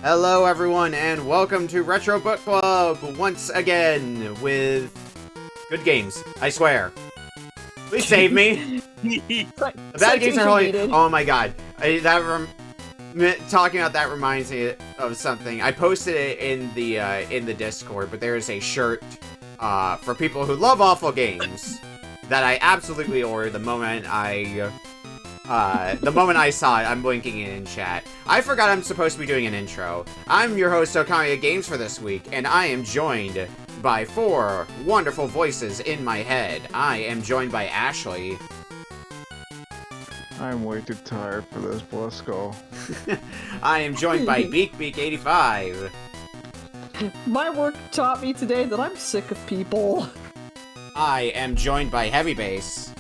Hello everyone and welcome to Retro Book Club once again with good games, I swear. Please save me. The bad games are holy. Oh my god. Talking about that reminds me of something. I posted it in the Discord, but there is a shirt for people who love awful games that I absolutely ordered the moment I saw it. I'm blinking it in chat. I forgot I'm supposed to be doing an intro. I'm your host, Okami Games, for this week, and I am joined by four wonderful voices in my head. I am joined by Ashley. I'm way too tired for this. Let's go. I am joined by BeakBeak85. My work taught me today that I'm sick of people. I am joined by Heavybass.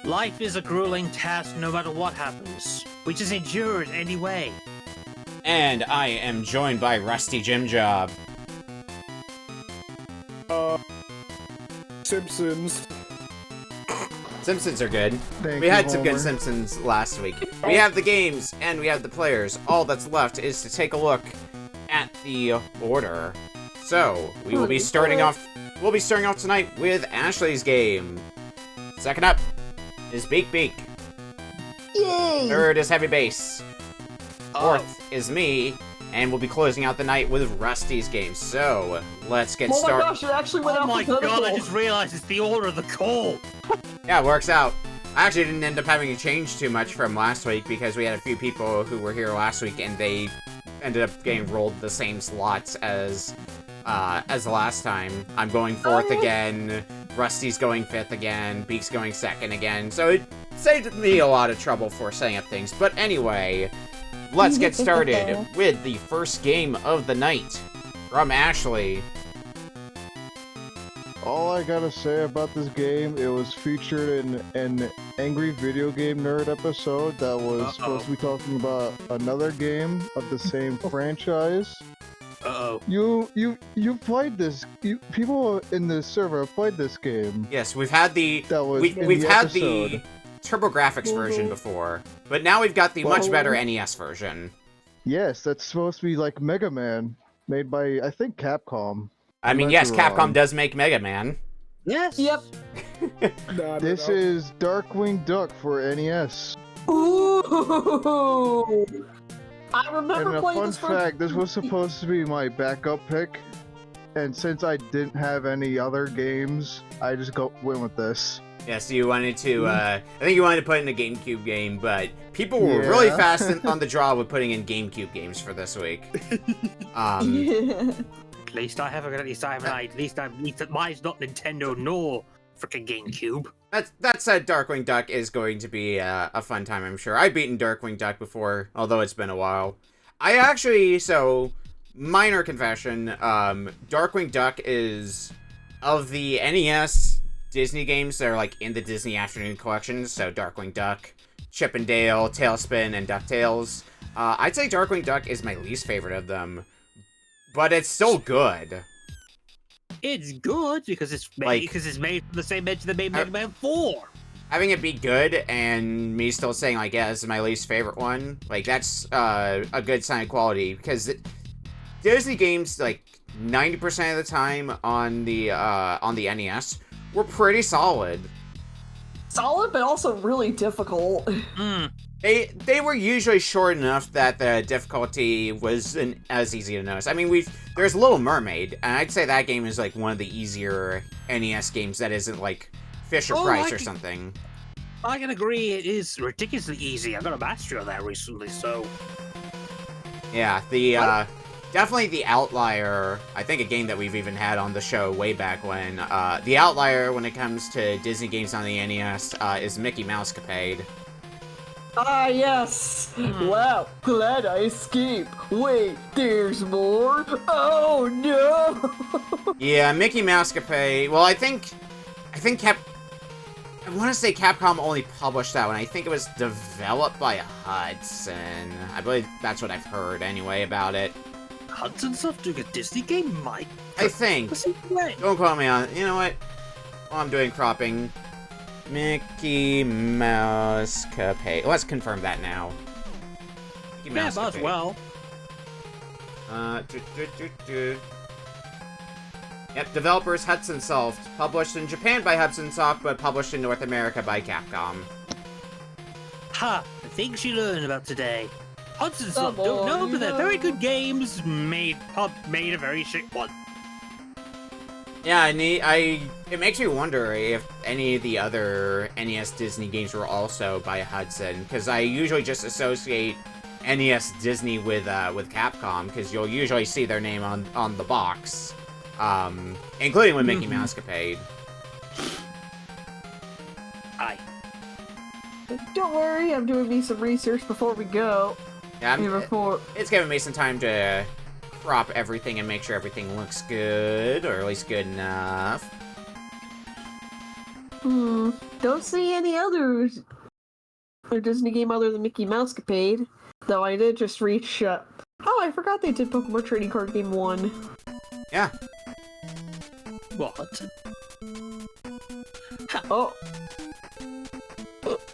Life is a grueling task no matter what happens. We just endure it anyway. And I am joined by RustyJimJob. Simpsons. Simpsons are good. Thank We you, had some good Homer. Simpsons last week. We have the games and we have the players. All that's left is to take a look at the order. So, we will be starting off. We'll be starting off tonight with Ashley's game. Second up is BeakBeak. Yay! Third is Heavybass. Fourth is me, and we'll be closing out the night with Rusty's game. So, let's get Oh my started. gosh, it actually went Oh my alphabetical. god, I just realized it's the order of the call. Yeah, it works out. I actually didn't end up having to change too much from last week because we had a few people who were here last week and they ended up getting rolled the same slots as last time. I'm going fourth again. Rusty's going fifth again. Beak's going second again. So it saved me a lot of trouble for setting up things. But anyway, let's get started with the first game of the night from Ashley. All I gotta say about this game, it was featured in an Angry Video Game Nerd episode that was supposed to be talking about another game of the same franchise. Uh-oh. You played this. People in the server have played this game. Yes, we've had the That was we've had the TurboGrafx version before, but now we've got the much better NES version. Yes, that's supposed to be like Mega Man, made by I think Capcom. I mean, yes, Capcom does make Mega Man. Yes. Yep. This is Darkwing Duck for NES. Ooh! I remember And a playing fun this fact, this was supposed to be my backup pick, and since I didn't have any other games, I just went with this. Yes, you wanted to, I think you wanted to put in a GameCube game, but people were really fast on the draw with putting in GameCube games for this week. At least I haven't. At least mine's not Nintendo nor frickin' GameCube. That said, Darkwing Duck is going to be a fun time, I'm sure. I've beaten Darkwing Duck before, although it's been a while. I actually, minor confession, Darkwing Duck is, of the NES Disney games that are, like, in the Disney Afternoon Collection, so Darkwing Duck, Chip and Dale, Tailspin, and DuckTales, I'd say Darkwing Duck is my least favorite of them, but it's still good. It's good because it's made from the same engine that made Mega Man 4. Having it be good and me still saying, like, yeah, this is my least favorite one, like, that's a good sign of quality, because Disney games, like, 90% of the time on the NES were pretty solid. Solid, but also really difficult. They were usually short enough that the difficulty wasn't as easy to notice. I mean, there's Little Mermaid, and I'd say that game is, like, one of the easier NES games that isn't, like, Fisher-Price or something. I can agree, it is ridiculously easy. I got a mastery on that recently, so... Yeah, definitely the outlier, I think a game that we've even had on the show way back when, the outlier when it comes to Disney games on the NES is Mickey Mousecapade. Ah, yes! Wow, glad I escaped. Wait, there's more? Oh, no! Yeah, Mickey Mousecapade, well, I want to say Capcom only published that one. I think it was developed by Hudson. I believe that's what I've heard anyway about it. Hudson stuff doing a Disney game, Mike? I think. Don't quote me on it. You know what? While I'm doing cropping, Mickey Mousecapade. Let's confirm that now. Mickey Yeah, might as Mousecapade. well. Yep, developers Hudson Soft. Published in Japan by Hudson Soft, but published in North America by Capcom. Ha! The things you learn about today. Hudson Soft don't know, but they're very good games made a very shit one. Yeah, it makes me wonder if any of the other NES Disney games were also by Hudson, because I usually just associate NES Disney with Capcom, because you'll usually see their name on the box, including with Mickey Mousecapade. Aye. Don't worry, I'm doing me some research before we go. Yeah, it's giving me some time to crop everything and make sure everything looks good, or at least good enough. Don't see any others. Or Disney game other than Mickey Mousecapade. Though I did just reach, oh, I forgot they did Pokemon Trading Card Game 1. Yeah. What? Oh.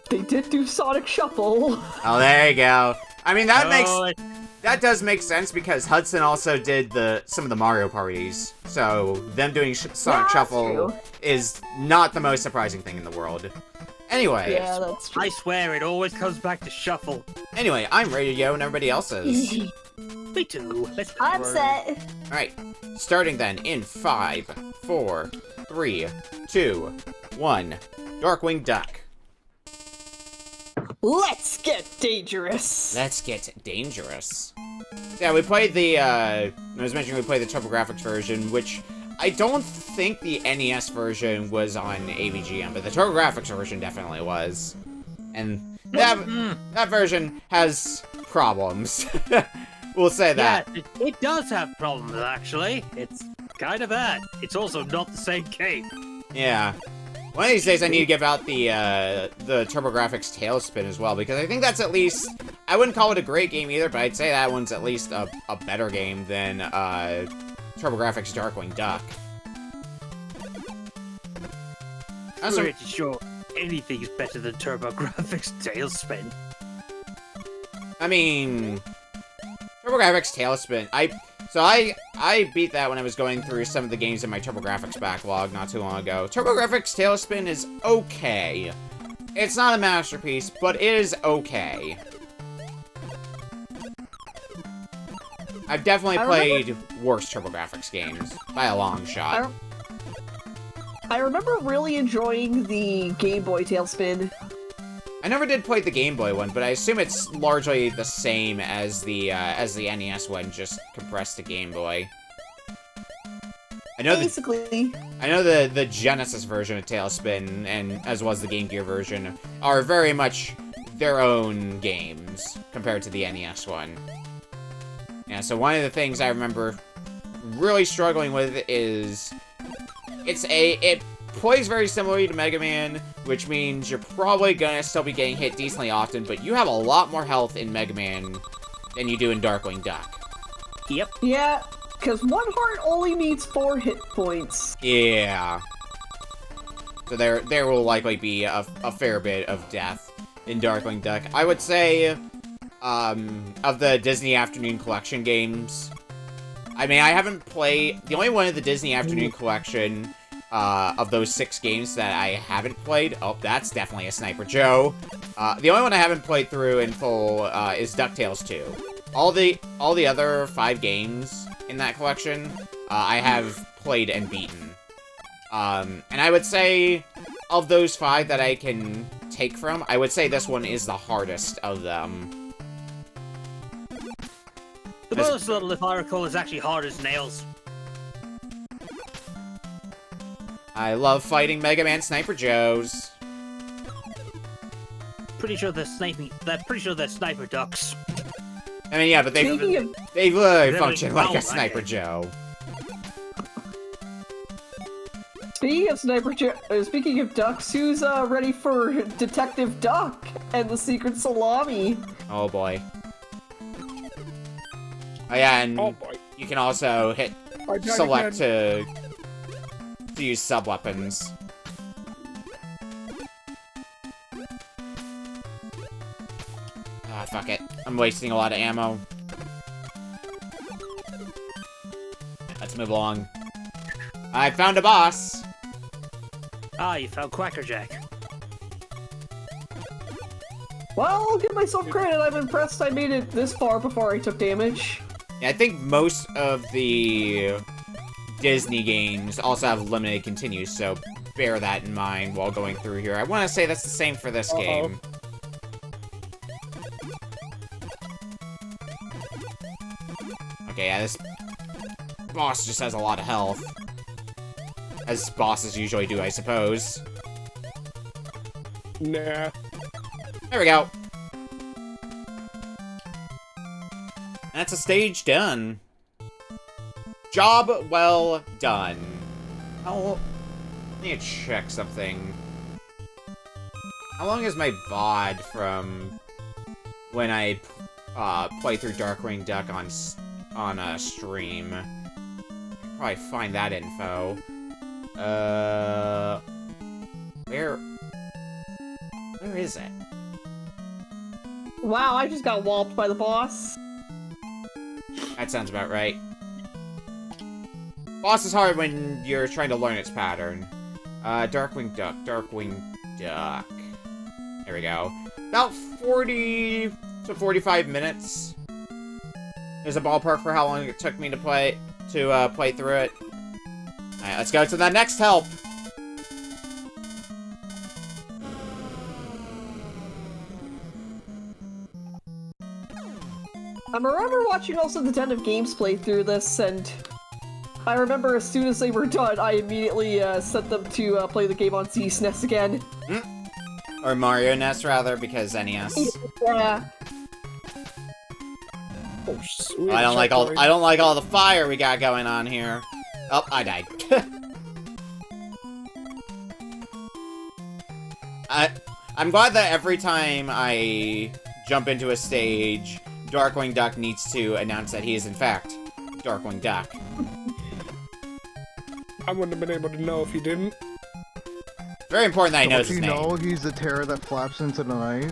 They did do Sonic Shuffle. Oh, there you go. I mean, that does make sense, because Hudson also did some of the Mario parties. So, them doing Sonic Shuffle is not the most surprising thing in the world. Anyway. Yeah, that's true. I swear, it always comes back to Shuffle. Anyway, I'm ready to go, and everybody else is. Me too. I'm set. Alright, starting then in 5, 4, 3, 2, 1. Darkwing Duck. Let's get dangerous. Let's get dangerous. Yeah, we played I was mentioning we played the TurboGrafx version, which I don't think the NES version was on AVGM, but the TurboGrafx version definitely was. And that version has problems. We'll say that. Yeah, it does have problems, actually. It's kind of bad. It's also not the same game. Yeah. One of these days I need to give out the TurboGrafx Tailspin as well, because I think that's at least... I wouldn't call it a great game either, but I'd say that one's at least a better game than TurboGrafx Darkwing Duck. I'm pretty sure anything's better than TurboGrafx Tailspin. I mean... TurboGrafx Tailspin... I beat that when I was going through some of the games in my TurboGrafx backlog not too long ago. TurboGrafx Tailspin is okay. It's not a masterpiece, but it is okay. I've definitely played worse TurboGrafx games, by a long shot. I remember really enjoying the Game Boy Tailspin. I never did play the Game Boy one, but I assume it's largely the same as the NES one, just compressed to Game Boy. I know the Genesis version of Tailspin, and as was the Game Gear version, are very much their own games compared to the NES one. Yeah, so one of the things I remember really struggling with is it plays very similarly to Mega Man, which means you're probably gonna still be getting hit decently often, but you have a lot more health in Mega Man than you do in Darkwing Duck. Yep. Yeah, because one heart only needs 4 hit points. Yeah. So there will likely be a fair bit of death in Darkwing Duck. I would say, of the Disney Afternoon Collection games, I mean, I haven't played... The only one of the Disney Afternoon Collection... of those 6 games that I haven't played... Oh, that's definitely a Sniper Joe. The only one I haven't played through in full is DuckTales 2. All the other 5 games in that collection, I have played and beaten. And I would say, of those 5 that I can take from, I would say this one is the hardest of them. The bonus level, if I recall, is actually hard as nails. I love fighting Mega Man Sniper Joes. Pretty sure they're Sniper Ducks. I mean, yeah, but they literally function like a Sniper Joe. Speaking of ducks, who's ready for Detective Duck and the Secret Salami? Oh boy. Oh yeah, and you can also hit select to use sub-weapons. Ah, fuck it. I'm wasting a lot of ammo. Let's move along. I found a boss. Ah, you found Quackerjack. Well, I'll give myself credit. I'm impressed I made it this far before I took damage. Yeah, I think most of the Disney games also have limited continues, so bear that in mind while going through here. I want to say that's the same for this game. Okay, yeah, this boss just has a lot of health. As bosses usually do, I suppose. Nah. There we go. That's a stage done. Job well done. I need to check something. How long is my VOD from when I play through Darkwing Duck on stream? Probably find that info. Where is it? Wow, I just got walloped by the boss. That sounds about right. Boss is hard when you're trying to learn its pattern. Darkwing Duck, Darkwing Duck. There we go. About 40 to 45 minutes. There's a ballpark for how long it took me to play through it. Alright, let's go to the next help. I remember watching also the Den of Games play through this, and I remember as soon as they were done, I immediately sent them to play the game on SNES again. Or Mario NES, rather, because NES. Yeah. Oh, sweet. I don't like all the fire we got going on here. Oh, I died. I'm glad that every time I jump into a stage, Darkwing Duck needs to announce that he is in fact Darkwing Duck. I wouldn't have been able to know if he didn't. Very important that he knows his Don't you name. know he's the terror that flaps into the night?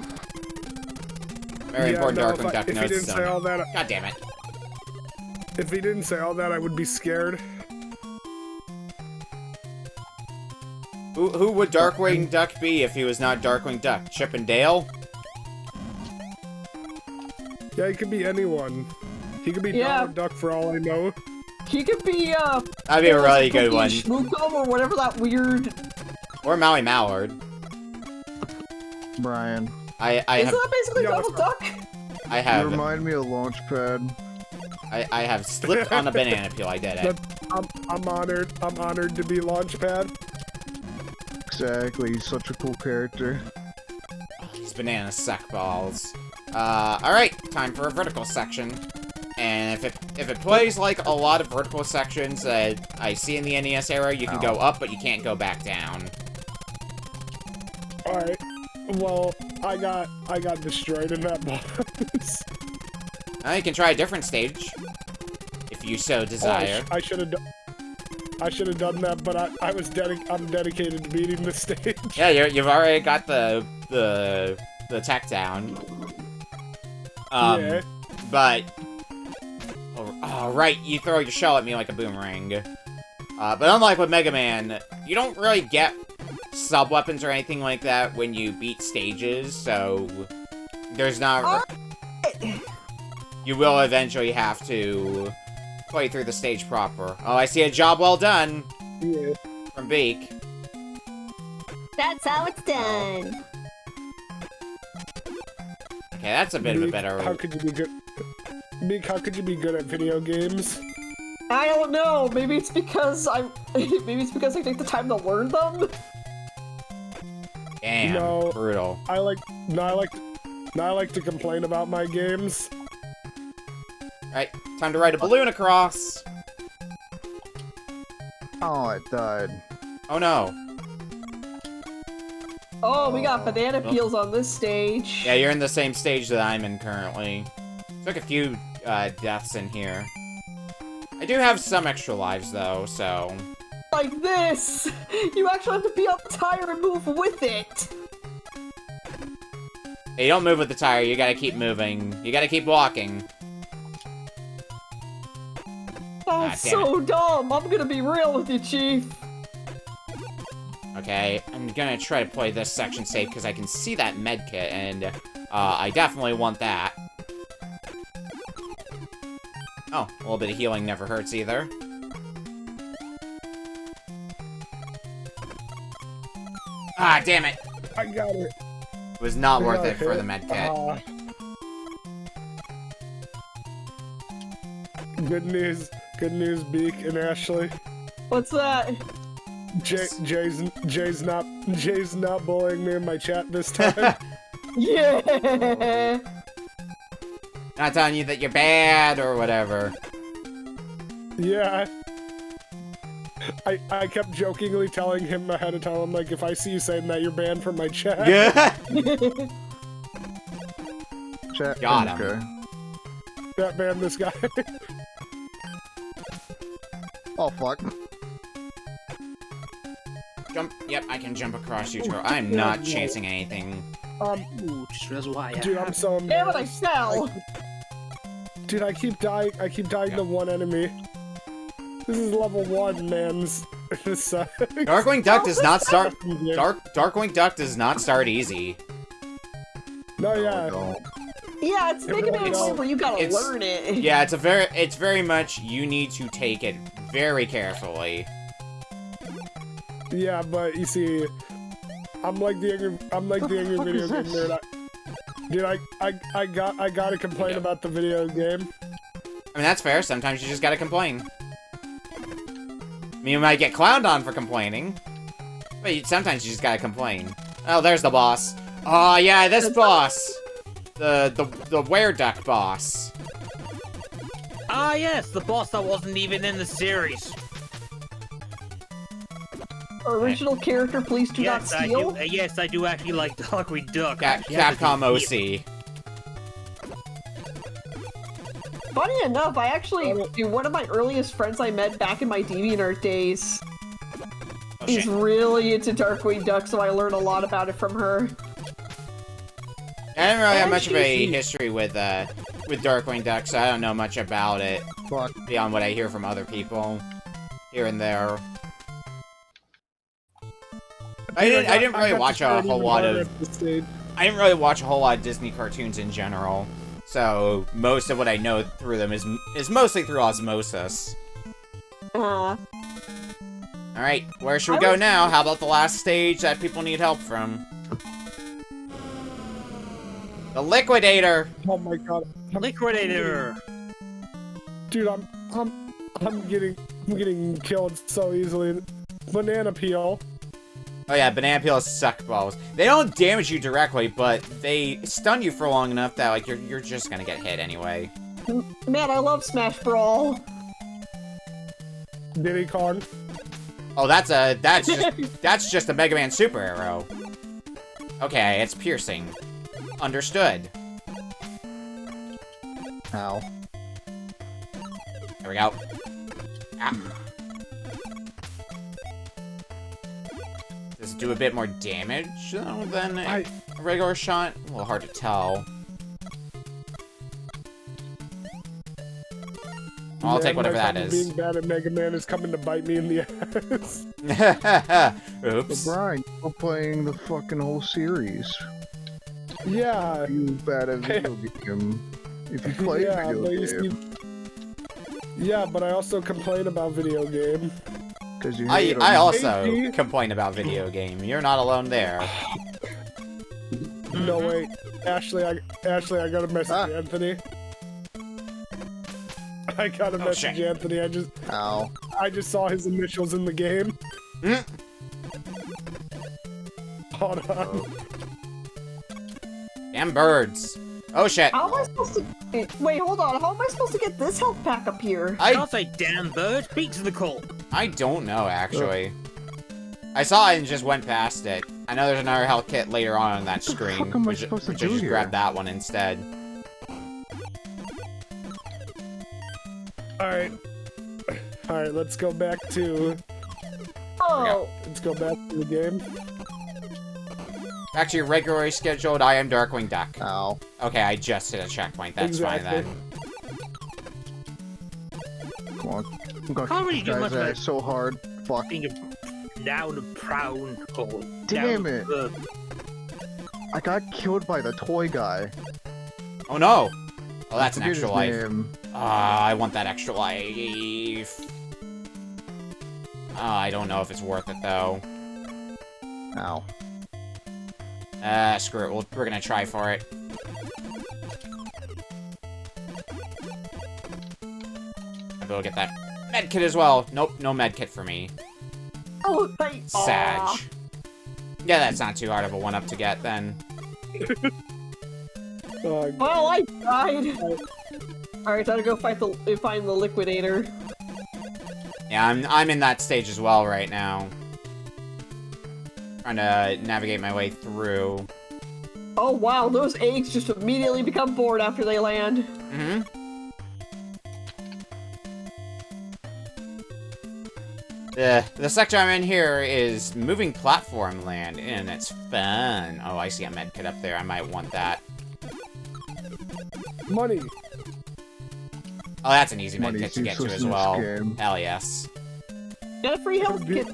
Very important no, Darkwing Duck if he knows didn't his say own. all that, God damn it. if he didn't say all that, I would be scared. Who would Darkwing Duck be if he was not Darkwing Duck? Chip and Dale? Yeah, he could be anyone. He could be Donald Duck for all I know. He could be, That'd be a really good one. Shmookum or whatever that weird... Or Maui Mallard. Brian. I Isn't have that basically Donald Duck? I You have remind me of Launchpad. I have slipped on a banana peel. I did it. I'm honored. I'm honored to be Launchpad. Exactly, he's such a cool character. These bananas suck balls. Alright, time for a vertical section. And if it plays like a lot of vertical sections that I see in the NES era, you can go up, but you can't go back down. Alright. Well, I got destroyed in that boss. You can try a different stage, if you so desire. I should have done that, but I'm dedicated to beating the stage. Yeah, you've already got the tech down. Yeah. But oh, right, you throw your shell at me like a boomerang. But unlike with Mega Man, you don't really get sub-weapons or anything like that when you beat stages, so there's not... You will eventually have to play through the stage proper. Oh, I see a job well done! Yeah. From Beak. That's how it's done. Okay, that's a bit of a better... How could you be good? Beak, how could you be good at video games? I don't know. Maybe it's because I take the time to learn them. Damn, No. brutal. I like to complain about my games. Alright, time to ride a balloon across! Oh, it died. Oh no. Oh, we got banana peels on this stage. Yeah, you're in the same stage that I'm in currently. Took a few deaths in here. I do have some extra lives though, so... Like this! You actually have to be on the tire and move with it! Hey, you don't move with the tire, you gotta keep moving. You gotta keep walking. That's damn so dumb. I'm gonna be real with you, Chief. Okay, I'm gonna try to play this section safe because I can see that medkit, and I definitely want that. Oh, a little bit of healing never hurts either. Ah, damn it! I got it. It was not worth it for the medkit. Good news, Beak and Ashley. What's that? Jay's not bullying me in my chat this time. Yeah. Not telling you that you're bad or whatever. Yeah. I kept jokingly telling him ahead of time, I'm like, if I see you saying that, you're banned from my chat. Yeah. Chat. Got him. Okay. That banned this guy. Oh fuck. Jump. Yep, I can jump across you, Toro. I'm not chancing anything. Ooh, just realized why. Dude, I'm so Damn it, I embarrassed. fell. Dude, I keep dying to one enemy. This is level 1, man. This sucks. Darkwing Duck does not start. Darkwing Duck does not start easy. No, No, yeah. don't. Yeah, it's Mega Man really Super. You gotta It's- learn it. Yeah, it's very much you need to take it very carefully. Yeah, but you see, I'm like the angry fuck video is game this? nerd. Dude, I gotta complain Yeah. about the video game. I mean, that's fair. Sometimes you just gotta complain. I mean, you might get clowned on for complaining, but sometimes you just gotta complain. Oh, there's the boss. Oh yeah, this boss. The Were-Duck boss. Ah, yes, the boss that wasn't even in the series. Original character, please do not Yes, I steal. do. Yes, I do actually like Darkwing Duck. Capcom OC. Funny enough, I actually, dude, one of my earliest friends I met back in my DeviantArt days Oh, is shit. really into Darkwing Duck, so I learned a lot about it from her. I didn't really have And much of a she's- history with Darkwing Duck, so I don't know much about it Fuck. beyond what I hear from other people here and there. I didn't really watch a whole lot of I didn't really watch a whole lot of Disney cartoons in general, so most of what I know through them is mostly through osmosis. All right, where should we go now? How about the last stage that people need help from? The Liquidator. Oh my god, Liquidator. dude, I'm getting killed so easily. Banana peel. Oh yeah, banana peels suck balls. They don't damage you directly, but they stun you for long enough that like you're just gonna get hit anyway. Man, I love Smash Brawl. Diddy Kong. Oh, that's just a Mega Man super arrow. Okay, it's piercing. Understood. Ow. There we go. Ah. Does it do a bit more damage though, than a regular shot? A little hard to tell. I'll take whatever that is. Being bad at Mega Man is coming to bite me in the ass. Oops. So Brian, you're playing the fucking whole series. Yeah. You bad at video game. If you play Yeah, video but you see- game, Yeah, but I also complain about video game. because you I hate 'em. also Hey, complain about video game. You're not alone there. No wait, Ashley, I got a message, Anthony. I got a message, shit. Anthony. Ow. I just saw his initials in the game. Mm. Hold on. Damn birds. Oh shit. How am I supposed to... Wait, hold on. How am I supposed to get this health pack up here? Can't say damn bird. Speak to the call. I don't know, actually. I saw it and just went past it. I know there's another health kit later on that screen. fuck am I which supposed to I do just here? grabbed that one instead. Alright. Alright, let's go back to Oh, the game. Back to your regularly scheduled I am Darkwing Duck. Ow. Okay, I just hit a checkpoint. That's fine Exactly. then. Come on. I'm gonna Can't really kick do this much guy's of ass so hard. Fuck. Being a down prown or Damn down, it. I got killed by the toy guy. Oh no! Oh, that's an Forget extra his life. name. I want that extra life. I don't know if it's worth it, though. Ow. Screw it. We're gonna try for it. Maybe we'll get that medkit as well. Nope, no medkit for me. Oh, thank Sag. Yeah, that's not too hard of a one-up to get, then. Well, I died. Alright, time to go find the liquidator. Yeah, I'm in that stage as well right now. Trying to navigate my way through. Oh wow, those eggs just immediately become bored after they land. Mm-hmm. The sector I'm in here is moving platform land, and it's fun. Oh, I see a medkit up there. I might want that. Money. Oh, that's an easy Money's medkit to get to useless as in this well. game. Hell yes. Get a free health kit.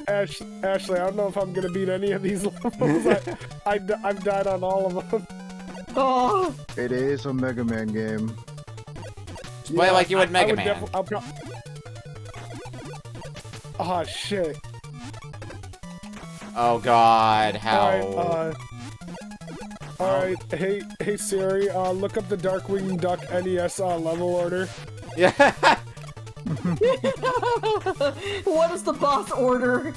Ashley, I don't know if I'm gonna beat any of these levels. I've died on all of them. Oh. It is a Mega Man game. Just play like you would Mega Man. Oh shit. Oh god, how? Alright, hey Siri, look up the Darkwing Duck NES level order. Yeah. What is the boss order?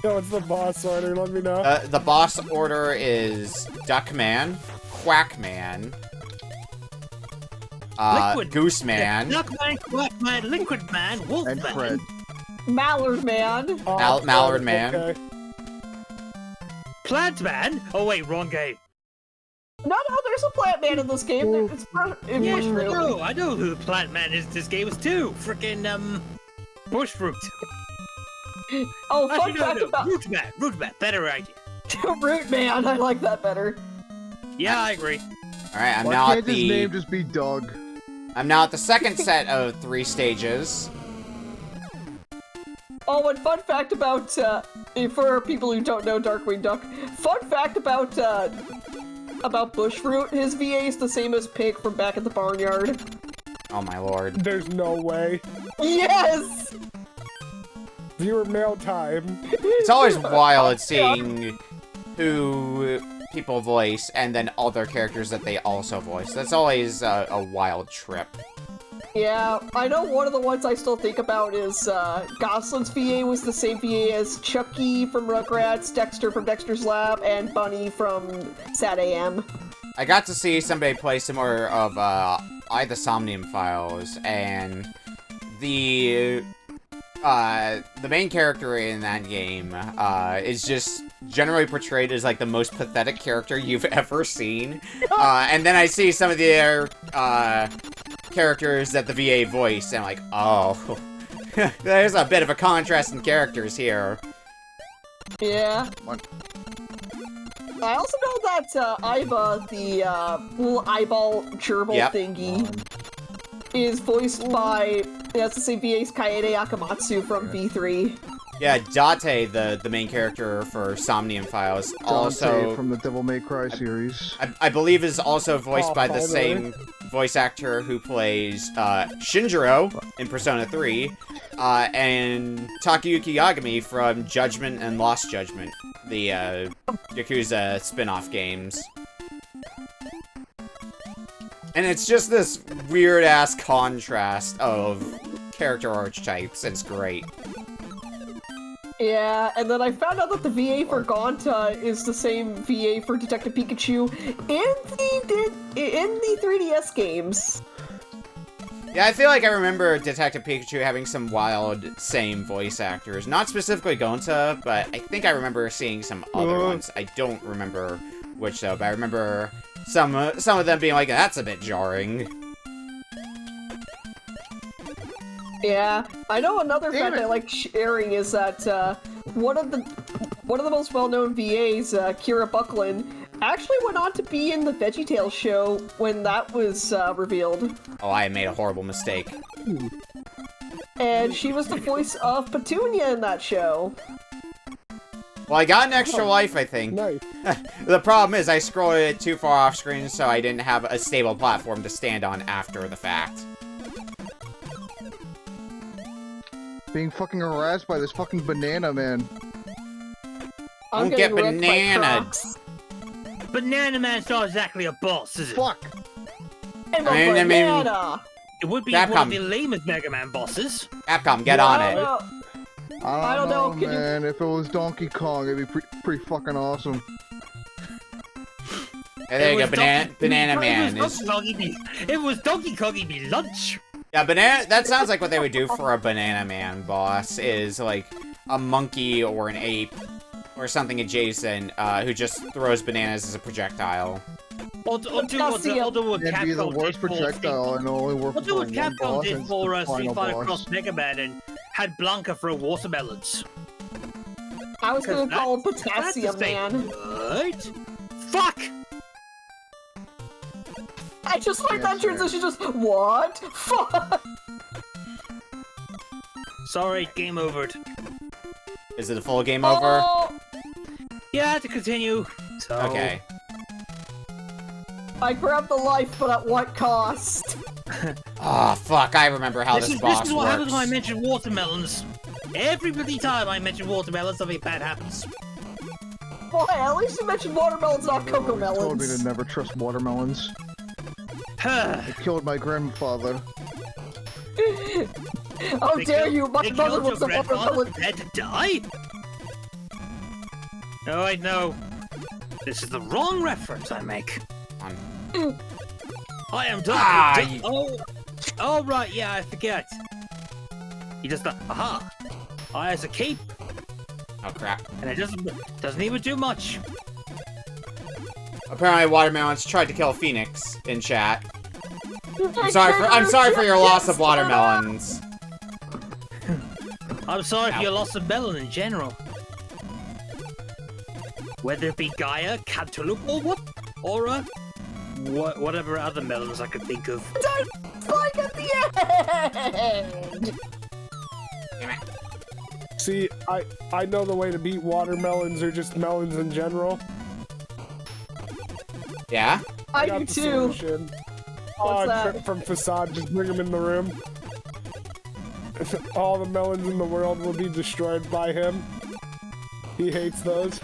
No, it's the boss order, let me know. The boss order is Duckman, Quackman, Gooseman, Duckman, Quackman, Liquid Man, And Wolfman. Fred. Mallard Man. Mallard Man. Okay. Plant Man? Oh wait, wrong game. No, there's a plant man in this game. It's Yeah, Bushroot. I know who the Plant Man is. This game is too. Frickin' Bushroot. Oh, fun Actually, fact no. about Root Man, better idea. Root Man. I like that better. Yeah, I agree. Alright, I'm Why now can't at his the name just be Doug? I'm now at the second set of 3 stages. Oh, and fun fact about for people who don't know Darkwing Duck, fun fact about Bushroot, his VA is the same as Pig from back at the barnyard. Oh my lord. There's no way. Yes! Viewer mail time. It's always wild seeing who people voice and then other characters that they also voice. That's always a wild trip. Yeah, I know one of the ones I still think about is Goslin's VA was the same VA as Chucky from Rugrats, Dexter from Dexter's Lab, and Bunny from Sad AM. I got to see somebody play some more of the Somnium Files, and the main character in that game is just generally portrayed as like the most pathetic character you've ever seen. And then I see some of the other characters that the VA voice, and I'm like, oh, there's a bit of a contrast in characters here. Yeah. What? I also know that Iva, the little eyeball gerbil thingy, is voiced by, that's the same VA as Kaede Akamatsu from V3. Yeah, Date, the main character for Somnium Files, also from the Devil May Cry series. I believe is also voiced by the same voice actor who plays Shinjiro in Persona 3, and Takayuki Yagami from Judgment and Lost Judgment, the Yakuza spin-off games. And it's just this weird-ass contrast of character archetypes, and it's great. Yeah, and then I found out that the VA for Gonta is the same VA for Detective Pikachu in the 3DS games. Yeah, I feel like I remember Detective Pikachu having some wild same voice actors. Not specifically Gonta, but I think I remember seeing some other ones. I don't remember which though, but I remember some of them being like, that's a bit jarring. Yeah, I know another fact I like sharing is that one of the most well-known VAs, Kira Buckland, actually went on to be in the VeggieTales show when that was revealed. Oh, I made a horrible mistake. And she was the voice of Petunia in that show. Well, I got an extra life, I think. Nice. The problem is I scrolled it too far off screen, so I didn't have a stable platform to stand on after the fact. Being fucking harassed by this fucking banana man. I'm Don't get getting wrecked by banana. Crocs. Banana Man's not exactly a boss, is it? Fuck! I'm a I mean- banana! It would be Capcom. one of the lamest Mega Man bosses. Capcom, get on it. I don't know, Can you- man. If it was Donkey Kong, it'd be pretty fucking awesome. Hey, there you go, It was Banana Man. It was Donkey Kong, he'd be lunch. Yeah, that sounds like what they would do for a Banana Man boss, is like a monkey or an ape or something adjacent who just throws bananas as a projectile. Or do what It'd be the Capcom worst did for projectile and only work Or do what one Capcom boss, did and for it's the Street final Fighter boss. Cross Mega Man and had Blanca throw watermelons. I was gonna Because call him that's Potassium the same. Man. What? Fuck! I just like Yes, that sir. transition, just, what? Fuck! Sorry, game over. Is it a full game over? Oh, Yeah, to continue. So, Okay. I grabbed the life, but at what cost? Oh, fuck, I remember how this boss This is what happens when I works. mention watermelons. Every bloody time I mention watermelons, something bad happens. Boy, at least you mentioned watermelons, not cocoa Told me melons. to never trust watermelons. It killed my grandfather. How dare you! My They mother killed was your a grandfather, watermelon. prepared to die? No, I know. This is the wrong reference I make. Um, I am done. Ah, Oh, right, yeah, I forget. He does the aha. I has a cape, oh, crap. and it doesn't even do much. Apparently, Watermelons tried to kill Phoenix in chat. I'm sorry for your loss of watermelons. I'm sorry Ow. for your loss of melon in general. Whether it be Gaia, Cantaloupe, or whatever other melons I could think of. Like at the end! Damn it. See, I know the way to beat watermelons or just melons in general. Yeah? I got do the too. solution. What's that? Trip from Facade, just bring him in the room. All the melons in the world will be destroyed by him. He hates those.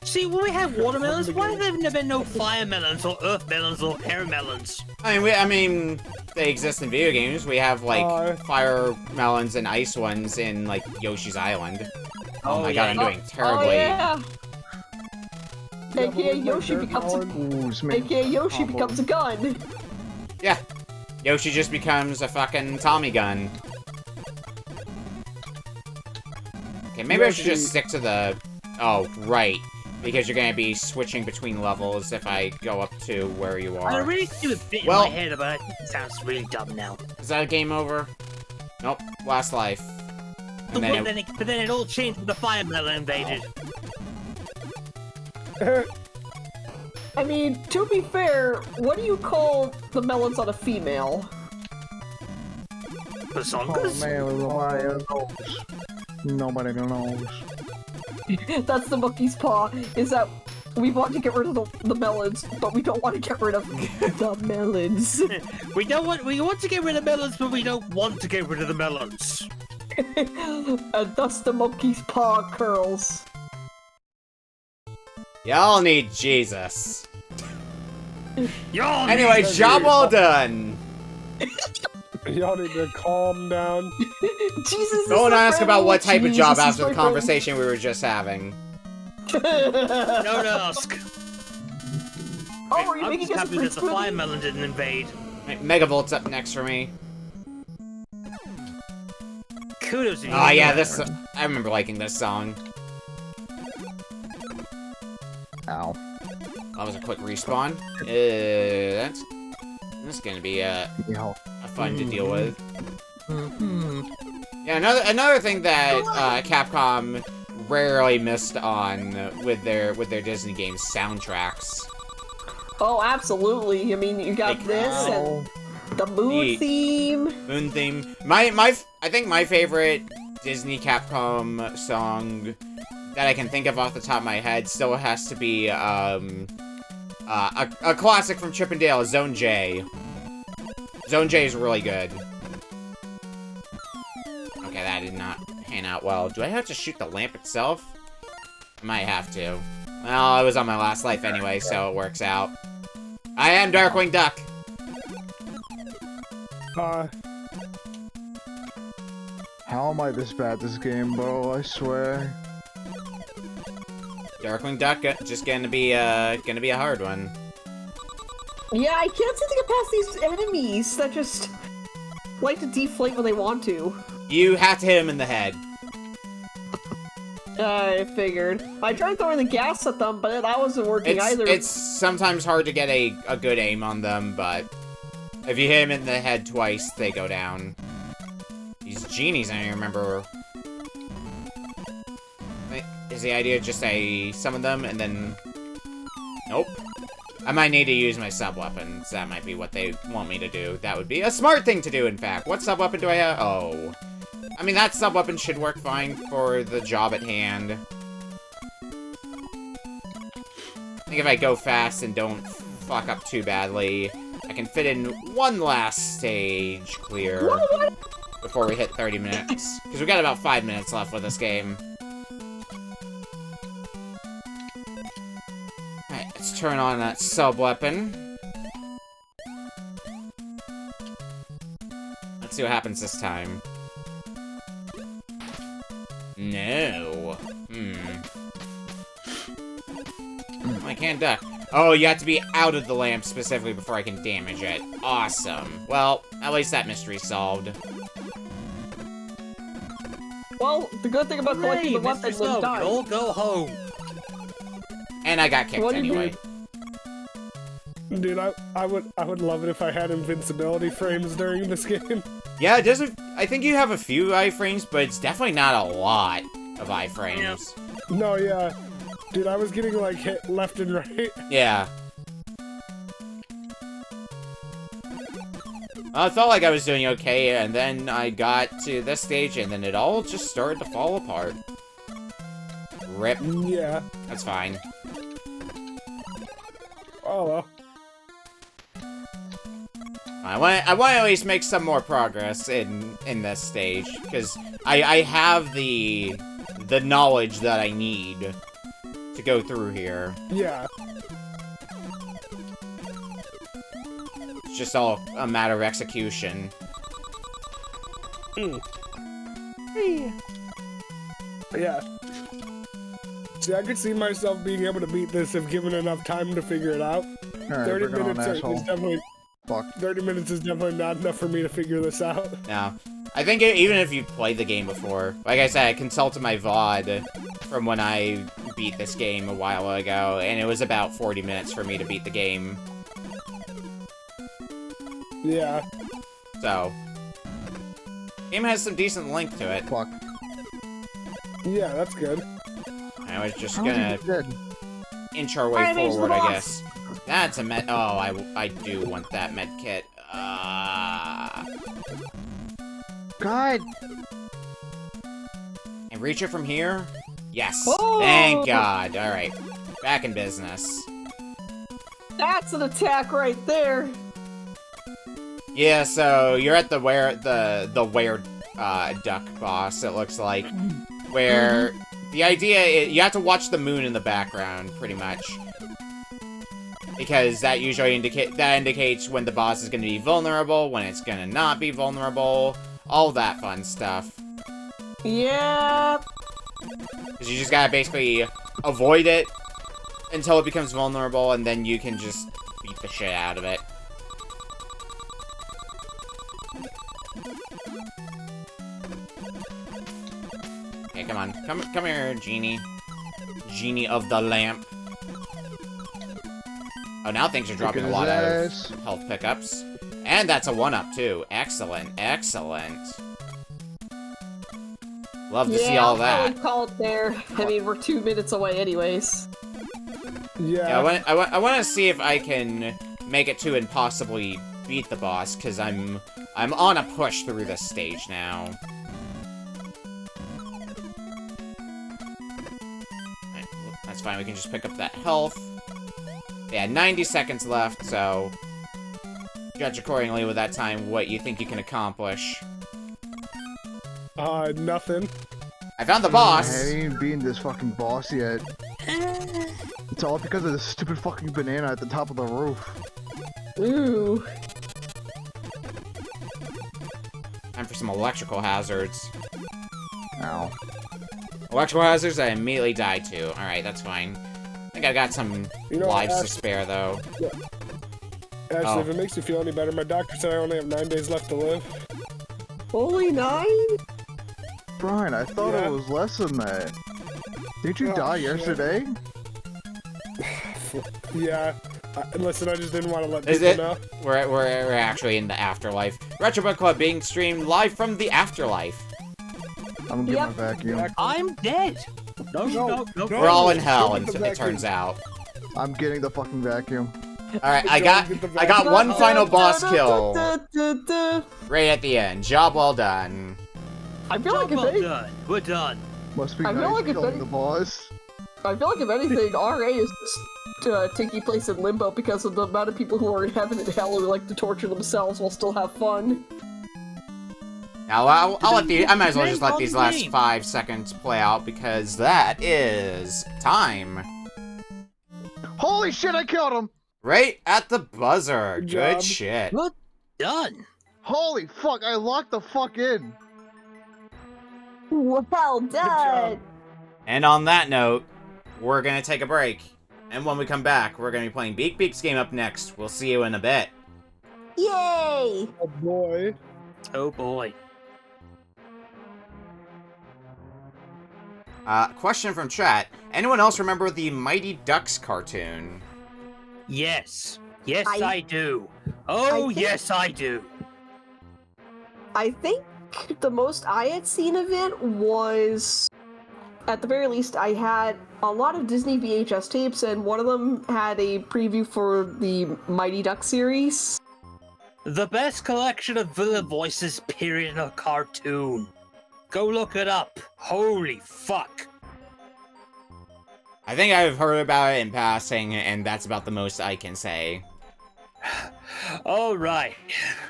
See, when we have watermelons, why have there been no fire melons or earth melons or air melons? I mean, they exist in video games. We have, like, Uh, fire melons and ice ones in, like, Yoshi's Island. Oh, my yeah. god, I'm doing Oh terribly. yeah! Yeah, AKA but with Yoshi my becomes a melon- Ooh, this makes AKA Yoshi awful. becomes a gun. Yeah. Yoshi just becomes a fucking Tommy gun. Okay, maybe I should Yoshi- just stick to the... Oh, right. Because you're gonna be switching between levels if I go up to where you I are. really do a bit Well- in my head, but I think it sounds really dumb now. Is that a game over? Nope. Last life. And then But then it all changed when the fire melon invaded. I mean, to be fair, what do you call the melons on a female? Oh Bazongas? man, nobody knows. Nobody knows. That's the monkey's paw, is that we want to get rid of the melons, but we don't want to get rid of the melons. We want to get rid of melons, but we don't want to get rid of the melons. And thus the monkey's paw curls. y'all need Jesus. Y'all Anyway, need- job well done. Y'all need to calm down. Jesus is Don't the ask about what type of Jesus job is after my the friend. conversation we were just having. Don't ask. Oh, are you I'm making just us a happy that the Prince fire movie? melon didn't invade. Megavolt's up next for me. Kudos to you. Oh yeah, this... I remember liking this song. Ow. That was a quick respawn. That's gonna be a fun to deal with. Mhm. Yeah, another thing that Capcom rarely missed on with their Disney games soundtracks. Oh, absolutely. I mean, you got Like, this and the moon theme. Moon theme. I think my favorite Disney Capcom song that I can think of off the top of my head still has to be a classic from Chip and Dale, Zone J. Zone J is really good. Okay, that did not pan out well. Do I have to shoot the lamp itself? I might have to. Well, I was on my last life anyway, so it works out. I am Darkwing Duck. How am I this bad at this game, bro? I swear. Darkwing Duck, just gonna be a hard one. Yeah, I can't seem to get past these enemies that just like to deflate when they want to. You have to hit him in the head. I figured. I tried throwing the gas at them, but that wasn't working either. It's sometimes hard to get a good aim on them, but if you hit him in the head twice, they go down. These genies, I don't even remember. Is the idea just I summon them and then... Nope. I might need to use my sub-weapons. That might be what they want me to do. That would be a smart thing to do, in fact. What sub-weapon do I have? Oh. I mean, that sub-weapon should work fine for the job at hand. I think if I go fast and don't fuck up too badly, I can fit in one last stage clear before we hit 30 minutes. Because we got about 5 minutes left with this game. Alright, let's turn on that sub-weapon. Let's see what happens this time. No. I can't duck. Oh, you have to be out of the lamp specifically before I can damage it. Awesome. Well, at least that mystery's solved. Well, the good thing about collecting the weapons is die. All go home. And I got kicked anyway. Dude, I would love it if I had invincibility frames during this game. Yeah, it doesn't. I think you have a few iframes, but it's definitely not a lot of iframes. No, yeah. Dude, I was getting, like, hit left and right. Yeah. I felt like I was doing okay, and then I got to this stage, and then it all just started to fall apart. Rip. Yeah. That's fine. Oh, well. I want to at least make some more progress in this stage, because I have the knowledge that I need to go through here. Yeah. It's just all a matter of execution. Yeah. See, I could see myself being able to beat this if given enough time to figure it out. Alright, 30 bring it on, minutes is asshole. definitely... Fuck. 30 minutes is definitely not enough for me to figure this out. No. I think even if you've played the game before, like I said, I consulted my VOD from when I beat this game a while ago, and it was about 40 minutes for me to beat the game. Yeah. So, game has some decent length to it. Fuck. Yeah, that's good. I was just How gonna is he dead? inch our way Alright, there's the forward, I boss. guess. That's a med. Oh, I do want that med kit. God! And reach it from here? Yes. Oh! Thank God. Alright. Back in business. That's an attack right there. Yeah, so you're at the duck boss, it looks like. Where the idea is you have to watch the moon in the background, pretty much. Because that usually indicates when the boss is going to be vulnerable, when it's going to not be vulnerable, all that fun stuff. Yeah. Because you just gotta basically avoid it until it becomes vulnerable, and then you can just beat the shit out of it. Okay, come on. Come here, Genie. Genie of the lamp. Oh, now things are dropping a lot of health pickups. And that's a 1-up, too. Excellent, excellent. Love to see all I'll that. probably call it there. I mean, we're 2 minutes away anyways. Yeah. I want to see if I can make it to and possibly beat the boss, because I'm on a push through this stage now. Alright, well, that's fine, we can just pick up that health. Yeah, 90 seconds left, so judge accordingly with that time what you think you can accomplish. Nothing. I found the boss! I haven't even beaten this fucking boss yet. It's all because of this stupid fucking banana at the top of the roof. Ooh. Time for some electrical hazards. Ow. Electrical hazards I immediately die to. Alright, that's fine. I think I got some lives to spare, though. Yeah. Actually, if it makes you feel any better, my doctor said I only have 9 days left to live. Only 9? Brian, I thought it was less than that. Did you die yesterday? Yeah. Listen, I just didn't want to let people know. We're actually in the afterlife. Retrobug Club being streamed live from the afterlife. I'm gonna get my vacuum. I'm dead. No. We're all in hell, and it turns out. I'm getting the fucking vacuum. Alright, I got one final boss kill. Right at the end. Job well done. I feel like if anything, done. We're done. Must be I feel nice like if killing any- the boss. I feel like if anything, RA is taking place in limbo because of the amount of people who are in heaven and hell who like to torture themselves while still have fun. Now, I'll let I might as well just let these last 5 seconds play out, because that is time. Holy shit, I killed him! Right at the buzzer. Good Good job. shit. We're done. Holy fuck, I locked the fuck in! Well done. And on that note, we're gonna take a break. And when we come back, we're gonna be playing Beak Beak's game up next. We'll see you in a bit. Yay! Oh boy. Oh boy. Question from chat. Anyone else remember the Mighty Ducks cartoon? Yes. Yes, I- I do. Oh, I think- yes, I do. I think the most I had seen of it was, at the very least, I had a lot of Disney VHS tapes, and one of them had a preview for the Mighty Duck series. The best collection of villain voices, period, in a cartoon. Go look it up. Holy fuck. I think I've heard about it in passing, and that's about the most I can say. All right.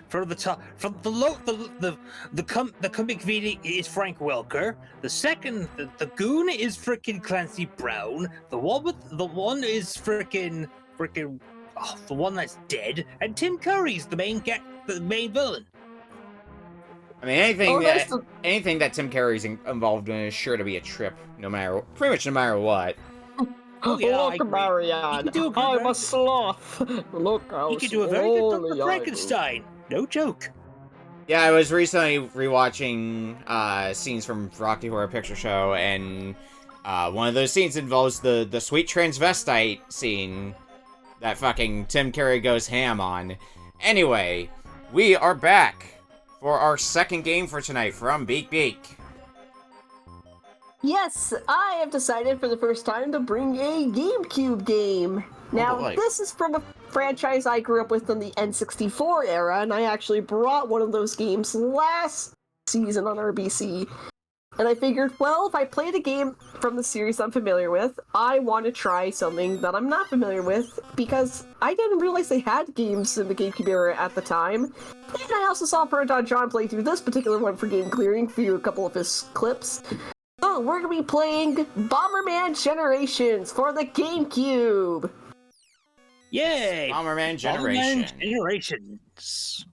From the top, from the comic video is Frank Welker. The second, the goon is frickin' Clancy Brown. The one is frickin', the one that's dead. And Tim Curry's the main villain. I mean, anything nice anything that Tim Curry's involved in is sure to be a trip, pretty much no matter what. Oh, yeah, I Look, agree. Marianne, You can do a good I'm a version. sloth. Look how He could do a very good slowly Dr. I Frankenstein. No joke. Yeah, I was recently rewatching scenes from Rocky Horror Picture Show, and one of those scenes involves the sweet transvestite scene that fucking Tim Curry goes ham on. Anyway, we are back for our second game for tonight from Beak Beak. Yes, I have decided for the first time to bring a GameCube game. Now, boy. this is from a franchise I grew up with in the N64 era, and I actually brought one of those games last season on RBC. And I figured, well, if I played a game from the series I'm familiar with, I want to try something that I'm not familiar with, because I didn't realize they had games in the GameCube era at the time. And I also saw Burnt John play through this particular one for game clearing, through a couple of his clips. So we're gonna be playing Bomberman Generations for the GameCube. Yay! Bomberman Generation. Bomberman Generations.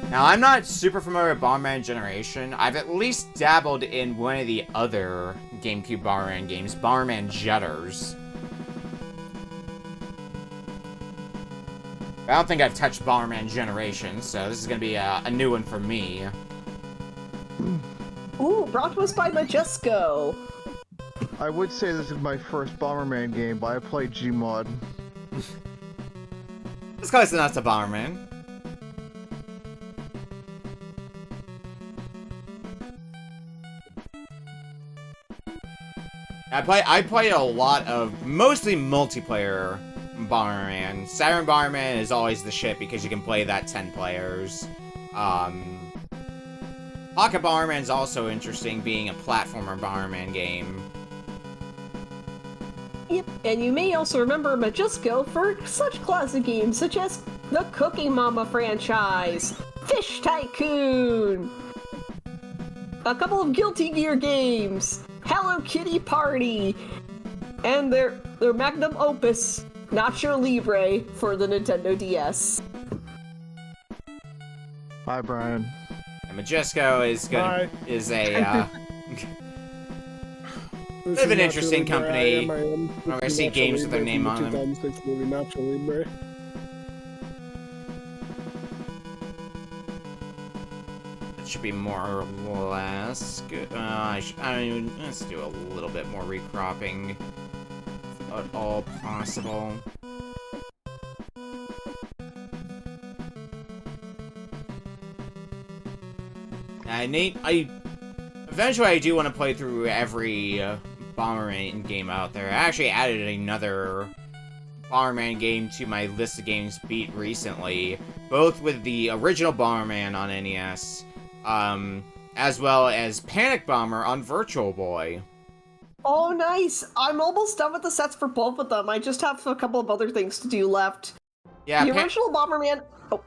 Now, I'm not super familiar with Bomberman Generation. I've at least dabbled in one of the other GameCube Bomberman games, Bomberman Jetters. I don't think I've touched Bomberman Generation, so this is gonna be a new one for me. Ooh, brought to us by Majesco. I would say this is my first Bomberman game, but I played Gmod. It's close enough to Bomberman. I play a lot of mostly multiplayer Bomberman. Siren Bomberman is always the shit because you can play that 10 players. Pocket Bomberman is also interesting, being a platformer Bomberman game. Yep, and you may also remember Majusco for such classic games such as the Cooking Mama franchise, Fish Tycoon, a couple of Guilty Gear games, Hello Kitty Party, and their magnum opus, Nacho Libre, for the Nintendo DS. Bye, Brian. And Majusco is a This They have is an interesting Nacho Libre. company. I am. I see Nacho games with their Libre name from on the them. 2006 movie Nacho Libre. It should be more or less good. Let's do a little bit more recropping, if at all possible. Eventually I do want to play through every Bomberman game out there. I actually added another Bomberman game to my list of games beat recently, both with the original Bomberman on NES, as well as Panic Bomber on Virtual Boy. Oh, nice! I'm almost done with the sets for both of them. I just have a couple of other things to do left. Yeah, the original Bomberman... Oh.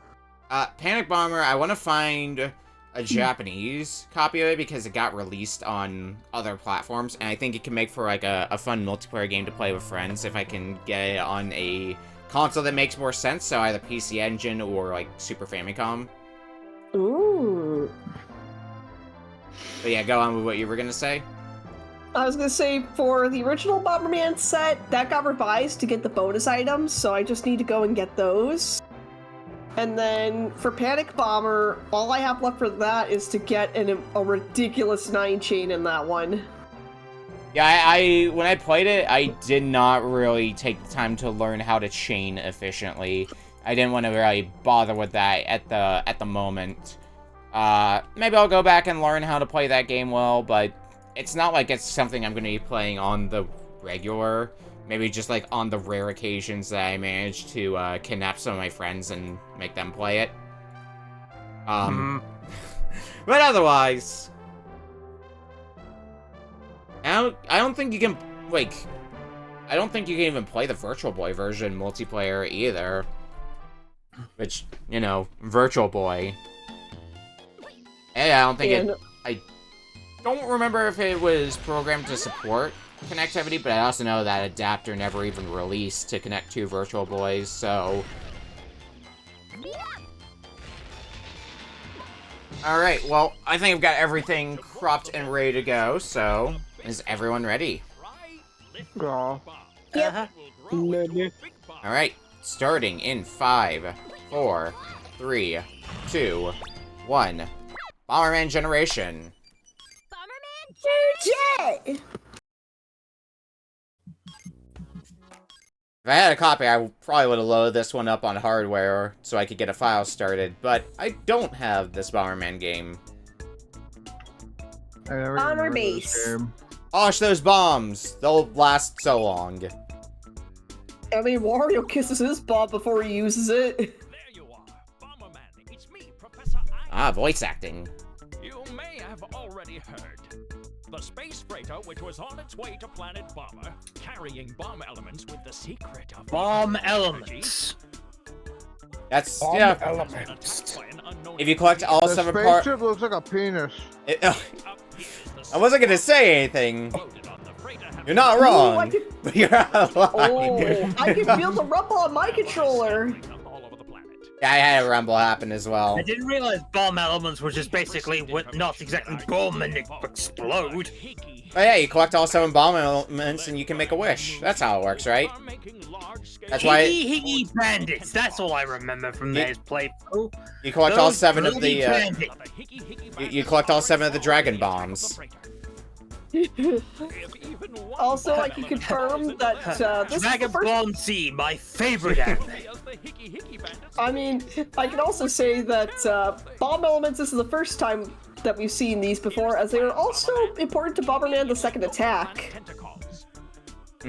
Panic Bomber, I want to find a Japanese copy of it because it got released on other platforms, and I think it can make for like a fun multiplayer game to play with friends if I can get it on a console that makes more sense, so either PC Engine or like Super Famicom. Ooh. But yeah, go on with what you were gonna say. I was gonna say, for the original Bomberman set, that got revised to get the bonus items, so I just need to go and get those. And then for Panic Bomber, all I have left for that is to get a ridiculous 9-chain in that one. Yeah, when I played it, I did not really take the time to learn how to chain efficiently. I didn't want to really bother with that at the moment. Maybe I'll go back and learn how to play that game well, but it's not like it's something I'm going to be playing on the regular. Maybe just like on the rare occasions that I manage to kidnap some of my friends and make them play it. But otherwise, I don't think you can I don't think you can even play the Virtual Boy version multiplayer either. Which, you know, Virtual Boy. Hey, I don't think I don't remember if it was programmed to support connectivity, but I also know that adapter never even released to connect to Virtual Boys, so... Alright, well, I think I've got everything cropped and ready to go, so... Is everyone ready? Yep. Alright, starting in 5, 4, 3, 2, 1. Bomberman Generation. Jet! If I had a copy, I probably would have loaded this one up on hardware so I could get a file started, but I don't have this Bomberman game. Honor base. Osh those bombs! They'll last so long. I mean, Wario kisses his bomb before he uses it. There you are, Bomberman. It's me, Professor Ah, voice acting. You may have already heard. The space freighter, which was on its way to planet Bomber, carrying bomb elements with the secret of Bomb elements. That's, Bomb yeah. elements. If you collect all The 7 parts... spaceship looks like a penis. I wasn't gonna say anything. You're not wrong. Ooh, But you're out of line. Oh, I can feel the rumble on my controller. Yeah, I had a rumble happen as well. I didn't realize bomb elements were just basically not exactly bomb and explode. Oh yeah, you collect all 7 bomb elements and you can make a wish. That's how it works, right? That's why Higgy bandits. That's all I remember from this playthrough. you collect all Those 7 of bloody the bandits. you collect all 7 of the dragon bombs. Also, I can confirm that this Dragon is the first... Ball Z, my favorite anime. I mean, I can also say that bomb elements, this is the first time that we've seen these before, as they are also important to Bomberman the Second Attack.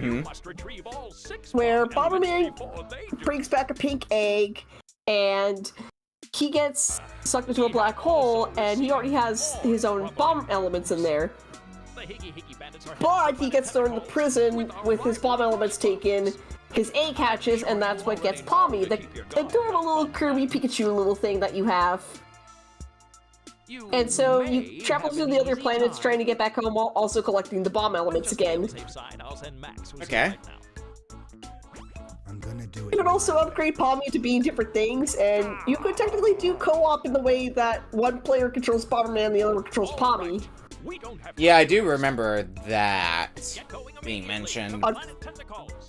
You must retrieve all 6 where bomb elements Bomberman before they do. brings back a pink egg, and he gets sucked into a black hole, and he already has his own bomb elements in there. The Higgy Bandits are But he gets thrown into prison with his bomb elements taken, his egg hatches, and that's what gets Pommy, the adorable little Kirby Pikachu little thing that you have. And so you travel to the other planets trying to get back home while also collecting the bomb elements again. Okay. I'm gonna do it. You could also upgrade Pommy to being different things, and you could technically do co-op in the way that one player controls Bomberman and the other controls Pommy. Yeah, I do remember that being mentioned.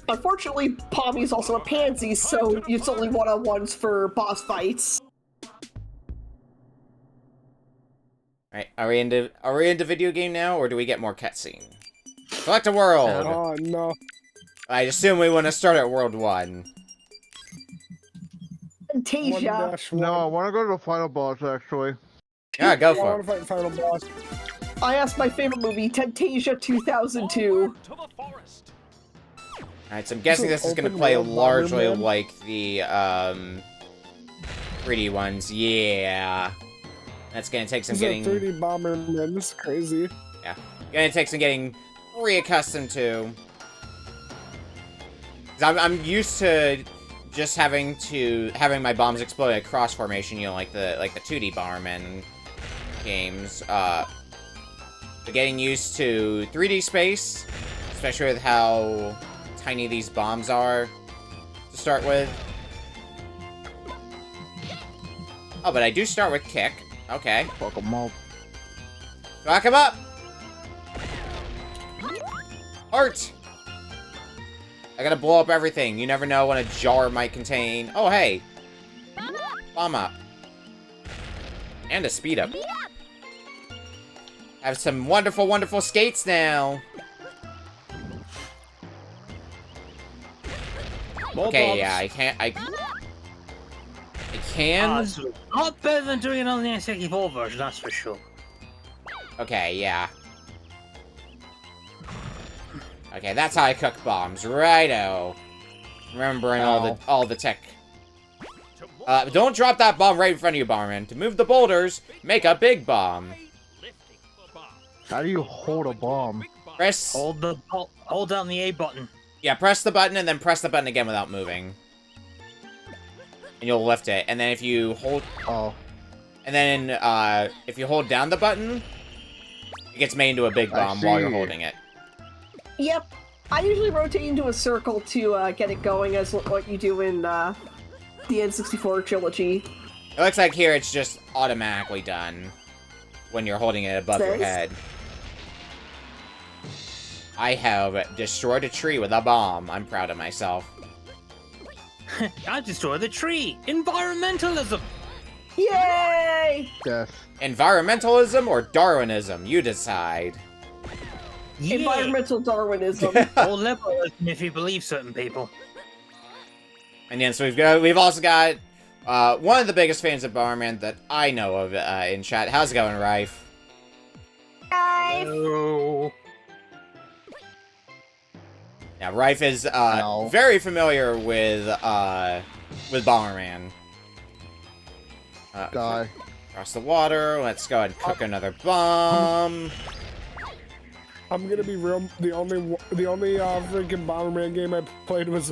Unfortunately, Pommy's also a pansy, so it's only one-on-ones for boss fights. Right, are we into video game now, or do we get more cutscene? Select a world! Oh, no. I assume we want to start at World 1. Fantasia. 1-1. No, I want to go to the final boss, actually. Yeah, go I for want it. to fight final boss. I asked my favorite movie, Fantasia 2002. Alright, so I'm guessing this is going to Open play world largely Bomberman? like the, 3D ones. Yeah. That's going to take some This is getting... a 3D Bomberman. This is crazy. Yeah. Gonna take some getting reaccustomed to. 'Cause I'm used to just having my bombs explode at cross formation, you know, like the 2D Bomberman games. But getting used to 3D space, especially with how tiny these bombs are to start with. Oh, but I do start with kick. Okay. Fuck 'em up. Fuck him up! Art! I gotta blow up everything. You never know when a jar might contain... Oh, hey! Bomb up. And a speed up. I have some wonderful, wonderful skates now. Okay, yeah, I can... It's a lot better than doing it on the N64 version, that's for sure. Okay, yeah. Okay, that's how I cook bombs. Righto. Remembering all the tech. Don't drop that bomb right in front of you, Bomberman. To move the boulders, make a big bomb. How do you hold a bomb? Press... Hold down the A button. Yeah, press the button and then press the button again without moving. And you'll lift it. And then if you hold... Oh. And then, if you hold down the button, it gets made into a big bomb while you're holding it. Yep. I usually rotate into a circle to get it going, as what you do in the N64 trilogy. It looks like here it's just automatically done when you're holding it above your head. I have destroyed a tree with a bomb. I'm proud of myself. I destroyed the tree! Environmentalism! Yay! Death. Environmentalism or Darwinism? You decide. Yeah. Environmental Darwinism. Or liberalism if you believe certain people. And then so we've also got one of the biggest fans of Bomberman that I know of in chat. How's it going, Rife? Oh. Yeah, Rife is very familiar with Bomberman. Die. Across the water. Let's go ahead and cook another bomb. I'm gonna be real. The only freaking Bomberman game I played was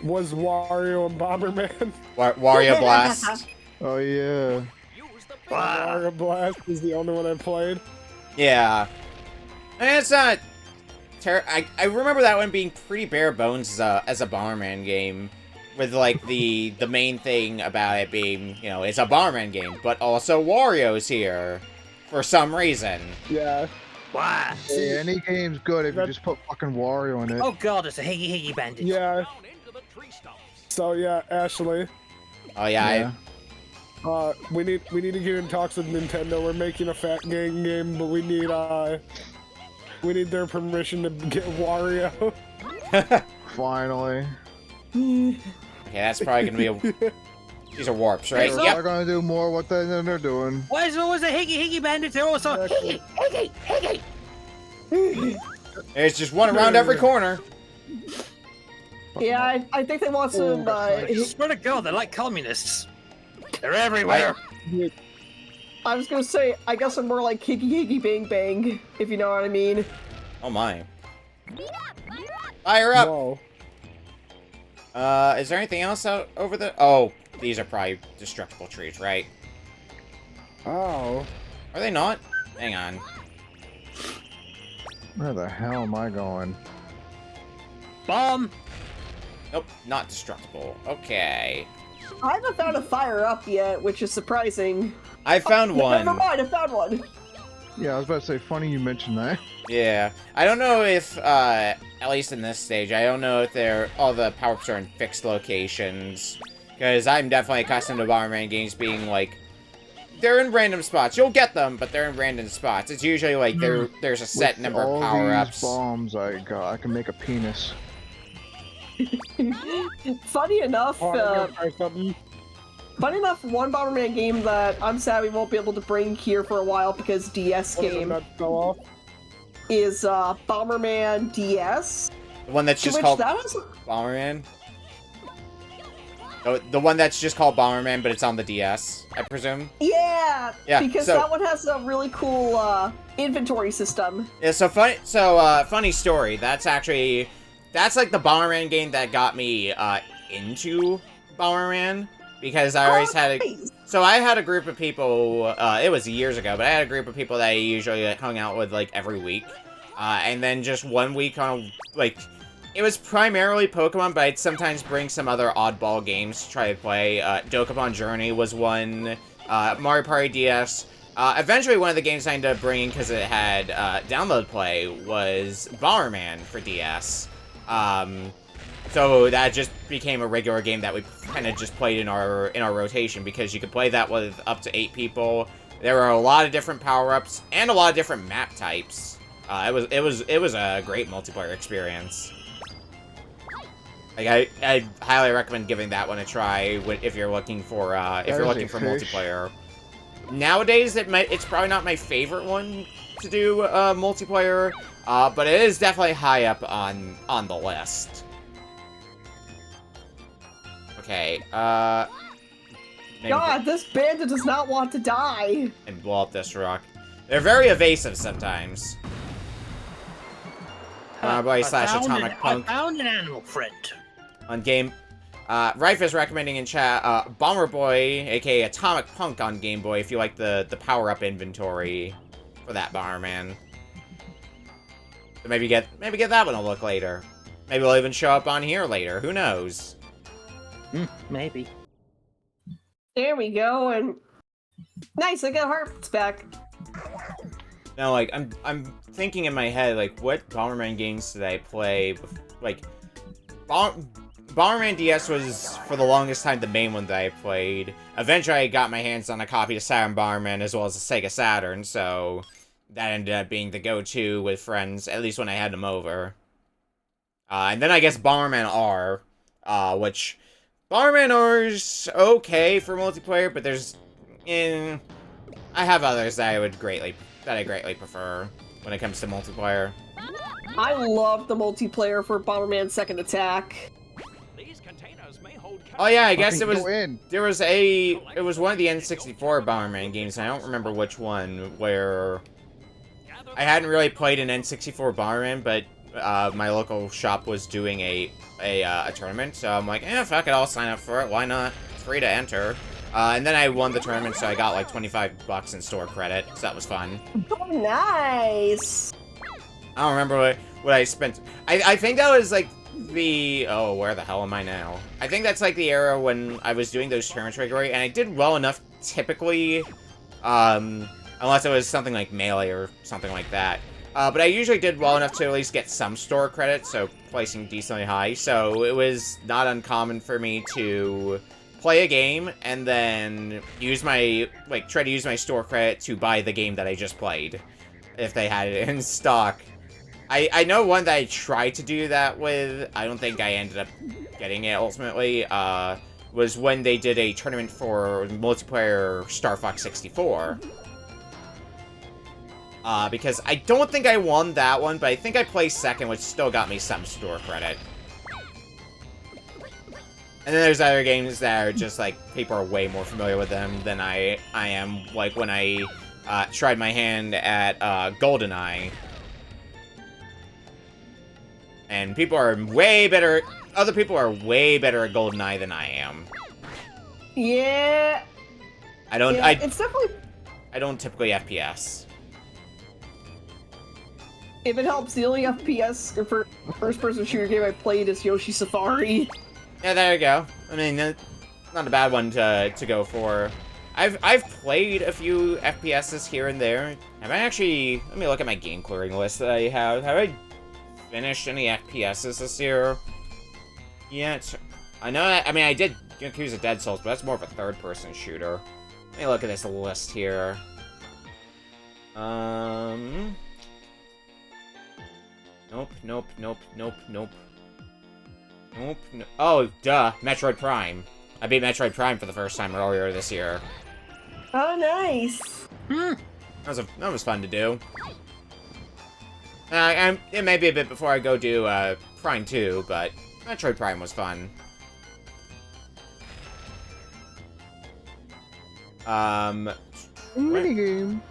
Wario and Bomberman. Wario Blast. Oh yeah. Wario Blast is the only one I played. Yeah. And it's not... I remember that one being pretty bare bones as a Bomberman game. With, like, the main thing about it being, you know, it's a Bomberman game, but also Wario's here. For some reason. Yeah. Wow. Hey, any game's good if you just put fucking Wario in it. Oh god, it's a Higgy Bandit. Yeah. So yeah, Ashley. Oh yeah. We need to get in talks with Nintendo. We're making a Fat Gang game, but we need their permission to get Wario. Finally. Okay, that's probably gonna be a... These are warps, right? They're Yep. gonna do more what they're doing. Why is there always a Higgy Bandit? They're also Higgy. There's just one around every corner. Yeah, I think they want some. I swear to God, they're like communists. They're everywhere. I was gonna say, I guess I'm more like Kiki Kiki Bang Bang, if you know what I mean. Oh my. Fire up! Whoa. Is there anything else out over there? Oh, these are probably destructible trees, right? Oh. Are they not? Hang on. Where the hell am I going? Bomb. Nope, not destructible. Okay. I haven't found a fire up yet, which is surprising. I found one. Never mind, I found one. Yeah, I was about to say, funny you mentioned that. Yeah. I don't know if, at least in this stage, I don't know if all the power-ups are in fixed locations. Because I'm definitely accustomed to Bomberman games being, like, they're in random spots. You'll get them, but they're in random spots. It's usually, like, there's a set number of power-ups. All these bombs I got, I can make a penis. Funny enough, Funny enough, one Bomberman game that I'm sad we won't be able to bring here for a while because DS game is Bomberman DS. The one that's just called Bomberman? Oh, the one that's just called Bomberman, but it's on the DS, I presume? Yeah, because so, that one has a really cool inventory system. Yeah, funny story. That's like the Bomberman game that got me into Bomberman. Because I always had I had a group of people, it was years ago, but I had a group of people that I usually hung out with, like, every week. And then just one week it was primarily Pokemon, but I'd sometimes bring some other oddball games to try to play. Dokapon Journey was one, Mario Party DS. Eventually one of the games I ended up bringing, because it had download play, was Bomberman for DS. So that just became a regular game that we kind of just played in our rotation, because you could play that with up to 8 people. There were a lot of different power-ups and a lot of different map types. It was a great multiplayer experience. Like I highly recommend giving that one a try if you're looking for multiplayer. Nowadays it's probably not my favorite one to do multiplayer, but it is definitely high up on the list. Okay, God, this bandit does not want to die! And blow up this rock. They're very evasive sometimes. /Atomic Punk. I found an animal friend. On game. Rife is recommending in chat, Bomber Boy, aka Atomic Punk on Game Boy, if you like the power-up inventory for that Bomberman. So maybe get that one a look later. Maybe it'll even show up on here later, who knows? Maybe. There we go, and nice, I got hearts back. No, like I'm thinking in my head, like, what Bomberman games did I play? Like, Bomberman DS was for the longest time the main one that I played. Eventually, I got my hands on a copy of Saturn Bomberman as well as the Sega Saturn, so that ended up being the go-to with friends, at least when I had them over. And then I guess Bomberman R, which Bomberman R's okay for multiplayer, but I have others that I greatly prefer when it comes to multiplayer. I love the multiplayer for Bomberman Second Attack. These containers may hold Oh yeah, I guess it was one of the N64 Bomberman games, and I don't remember which one, where I hadn't really played an N64 Bomberman, but my local shop was doing a tournament, so I'm like, fuck it, I'll sign up for it, why not? It's free to enter. And then I won the tournament, so I got like $25 in store credit, so that was fun. Oh, nice! I don't remember what I spent. I think that was like oh, where the hell am I now? I think that's like the era when I was doing those tournaments regularly, and I did well enough typically, unless it was something like Melee or something like that. But I usually did well enough to at least get some store credit, so placing decently high, so it was not uncommon for me to play a game and then try to use my store credit to buy the game that I just played, if they had it in stock. I know one that I tried to do that with, I don't think I ended up getting it ultimately, was when they did a tournament for multiplayer Star Fox 64. Because I don't think I won that one, but I think I placed second, which still got me some store credit. And then there's other games that are just, like, people are way more familiar with them than I am. Like, when I tried my hand at GoldenEye. And people are way better... Other people are way better at GoldenEye than I am. Yeah. It's definitely... I don't typically FPS. If it helps, the only FPS or first-person shooter game I played is Yoshi Safari. Yeah, there you go. I mean, not a bad one to go for. I've played a few FPSs here and there. Have I actually... Let me look at my game clearing list that I have. Have I finished any FPSs this year yet? I know that... I mean, I did Yakuza Dead Souls, but that's more of a third-person shooter. Let me look at this list here. Nope. Oh, duh. Metroid Prime. I beat Metroid Prime for the first time earlier this year. Oh, nice. That was fun to do. It may be a bit before I go do Prime 2, but Metroid Prime was fun. Minigame.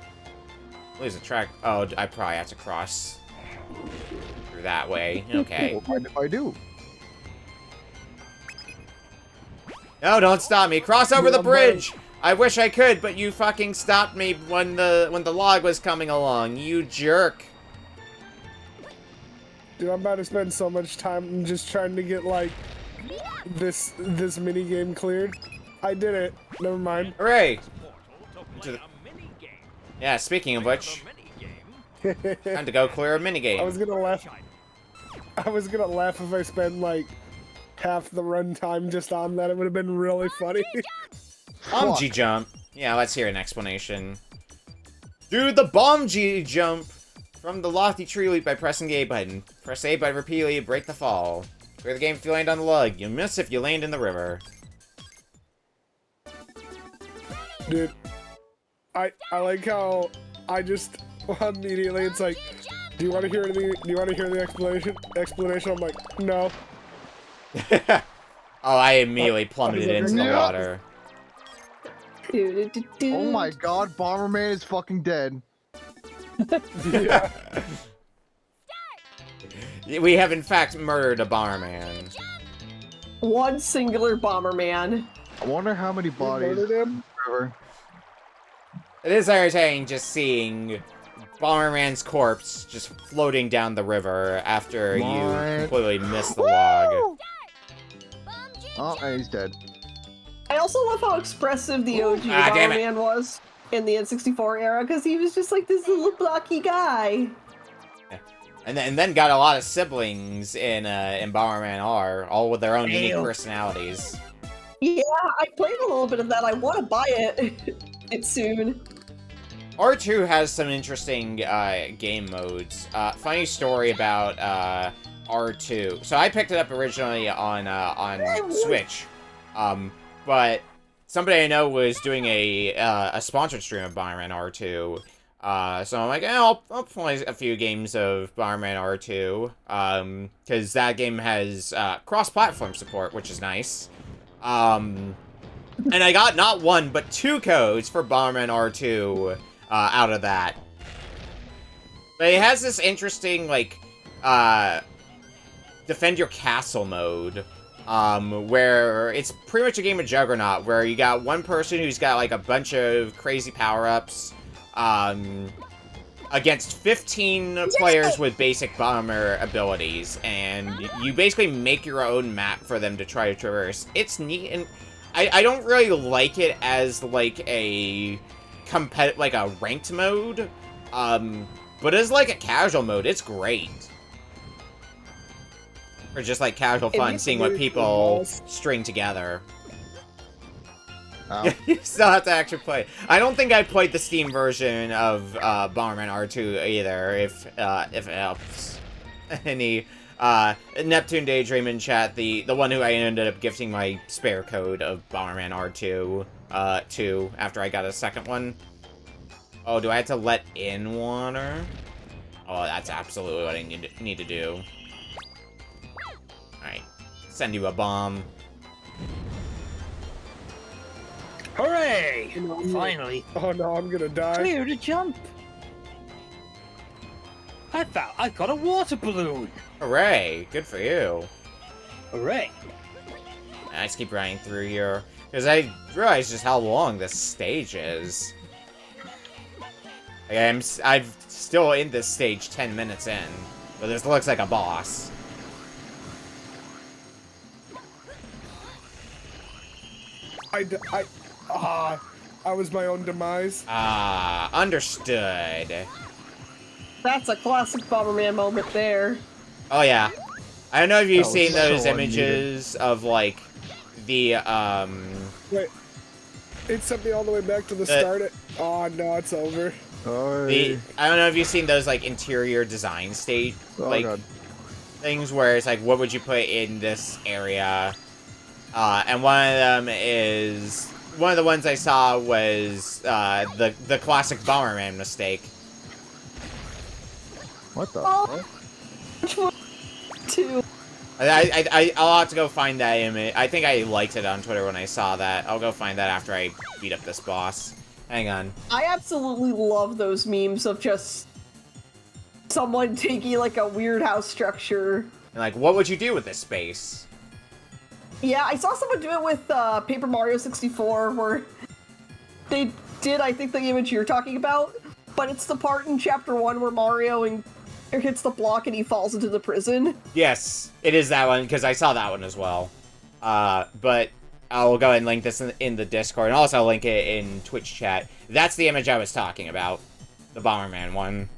There's a track. Oh, I probably have to cross through that way. Okay. What if I do? No, don't stop me. Cross over the bridge. I wish I could, but you fucking stopped me when the log was coming along. You jerk. Dude, I'm about to spend so much time just trying to get like this mini game cleared. I did it. Never mind. Hooray! Yeah, speaking of which, time to go clear a minigame. I was gonna laugh if I spent like half the runtime just on that. It would have been really funny. Bungee jump. Yeah, let's hear an explanation. Do the bungee jump from the lofty tree leap by pressing the A button. Press A button repeatedly to break the fall. Clear the game if you land on the lug. You miss if you land in the river. Dude, I like how I just immediately it's like, do you want to hear the explanation? I'm like, no. Oh, I immediately plummeted into the water. Oh my god, Bomberman is fucking dead. Yeah. We have in fact murdered a Bomberman. One singular Bomberman. I wonder how many bodies. Murdered him? Forever. It is irritating just seeing Bomberman's corpse just floating down the river after you completely miss the log. Oh, and he's dead. I also love how expressive the OG Bomberman was in the N64 era, because he was just like this little blocky guy. And then got a lot of siblings in Bomberman R, all with their own unique personalities. Yeah, I played a little bit of that. I want to buy it soon. R2 has some interesting game modes. Funny story about R2. So I picked it up originally on Switch, but somebody I know was doing a sponsored stream of Bomberman R2. So I'm like, I'll play a few games of Bomberman R2, because that game has cross-platform support, which is nice. And I got not one, but 2 codes for Bomberman R2 out of that. But it has this interesting, like, defend your castle mode, where it's pretty much a game of Juggernaut, where you got one person who's got, like, a bunch of crazy power-ups, against 15 players with basic bomber abilities, and you basically make your own map for them to try to traverse. It's neat, and I don't really like it as, like, a ranked mode, but as, like, a casual mode, it's great. Or just, like, casual fun, seeing what people string together. You still have to actually play. I don't think I played the Steam version of Bomberman R2 either, if it helps. Any Neptune Daydream in chat, the one who I ended up gifting my spare code of Bomberman R2 to after I got a second one. Oh, do I have to let in water? Oh, that's absolutely what I need to do. Alright. Send you a bomb. Hooray! Finally. Oh no, I'm gonna die. Clear to jump. I got a water balloon. Hooray! Good for you. Hooray! I just keep running through here because I realized just how long this stage is. Like, I'm still in this stage 10 minutes in, but this looks like a boss. I was my own demise. Ah, understood. That's a classic Bomberman moment there. Oh yeah. I don't know if you've That was seen those so images of like the Wait, it sent me all the way back to the start. Oh no, it's over. I don't know if you've seen those like interior design state like God. things where it's like what would you put in this area? And one of them is one of the ones I saw was the classic Bomberman mistake. What the Oh. fuck? Two. I'll have to go find that image. I think I liked it on Twitter when I saw that. I'll go find that after I beat up this boss. Hang on. I absolutely love those memes of just someone taking like a weird house structure. And like, what would you do with this space? Yeah, I saw someone do it with Paper Mario 64 where they did, I think, the image you're talking about, but it's the part in Chapter 1 where Mario hits the block and he falls into the prison. Yes, it is that one, because I saw that one as well. But I'll go ahead and link this in the Discord, and also link it in Twitch chat. That's the image I was talking about. The Bomberman one.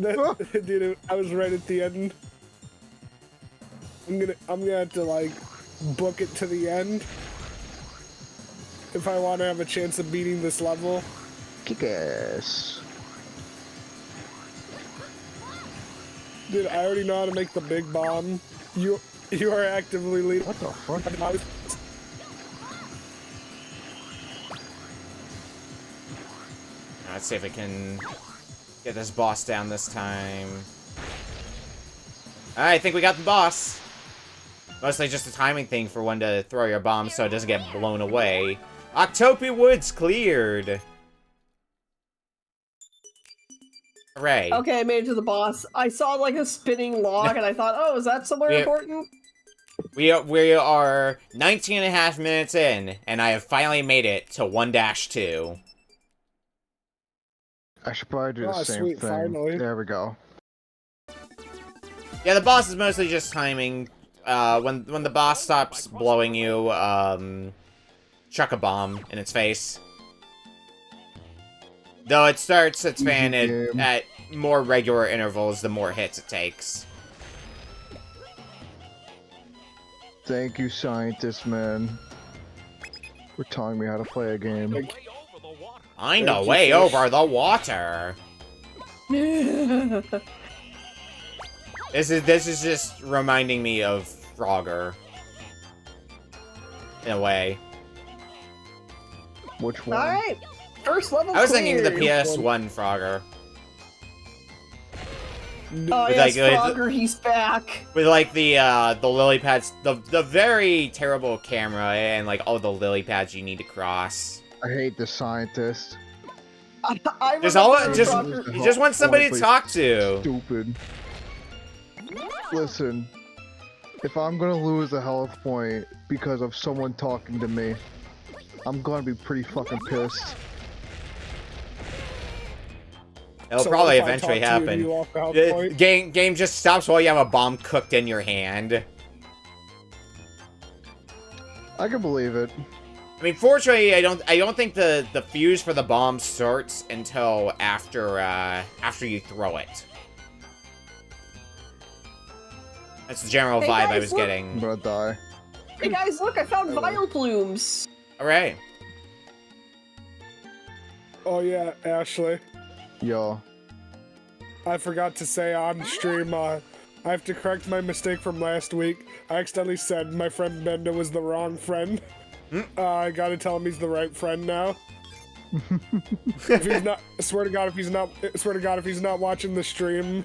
Dude, I was right at the end. I'm gonna have to like book it to the end if I want to have a chance of beating this level. Kick ass. Dude, I already know how to make the big bomb. You are actively leading. What the fuck? Let's see if I can get this boss down this time. Alright, I think we got the boss. Mostly just a timing thing for when to throw your bomb so it doesn't get blown away. Octopi Woods cleared! Hooray. Okay, I made it to the boss. I saw like a spinning log and I thought, oh, is that somewhere important? We are 19 and a half minutes in, and I have finally made it to 1-2. I should probably do the Oh, same sweet, thing. finally. There we go. Yeah, the boss is mostly just timing. When the boss stops blowing you, chuck a bomb in its face. Though it starts expanded at more regular intervals, the more hits it takes. Thank you, scientist man, for telling me how to play a game. Find a way over the water. This is just reminding me of Frogger. In a way. Which one? Alright, first level I was thinking the cleared. PS1 Frogger. Oh With, yes, like, Frogger, he's back. With like the lily pads, the very terrible camera and like all the lily pads you need to cross. I hate the scientist. I Just remember just Frogger- you just want somebody to talk to. Stupid. Listen, if I'm gonna lose a health point because of someone talking to me, I'm gonna be pretty fucking pissed. It'll So probably if I eventually talk to you, happen. you lost the health point? Game just stops while you have a bomb cooked in your hand. I can believe it. I mean, fortunately, I don't think the fuse for the bomb starts until after you throw it. That's the general Hey, vibe I guys, was look. I'm getting. gonna die. Hey guys, look, I found vial plumes. Alright. Oh yeah, Ashley. Yo. I forgot to say on stream, I have to correct my mistake from last week. I accidentally said my friend Benda was the wrong friend. I gotta tell him he's the right friend now. If he's not, swear to God, if he's not watching the stream.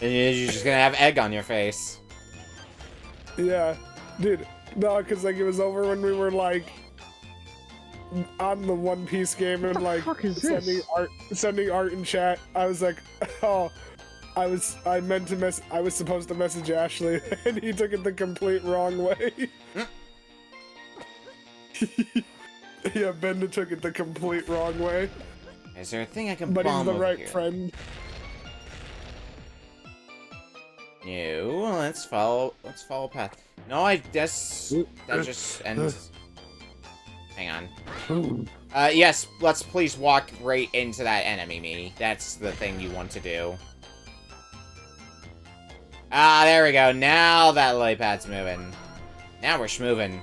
You're just gonna have egg on your face. Yeah, dude. No, because like it was over when we were like on the One Piece game and like sending art in chat. I was like, oh, I was supposed to message Ashley, and he took it the complete wrong way. Yeah, Benda took it the complete wrong way. Is there a thing I can But he's bomb the over right here? friend. No, let's follow path. No, I guess that just ends. Hang on. Yes, let's please walk right into that enemy, me. That's the thing you want to do. Ah, there we go. Now that lily pad's moving. Now we're schmoving.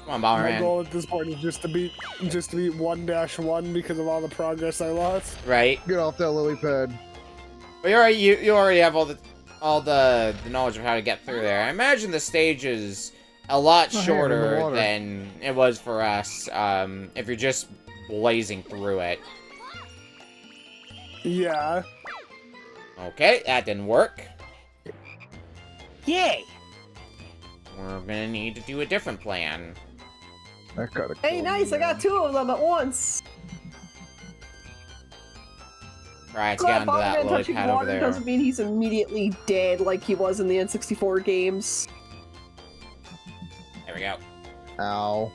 Come on, My Bomberman. goal at this point is just to beat 1-1 because of all the progress I lost. Right. Get off that lily pad. But you already have all the knowledge of how to get through there. I imagine the stage is a lot shorter than it was for us. If you're just blazing through it. Yeah. Okay, that didn't work. Yay! We're gonna need to do a different plan. I gotta Hey, kill nice! you, I got 2 of them at once. Right, to get onto that Bomberman lily touching pad over water there. doesn't mean he's immediately dead like he was in the N64 games. There we go. Ow.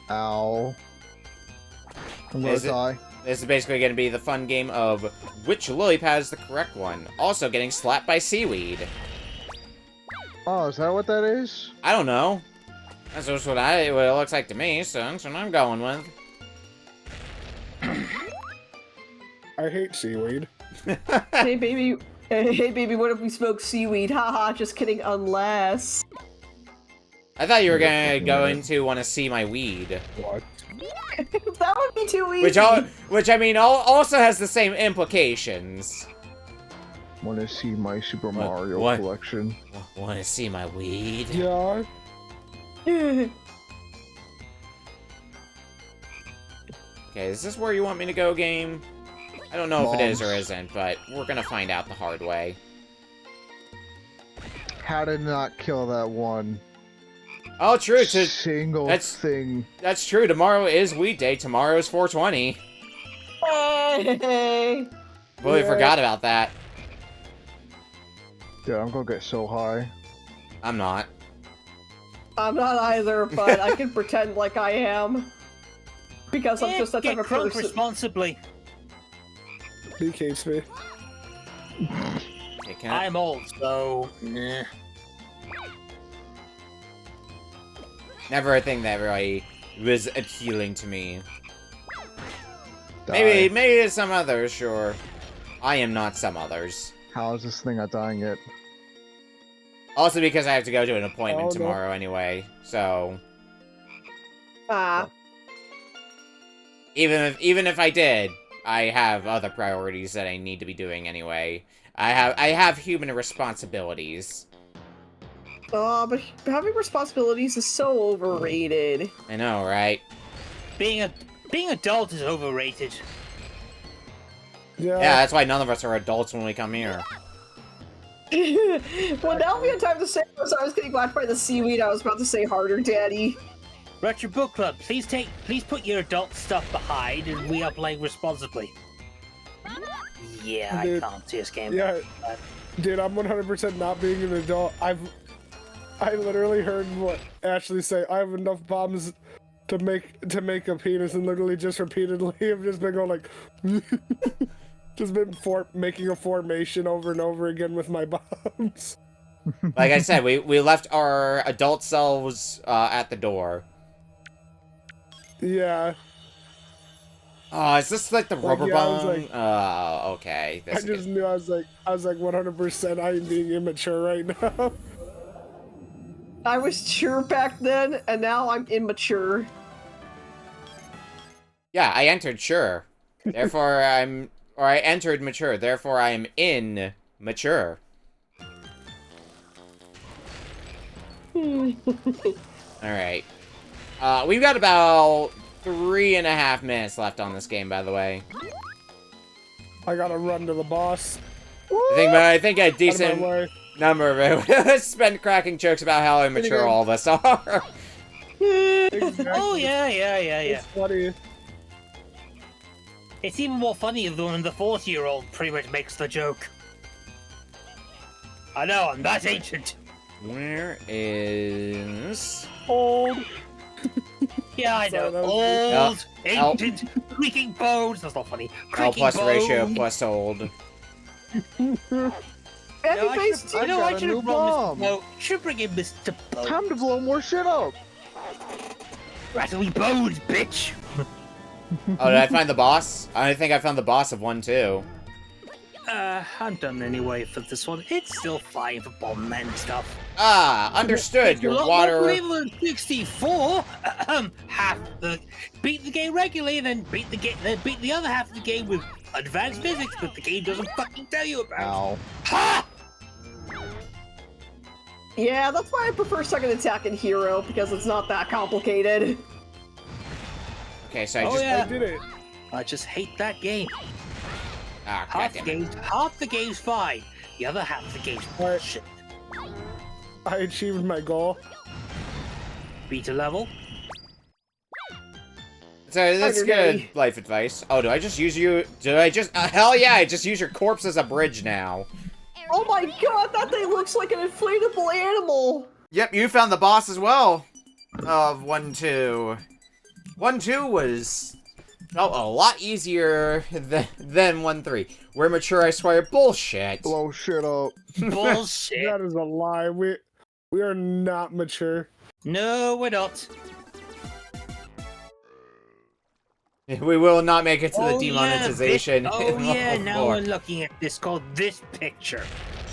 Ow. I'm gonna die. This is basically going to be the fun game of which lily pad is the correct one. Also getting slapped by seaweed. Oh, is that what that is? I don't know. That's just what it looks like to me, so that's what I'm going with. I hate seaweed. Hey baby, what if we smoke seaweed? Haha, just kidding, unless... I thought you were going to want to see my weed. What? That would be too easy! Which I mean, also has the same implications. Want to see my Super Mario what? collection? Want to see my weed? Yeah. Okay, is this where you want me to go, game? I don't know if it is or isn't, but we're gonna find out the hard way. How to not kill that one Oh, true. single thing. That's true. Tomorrow is weed day. Tomorrow is 420. Hey! Completely forgot about that. Dude, I'm gonna get so high. I'm not. I'm not either, but I can pretend like I am. Because I'm just that type Get of crunk person. responsibly. He keeps me. Okay, can I? I'm old, so... Nah. Never a thing that really was appealing to me. Die. Maybe some others, sure. I am not some others. How is this thing not dying yet? Also because I have to go to an appointment Oh, no. tomorrow anyway, so... Ah. Even if I did, I have other priorities that I need to be doing anyway. I have human responsibilities. Oh, but having responsibilities is so overrated. I know, right? Being adult is overrated. Yeah. Yeah, that's why none of us are adults when we come here. Well, now we have time to say, as I was getting whacked by the seaweed, I was about to say harder, Daddy. Retro Book Club, please put your adult stuff behind and we are playing responsibly. Yeah, Dude, I can't see this game. Yeah. Dude, I'm 100% not being an adult. I literally heard what Ashley say. I have enough bombs to make a penis, and literally just repeatedly I've just been going like, just been making a formation over and over again with my bombs. Like I said, we left our adult selves at the door. Yeah. Oh, is this like the rubber yeah, I was bomb? like- Oh, okay. I just knew I was like 100% I am being immature right now. I was sure back then, and now I'm immature. Yeah, I entered sure. Therefore, I entered mature. Therefore, I am in mature. Alright. We've got about 3.5 minutes left on this game, by the way. I gotta run to the boss. I think a Out of my decent way. number of it was spent cracking jokes about how immature all of us are. Exactly. Oh yeah. It's funny. It's even more funny when the 40-year-old pretty much makes the joke. I know, I'm that ancient. Where is... Old. Yeah, I know. Sorry, Old, ancient, creaking bones. That's not funny. L Creaking plus bones. ratio plus old. Heavy-based I got a should new have brought bomb. Mr. Bo. Should bring in Mr. Bones. Time to blow more shit up. Rattly bones, bitch. Oh, did I find the boss? I think I found the boss of 1-2. I'm done anyway for this one. It's still fine for Bomberman stuff. Ah, understood. Your water... Level 64. Half the beat the game regularly, then beat the other half of the game with advanced physics that the game doesn't fucking tell you about. Ow. Ha! Yeah, that's why I prefer second attack in Hero, because it's not that complicated. Okay, so I Oh, just... yeah. I did it. I just hate that game. Ah, Half the goddammit. game's fine. The other half of the game's Alright. bullshit. I achieved my goal. Beat a level. So that's Harder good day. life advice. Oh, do I just use you? Do I just? Hell yeah! I just use your corpse as a bridge now. Oh my god, that thing looks like an inflatable animal! Yep, you found the boss as well. Of 1-2. 1-2 was felt a lot easier than 1-3. We're mature, I swear. Bullshit. Blow shit up. Bullshit. That is a lie. We are not mature. No, we're not. We will not make it to the Oh, demonetization. Yeah, oh yeah, level now 4. we're looking at this called this picture.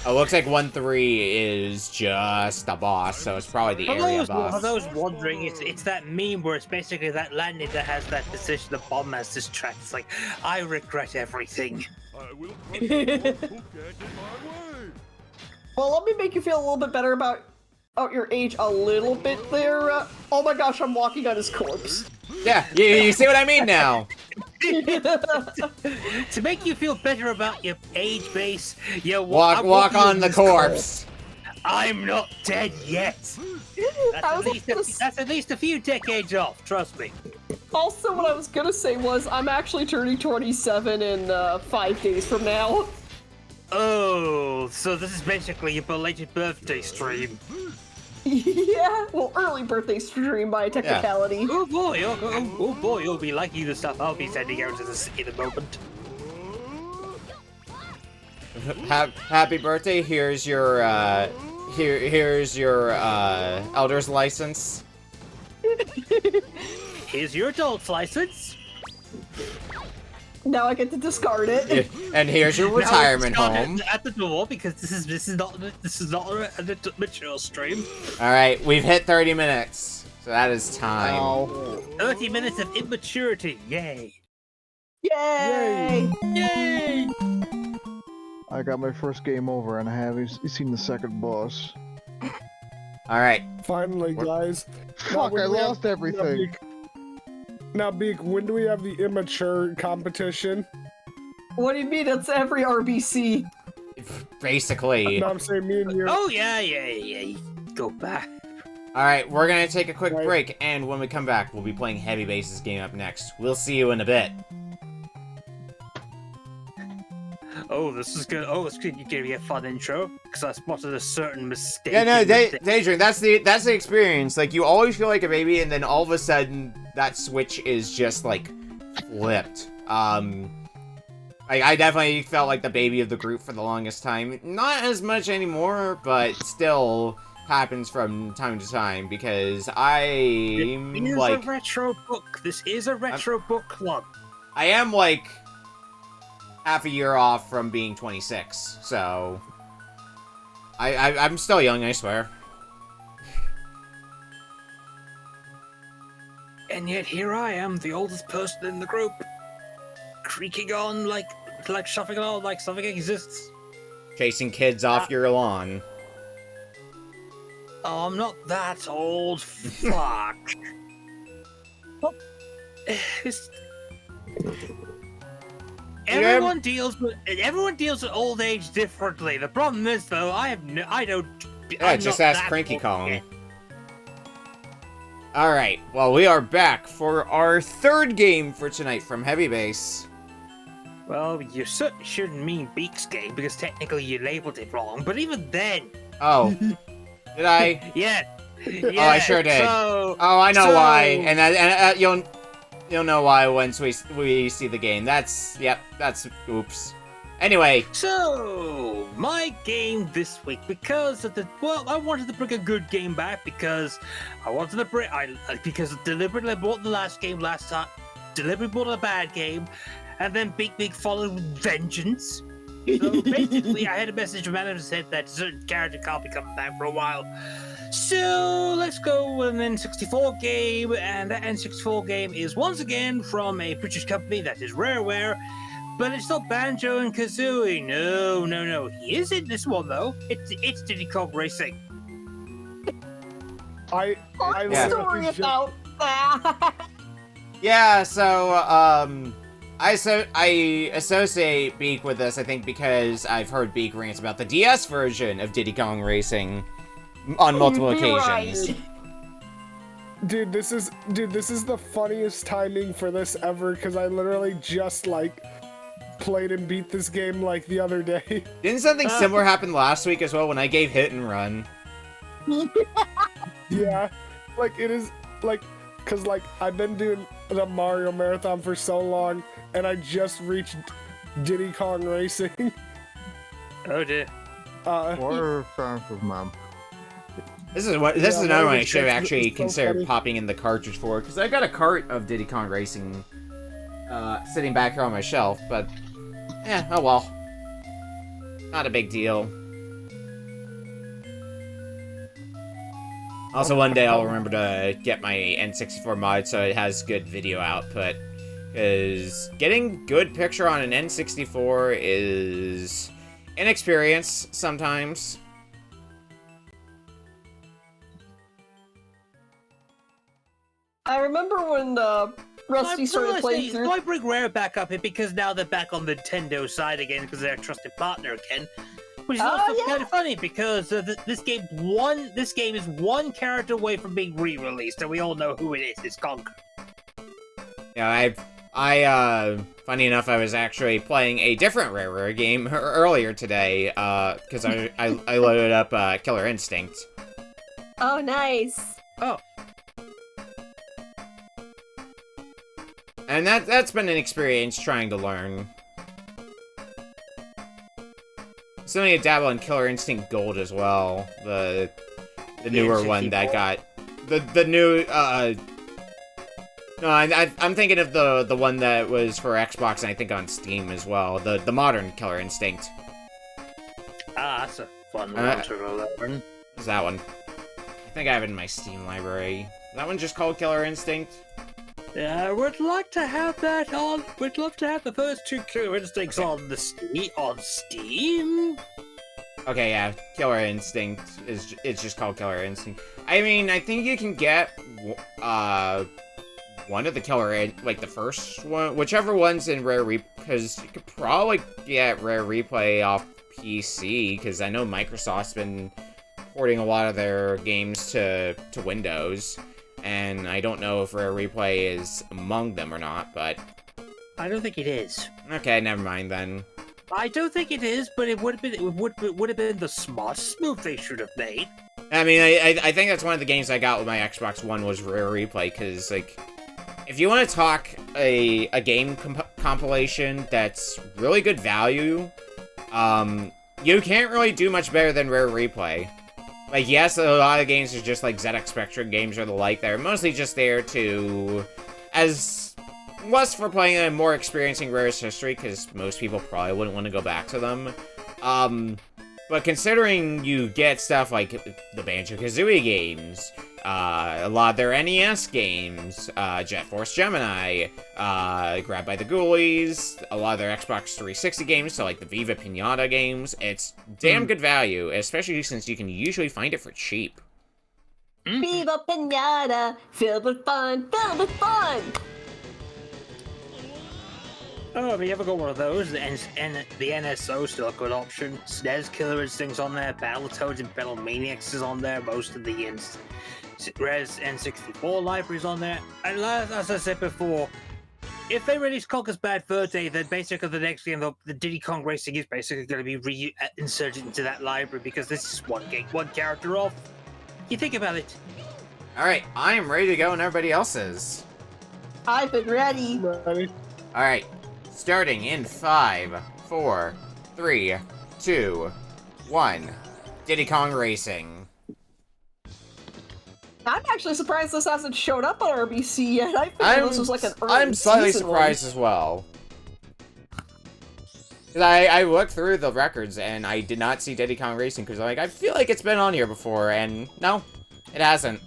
Oh, looks like 1-3 is just a boss, so it's probably the area For boss. those wondering, it's that meme where it's basically that landing that has that decision the bomb has this track. It's like, I regret everything. I will crush you all who get in my way. Well, let me make you feel a little bit better about your age a little bit there. Oh my gosh, I'm walking on his corpse. Yeah, you see what I mean now. To make you feel better about your age base, you Walk on the corpse. I'm not dead yet. That's at least a few decades off, trust me. Also, what I was gonna say was, I'm actually turning 27 in 5 days from now. Oh, so this is basically your belated birthday stream. Yeah, well, early birthday stream by technicality. Oh boy, you'll be liking the stuff I'll be sending out in a moment. Happy birthday! Here's your here's your elder's license. Here's your adult's license. Now I get to discard it. And here's your retirement home. At the door because this is not a mature stream. All right, we've hit 30 minutes, so that is time. Ow. 30 minutes of immaturity. Yay! Yay! Yay! I got my first game over, and I haven't seen the second boss. All right. Finally, guys. Fuck, I lost everything. Now, Beak, when do we have the immature competition? What do you mean? It's every RBC. Basically. No, I'm saying me and you. Oh yeah. Go back. All right, we're gonna take a quick Right. break, and when we come back, we'll be playing Heavybass's game up next. We'll see you in a bit. Oh, this is good. Oh, it's going to be a fun intro because I spotted a certain mistake. Yeah, no, in the thing. Daydream. That's the experience. Like, you always feel like a baby, and then all of a sudden, that switch is just like flipped. I definitely felt like the baby of the group for the longest time. Not as much anymore, but still happens from time to time because I'm It is like a retro book. This is a retro book club. I am like half a year off from being 26, so I'm still young, I swear. And yet here I am, the oldest person in the group, creaking on like shuffling on like something exists. Chasing kids off your lawn. Oh, I'm not that old. Fuck. it's everyone deals with old age differently. The problem is though, I don't. Yeah, just ask Cranky Kong. Alright, well, we are back for our third game for tonight from Heavybass. Well, you certainly shouldn't mean Beak's game, because technically you labeled it wrong, but even then... Oh. Did I? Yeah. Oh, I sure did. So, I know why, and you'll know why once we see the game. That's oops. Anyway. So, my game this week, because of I wanted to bring a good game back, because I wanted to bring, because deliberately bought the last game last time, deliberately bought a bad game, and then Beak followed with vengeance. So basically, I had a message from Adam that said that certain character can't be coming back for a while. So let's go with an N64 game, and that N64 game is once again from a British company that is Rareware. But it's not Banjo and Kazooie. No. He is in this one though. It's Diddy Kong Racing. I story about that. Yeah, so I associate Beak with this, I think, because I've heard Beak rant about the DS version of Diddy Kong Racing on multiple occasions. Right. Dude, this is the funniest timing for this ever, because I literally just played and beat this game the other day. Didn't something similar happen last week as well when I gave Hit and Run? Yeah, it is because I've been doing the Mario Marathon for so long, and I just reached Diddy Kong Racing. Oh dear. Or Farm of Mom. This is another one I should have actually considered popping in the cartridge for, because I got a cart of Diddy Kong Racing sitting back here on my shelf, but oh well. Not a big deal. Also, one day I'll remember to get my N64 mod so it has good video output, because getting good picture on an N64 is an experience sometimes. I remember when Rusty started playing through. I bring Rare back up here because now they're back on the Nintendo side again because they're a trusted partner again. Which is also kind of funny because this game is one character away from being re-released, and we all know who it is. It's Conker. Yeah, funny enough, I was actually playing a different Rare game earlier today, because I loaded up Killer Instinct. Oh, nice. Oh. And that's been an experience trying to learn. Still need to dabble in Killer Instinct Gold as well. The newer one that got the new no, I'm thinking of the one that was for Xbox and I think on Steam as well. The modern Killer Instinct. Ah, that's a fun one to roll that one. What's that one? I think I have it in my Steam library. Is that one just called Killer Instinct? Yeah, we'd like to have that on. We'd love to have the first two Killer Instincts on Steam. Okay, yeah, Killer Instinct it's just called Killer Instinct. I mean, I think you can get one of the the first one, whichever one's in Rare Replay, because you could probably get Rare Replay off PC, because I know Microsoft's been porting a lot of their games to Windows. And I don't know if Rare Replay is among them or not, but... I don't think it is. Okay, never mind then. I don't think it is, but it would have been the smartest move they should have made. I mean, I think that's one of the games I got with my Xbox One was Rare Replay, because, if you want to talk a game compilation that's really good value, you can't really do much better than Rare Replay. Yes, a lot of games are just ZX Spectrum games or the like that are mostly just there to, less for playing a more experiencing Rare's history, because most people probably wouldn't want to go back to them. But considering you get stuff like the Banjo-Kazooie games, a lot of their NES games, Jet Force Gemini, Grabbed by the Ghoulies, a lot of their Xbox 360 games, so the Viva Pinata games, it's damn good value, especially since you can usually find it for cheap. Viva Pinata, filled with fun, filled with fun! Oh, if you ever got one of those, the NSO is still a good option. SNES Killer Instinct's on there, Battletoads and Battlemaniacs is on there, most of the Res N64 libraries on there. And as I said before, if they release Conker's Bad Fur Day, then basically the next game, the Diddy Kong Racing is basically going to be reinserted into that library because this is one game, one character off. You think about it. Alright, I am ready to go and everybody else is. I've been ready. Ready? Alright, starting in 5, 4, 3, 2, 1. Diddy Kong Racing. I'm actually surprised this hasn't showed up on RBC yet. I figured this was like an early I'm slightly season surprised one. as well. 'Cause I looked through the records and I did not see Diddy Kong Racing because I feel like it's been on here before, and no, it hasn't.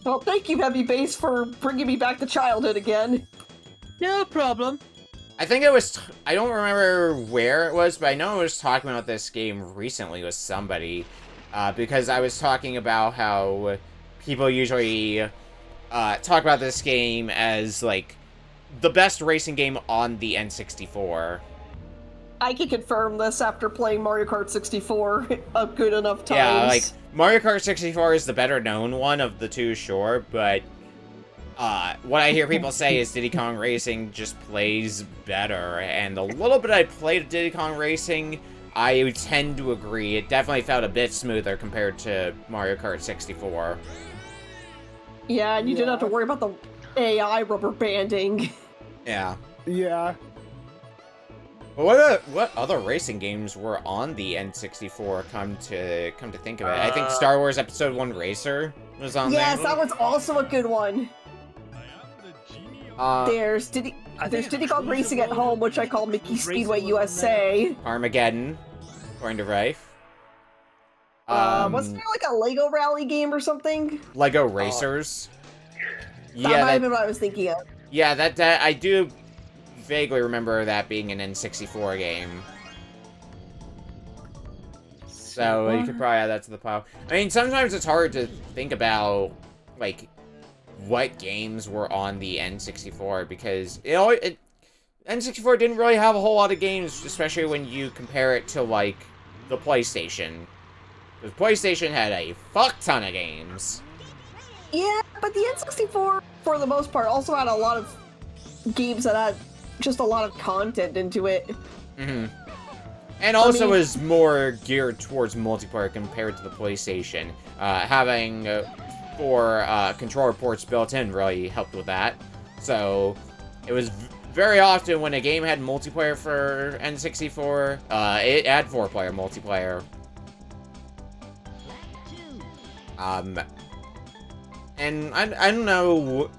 Well, thank you, Heavybass, for bringing me back to childhood again. No problem. I think it was, I don't remember where it was, but I know I was talking about this game recently with somebody, because I was talking about how people usually talk about this game as, like, the best racing game on the N64. I can confirm this after playing Mario Kart 64 a good enough times. Yeah, like, Mario Kart 64 is the better known one of the two, sure, but what I hear people say is Diddy Kong Racing just plays better, and the little bit I played of Diddy Kong Racing, I tend to agree. It definitely felt a bit smoother compared to Mario Kart 64. Yeah, and you didn't have to worry about the AI rubber banding. Yeah. Yeah. But what other racing games were on the N64? Come to think of it, I think Star Wars Episode 1 Racer was on there. Yes, that was also a good one. There's Diddy Kong Racing at Home, which I call Mickey Speedway USA. Armageddon, according to Rife. Wasn't there like a Lego rally game or something? Lego Racers. That might have been what I was thinking of. Yeah, that I do vaguely remember that being an N64 game. So you could probably add that to the pile. I mean, sometimes it's hard to think about, like, what games were on the N64 because N64 didn't really have a whole lot of games, especially when you compare it to, like, the PlayStation. Because PlayStation had a fuck ton of games. Yeah, but the N64, for the most part, also had a lot of games that had just a lot of content into it. Mm-hmm. And also was more geared towards multiplayer compared to the PlayStation. Having 4 controller ports built in really helped with that. So, it was very often when a game had multiplayer for N64, it had 4-player multiplayer. And I don't know,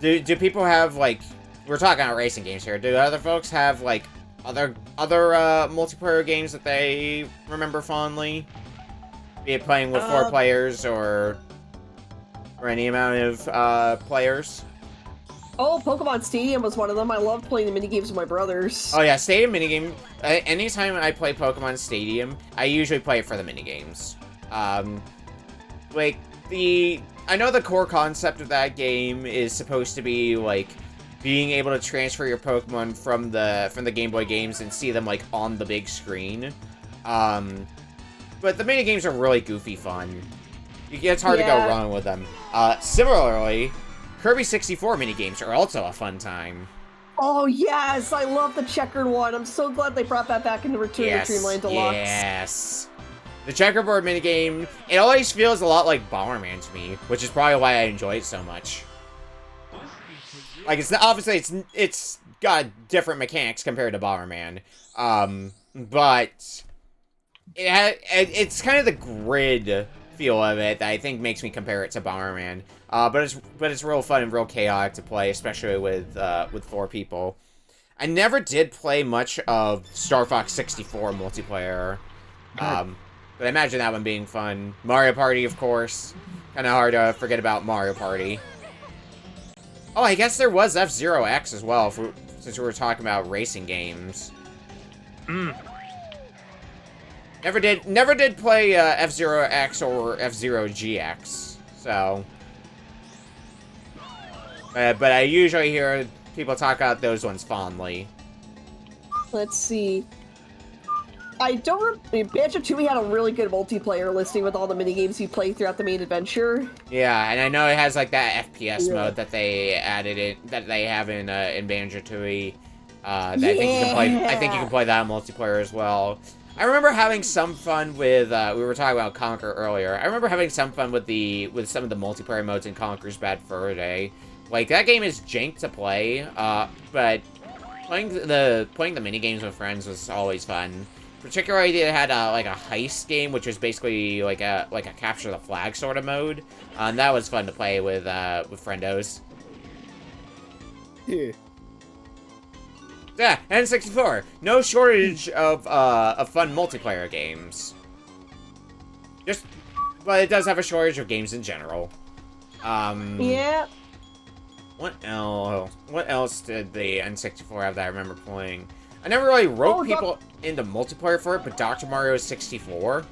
do people have, like, we're talking about racing games here, do other folks have, like, other multiplayer games that they remember fondly? Be it playing with 4 players or any amount of players? Oh, Pokemon Stadium was one of them. I loved playing the minigames with my brothers. Oh yeah, Stadium minigame. Anytime I play Pokemon Stadium, I usually play it for the minigames. Like, I know the core concept of that game is supposed to be, like, being able to transfer your Pokemon from the Game Boy games and see them, like, on the big screen. But the minigames are really goofy fun. It's hard to go wrong with them. Similarly, Kirby 64 minigames are also a fun time. Oh yes, I love the checkered one. I'm so glad they brought that back into Return to Dreamland Deluxe. Yes. The checkerboard minigame, it always feels a lot like Bomberman to me, which is probably why I enjoy it so much. Like, obviously it's got different mechanics compared to Bomberman, but it's kind of the grid feel of it that I think makes me compare it to Bomberman. But it's real fun and real chaotic to play, especially with 4 people. I never did play much of Star Fox 64 multiplayer, but I imagine that one being fun. Mario Party, of course. Kind of hard to forget about Mario Party. Oh, I guess there was F-Zero X as well, since we were talking about racing games. Never did play F-Zero X or F-Zero GX, so. But I usually hear people talk about those ones fondly. Let's see. I don't remember. Banjo-Tooie had a really good multiplayer listing with all the minigames you play throughout the main adventure. Yeah, and I know it has like that FPS mode that they added in, that they have in Banjo-Tooie. I think you can play that in multiplayer as well. I remember having some fun with, we were talking about Conquer earlier. I remember having some fun with some of the multiplayer modes in Conquer's Bad Fur Day. Like, that game is jank to play, but playing the minigames with friends was always fun. Particularly, it had like a heist game, which was basically like a capture the flag sort of mode. And that was fun to play with friendos. Yeah. Yeah, N64. No shortage of fun multiplayer games. But it does have a shortage of games in general. Yeah. What else did the N64 have that I remember playing? I never really wrote people into multiplayer for it, but Dr. Mario 64,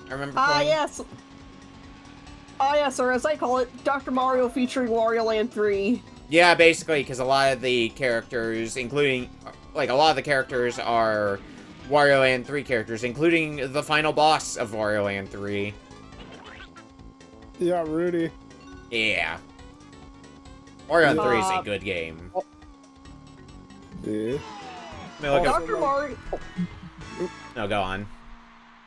I remember playing. Yes. Yes, or as I call it, Dr. Mario featuring Wario Land 3. Yeah, basically, because a lot of the characters, including, like, a lot of the characters are Wario Land 3 characters, including the final boss of Wario Land 3. Yeah, Rudy. Yeah. Wario Land 3 is a good game. Yeah. Dr. Mario... No, go on.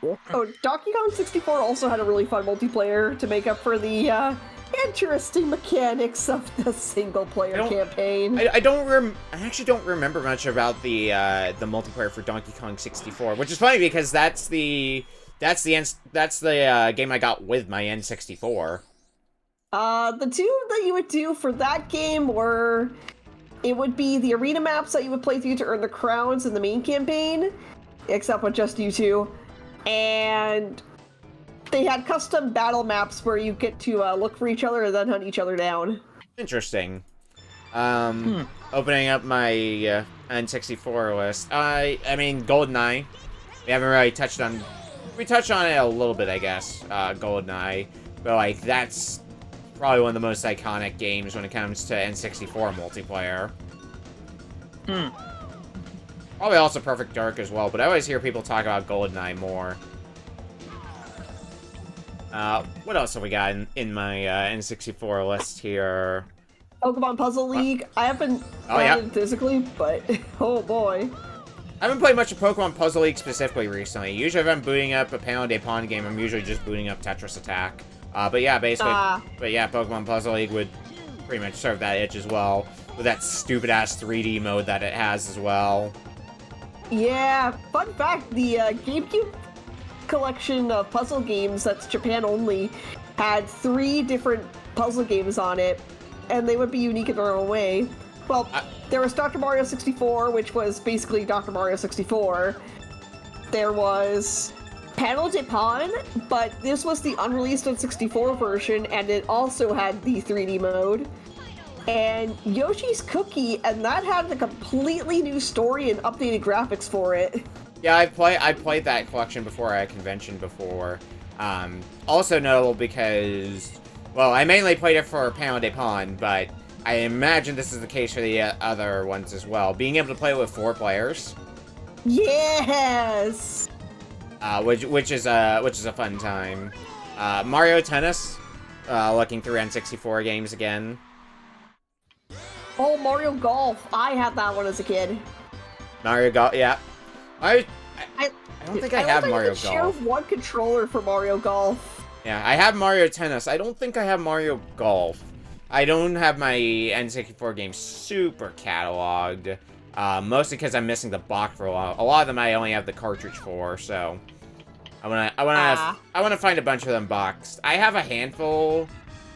Oh, Donkey Kong 64 also had a really fun multiplayer to make up for the, interesting mechanics of the single-player campaign. I actually don't remember much about the multiplayer for Donkey Kong 64, which is funny because that's the game I got with my N64. The two that you would do for that game were, it would be the arena maps that you would play through to earn the crowns in the main campaign, except with just you two, and they had custom battle maps where you get to look for each other and then hunt each other down. Interesting. Opening up my N64 list. I mean, GoldenEye. We haven't really touched on... We touched on it a little bit, I guess, GoldenEye. But, like, that's probably one of the most iconic games when it comes to N64 multiplayer. Probably also Perfect Dark as well, but I always hear people talk about GoldenEye more. What else have we got in my N64 list here? Pokemon Puzzle League. I haven't played it physically, but oh boy. I haven't played much of Pokemon Puzzle League specifically recently. Usually if I'm booting up a Panel de Pon game, I'm usually just booting up Tetris Attack. But yeah, basically, Pokemon Puzzle League would pretty much serve that itch as well, with that stupid-ass 3D mode that it has as well. Yeah, fun fact, the GameCube collection of puzzle games that's Japan only had 3 different puzzle games on it, and they would be unique in their own way. Well, there was Dr. Mario 64, which was basically Dr. Mario 64. There was Panel de Pon, but this was the unreleased on 64 version, and it also had the 3D mode. And Yoshi's Cookie, and that had a completely new story and updated graphics for it. Yeah, I played that collection before at a convention before. Also notable because, well, I mainly played it for Panel de Pon, but I imagine this is the case for the other ones as well. Being able to play with 4 players. Yes. Which is a fun time. Mario Tennis. Looking through N64 games again. Oh, Mario Golf. I had that one as a kid. Mario Golf, yeah. I don't think I have Mario Golf. Share one controller for Mario Golf. Yeah, I have Mario Tennis. I don't think I have Mario Golf. I don't have my N64 games super cataloged. Mostly because I'm missing the box for a lot. A lot of them I only have the cartridge for, so I wanna find a bunch of them boxed. I have a handful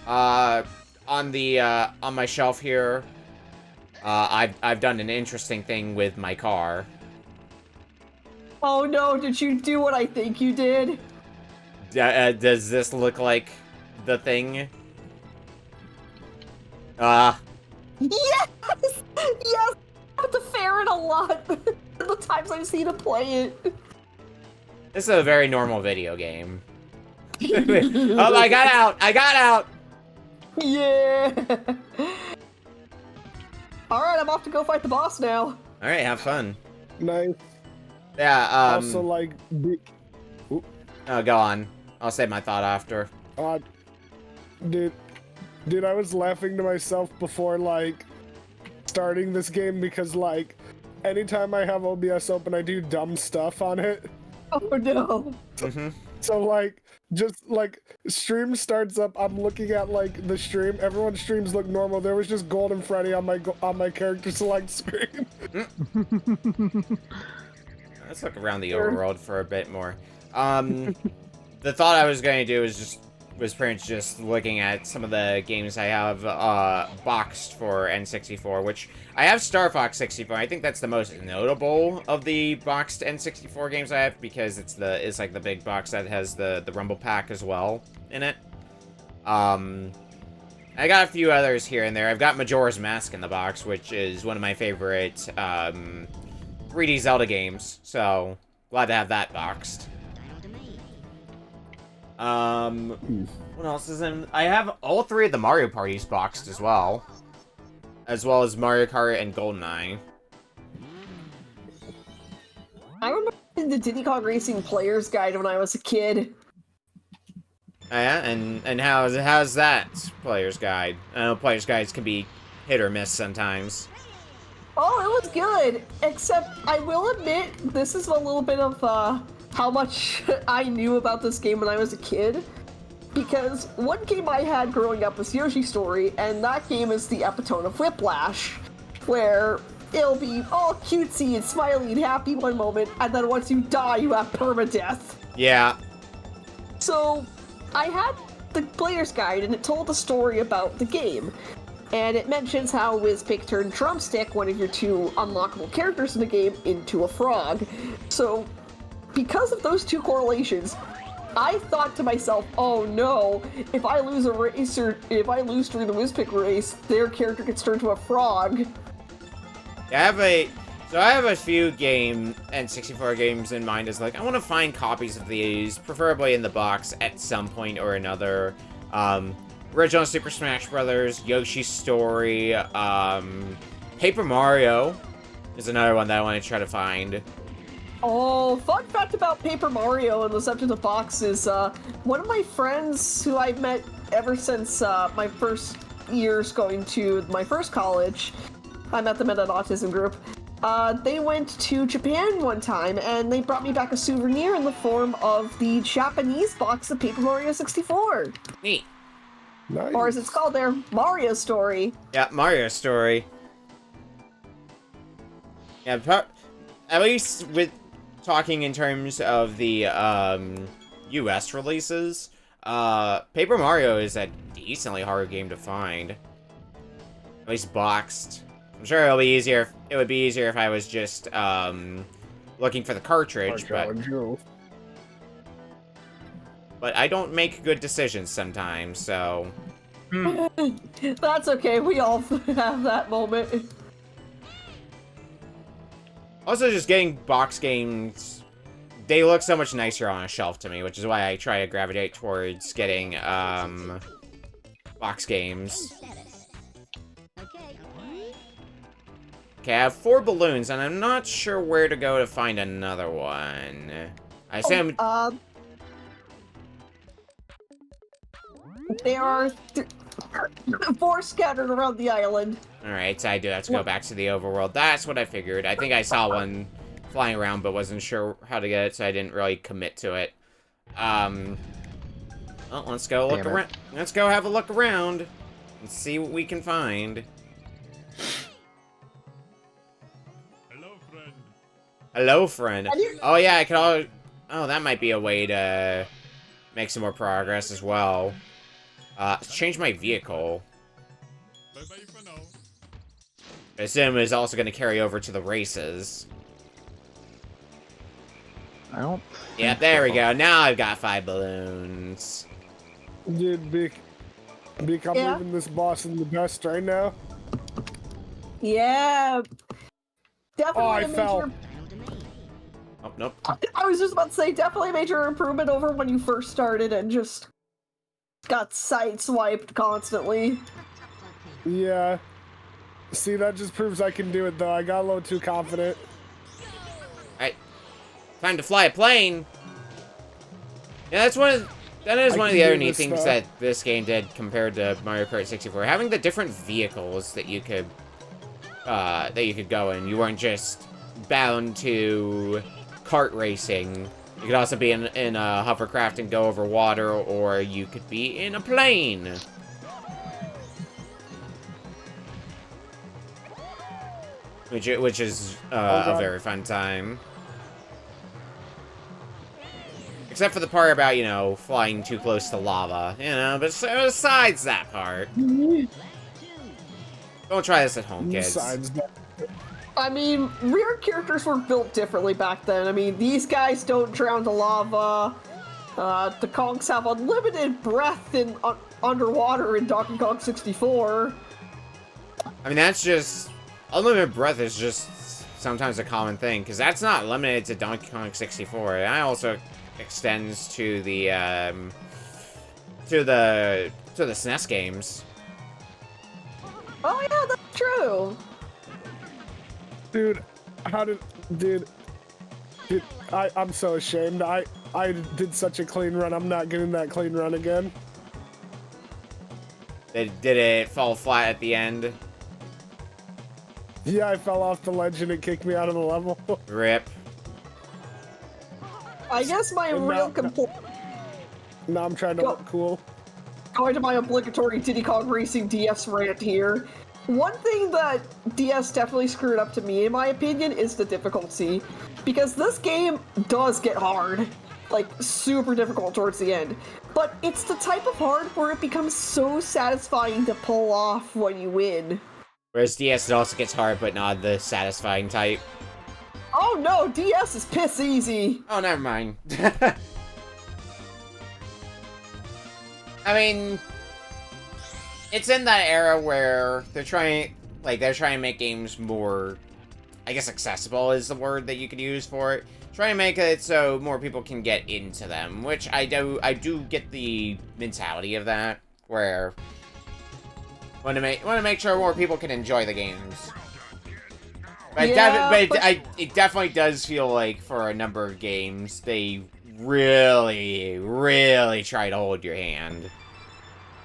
on my shelf here. I've done an interesting thing with my car. Oh no, did you do what I think you did? Does this look like the thing? Yes! Yes! I have to ferret a lot the times I've seen it play it. This is a very normal video game. Oh, I got out! I got out! Yeah! Alright, I'm off to go fight the boss now. Alright, have fun. Nice. Yeah, Also, like, oh, go on. I'll save my thought after. dude, I was laughing to myself before, like, starting this game because, like, anytime I have OBS open, I do dumb stuff on it. Oh no. So, like, just, like, stream starts up, I'm looking at, like, the stream, everyone's streams look normal, there was just Golden Freddy on my character select screen. Let's look around the overworld for a bit more. The thought I was going to do was pretty much just looking at some of the games I have boxed for N64, which I have Star Fox 64. I think that's the most notable of the boxed N64 games I have because it's like the big box that has the Rumble Pack as well in it. I got a few others here and there. I've got Majora's Mask in the box, which is one of my favorite 3D Zelda games, so glad to have that boxed. What else is in? I have all 3 of the Mario parties boxed as well as Mario Kart and GoldenEye. I remember the Diddy Kong Racing Player's Guide when I was a kid. Yeah, and how's that Player's Guide? I know Player's Guides can be hit or miss sometimes. Oh, it was good, except I will admit, this is a little bit of how much I knew about this game when I was a kid. Because one game I had growing up was Yoshi Story, and that game is the epitome of Whiplash, where it'll be all cutesy and smiley and happy one moment, and then once you die, you have permadeath. Yeah. So, I had the player's guide, and it told the story about the game. And it mentions how Wizpig turned Drumstick, one of your 2 unlockable characters in the game, into a frog. So, because of those 2 correlations, I thought to myself, oh no, if I lose a race or if I lose during the Wizpig race, their character gets turned to a frog. Yeah, I have a few N64 games in mind as like, I want to find copies of these, preferably in the box at some point or another. Original Super Smash Bros., Yoshi Story, Paper Mario is another one that I want to try to find. Oh, fun fact about Paper Mario and the subject of box is, one of my friends who I've met ever since, my first years going to my first college, I met them at an autism group, they went to Japan one time, and they brought me back a souvenir in the form of the Japanese box of Paper Mario 64. Neat. Nice. Or as it's called there, Mario Story. Yeah, Mario Story. Yeah, at least with talking in terms of the US releases, Paper Mario is a decently hard game to find. At least boxed. I'm sure it would be easier if I was just looking for the cartridge, but I don't make good decisions sometimes, so... That's okay, we all have that moment. Also, just getting box games, they look so much nicer on a shelf to me, which is why I try to gravitate towards getting, box games. Okay, I have 4 balloons, and I'm not sure where to go to find another one. I assume... There are 4 scattered around the island. Alright, so I do have to go back to the overworld. That's what I figured. I think I saw one flying around, but wasn't sure how to get it, so I didn't really commit to it. Well, let's go look around. Let's go have a look around and see what we can find. Hello, friend. Hello, friend. Oh, yeah, I could Oh, that might be a way to make some more progress as well. Change my vehicle. Bye-bye for now. I assume it's also going to carry over to the races. I don't. Yeah, there we go. Now I've got 5 balloons. Dude, Beak, I'm leaving this boss in the dust right now. Yeah. Definitely Oh, I a major... fell. Oh, nope. I was just about to say, definitely a major improvement over when you first started and just got sideswiped constantly. Yeah. See, that just proves I can do it, though. I got a little too confident. time to fly a plane. Yeah, that is one of the other neat things that this game did compared to Mario Kart 64. Having the different vehicles that you could go in. You weren't just bound to kart racing. You could also be in a hovercraft and go over water, or you could be in a plane. Which is a very fun time. Except for the part about, you know, flying too close to lava. You know, but besides that part. Don't try this at home, kids. I mean, rear characters were built differently back then. I mean, these guys don't drown to lava. The Kongs have unlimited breath in underwater in Donkey Kong 64. I mean, that's just... Unlimited breath is just sometimes a common thing, because that's not limited to Donkey Kong 64. It also extends to the SNES games. Oh yeah, that's true. Dude, I'm so ashamed. I did such a clean run. I'm not getting that clean run again. Did it fall flat at the end? Yeah, I fell off the ledge and it kicked me out of the level. Rip. I guess my real complaint... Now I'm trying to look cool. Going to my obligatory Diddy Kong Racing DS rant here. One thing that DS definitely screwed up to me, in my opinion, is the difficulty. Because this game does get hard. Like, super difficult towards the end. But it's the type of hard where it becomes so satisfying to pull off when you win. Whereas DS, it also gets hard, but not the satisfying type. Oh no, DS is piss easy! Oh, never mind. I mean... It's in that era where they're trying to make games more, I guess accessible is the word that you could use for it. Trying to make it so more people can get into them, which I do get the mentality of that, where want to make sure more people can enjoy the games. But, yeah, it definitely does feel like for a number of games they really, really try to hold your hand.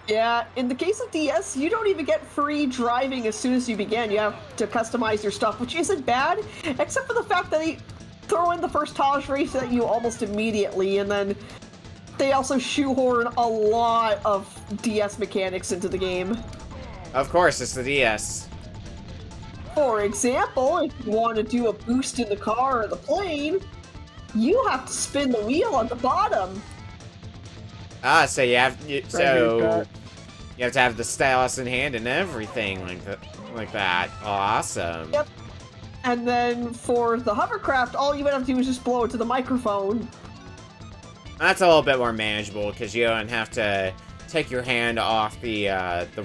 Yeah, in the case of DS, you don't even get free driving as soon as you begin. You have to customize your stuff, which isn't bad, except for the fact that they throw in the first Taj race at you almost immediately, and then they also shoehorn a lot of DS mechanics into the game. Of course, it's the DS. For example, if you want to do a boost in the car or the plane, you have to spin the wheel at the bottom. Ah, so you have to have the stylus in hand and everything like that. Awesome. Yep. And then for the hovercraft, all you would have to do is just blow it to the microphone. That's a little bit more manageable because you don't have to take your hand off the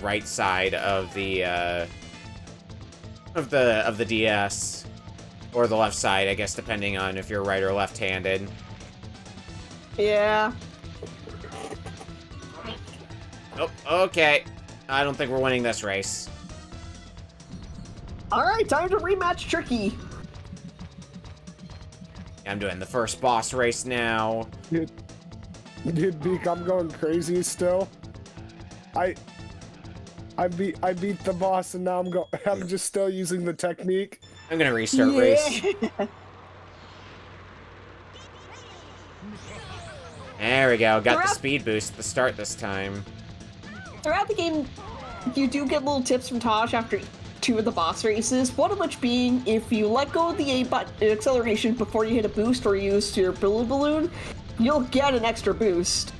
right side of the DS, or the left side, I guess, depending on if you're right or left-handed. Yeah. Oh, okay. I don't think we're winning this race. Alright, time to rematch Tricky. I'm doing the first boss race now. Dude, Beak, I'm going crazy still. I beat the boss and now I'm just still using the technique. I'm gonna restart race. There we go. Got the speed boost at the start this time. Throughout the game, you do get little tips from Taj after 2 of the boss races, one of which being if you let go of the A button acceleration before you hit a boost or use your balloon, you'll get an extra boost.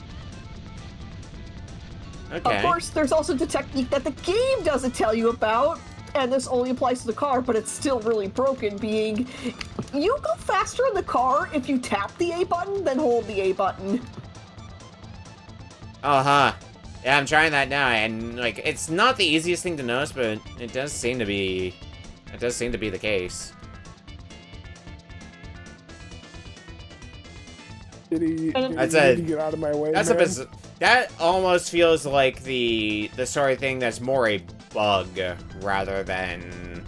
Okay. Of course, there's also the technique that the game doesn't tell you about, and this only applies to the car, but it's still really broken, being you go faster in the car if you tap the A button than hold the A button. Uh-huh. Yeah, I'm trying that now, and, like, it's not the easiest thing to notice, but it does seem to be the case. Diddy, get out of my way, that almost feels like the sort of thing that's more a bug rather than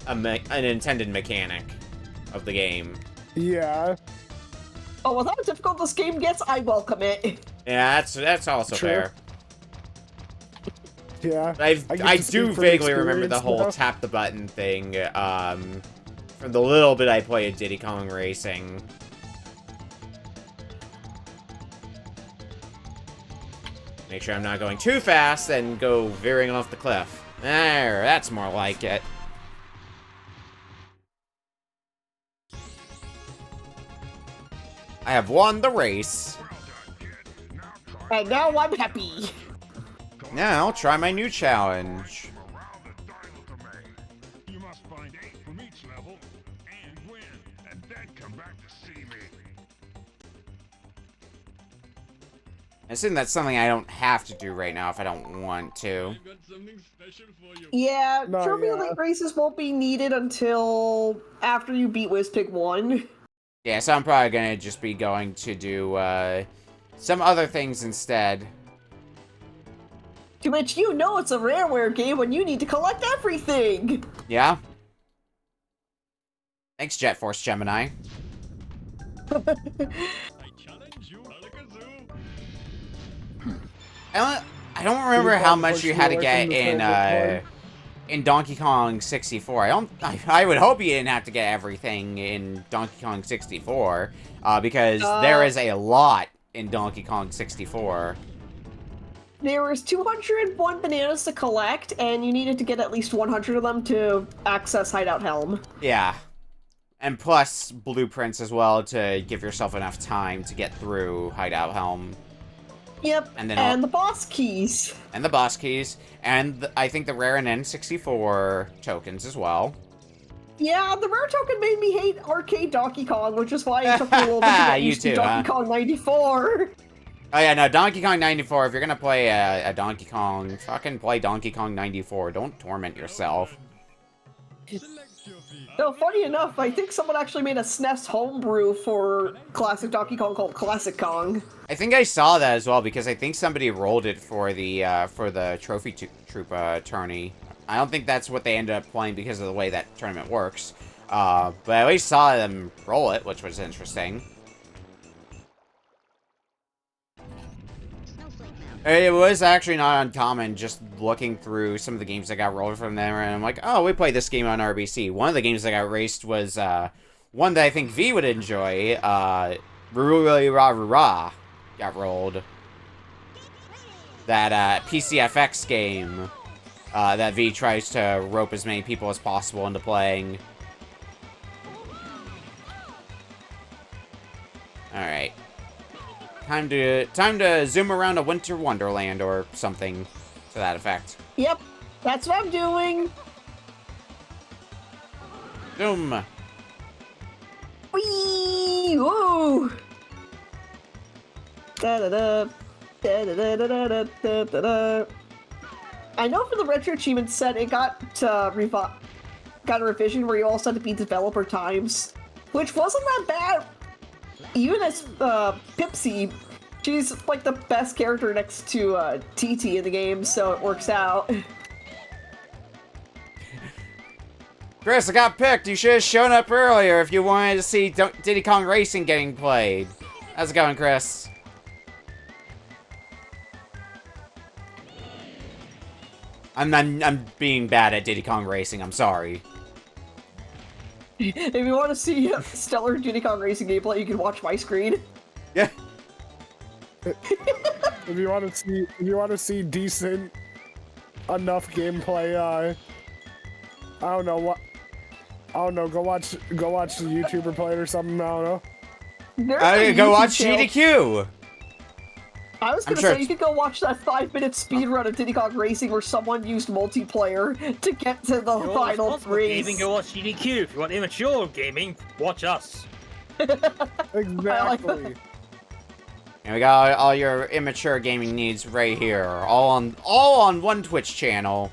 an intended mechanic of the game. Yeah. Oh, with how difficult this game gets, I welcome it. Yeah, that's also True. fair. Yeah. I get to do speak from vaguely remember the experience whole now. tap the button thing, from the little bit I played Diddy Kong Racing. Make sure I'm not going too fast and go veering off the cliff. There, that's more like it. I have won the race. And now I'm happy. Now, I'll try my new challenge. You must find 8 from each level and win, and then come back to see me. I assume that's something I don't have to do right now if I don't want to. Yeah, No, Trophy yeah. Elite races won't be needed until after you beat WizPig 1. Yeah, so I'm probably gonna just be going to do, some other things instead. To which you know it's a Rareware game when you need to collect everything! Yeah? Thanks, Jet Force Gemini. I challenge you, Alakazoo. I don't remember Please how don't much push you me had to away get from the in, favorite in Donkey Kong 64. I would hope you didn't have to get everything in Donkey Kong 64, because there is a lot in Donkey Kong 64. There was 201 bananas to collect, and you needed to get at least 100 of them to access Hideout Helm. Yeah. And plus blueprints as well to give yourself enough time to get through Hideout Helm. Yep, And then the boss keys. And the boss keys. And I think the rare and N64 tokens as well. Yeah, the rare token made me hate arcade Donkey Kong, which is why it took me a little bit to get You used to too, Donkey huh? Kong 94. Oh yeah, no, Donkey Kong 94, if you're gonna play a Donkey Kong, fucking play Donkey Kong 94. Don't torment yourself. No, funny enough, I think someone actually made a SNES homebrew for classic Donkey Kong called Classic Kong. I think I saw that as well, because I think somebody rolled it for the Trophy Troop tourney. I don't think that's what they ended up playing because of the way that tournament works. But I at least saw them roll it, which was interesting. It was actually not uncommon just looking through some of the games that got rolled from there, and I'm like, oh, we played this game on RBC. One of the games that got raced was one that I think V would enjoy. Rah got rolled. That PCFX game that V tries to rope as many people as possible into playing. Alright. Time to zoom around a winter wonderland or something to that effect. Yep, that's what I'm doing. Zoom. Whee! Woo! Da-da-da. Da-da-da-da-da-da-da-da. I know for the Retro Achievement set, it got a revision where you also had to beat developer times, which wasn't that bad. Even as Pipsy, she's like the best character next to TT in the game, so it works out. Chris, I got picked. You should have shown up earlier if you wanted to see Diddy Kong Racing getting played. How's it going, Chris? I'm being bad at Diddy Kong Racing. I'm sorry. If you want to see stellar Diddy Kong Racing gameplay, you can watch my screen. Yeah. If you want to see decent enough gameplay, I don't know what. I don't know. Go watch the YouTuber play it or something. I don't know. There's a Go YouTube watch channel. GDQ. I was gonna say, you could go watch that 5-minute speedrun of Diddy Kong Racing where someone used multiplayer to get to the final race. Gaming, go watch GDQ. If you want immature gaming, watch us. Exactly. And we got all your immature gaming needs right here, all on one Twitch channel.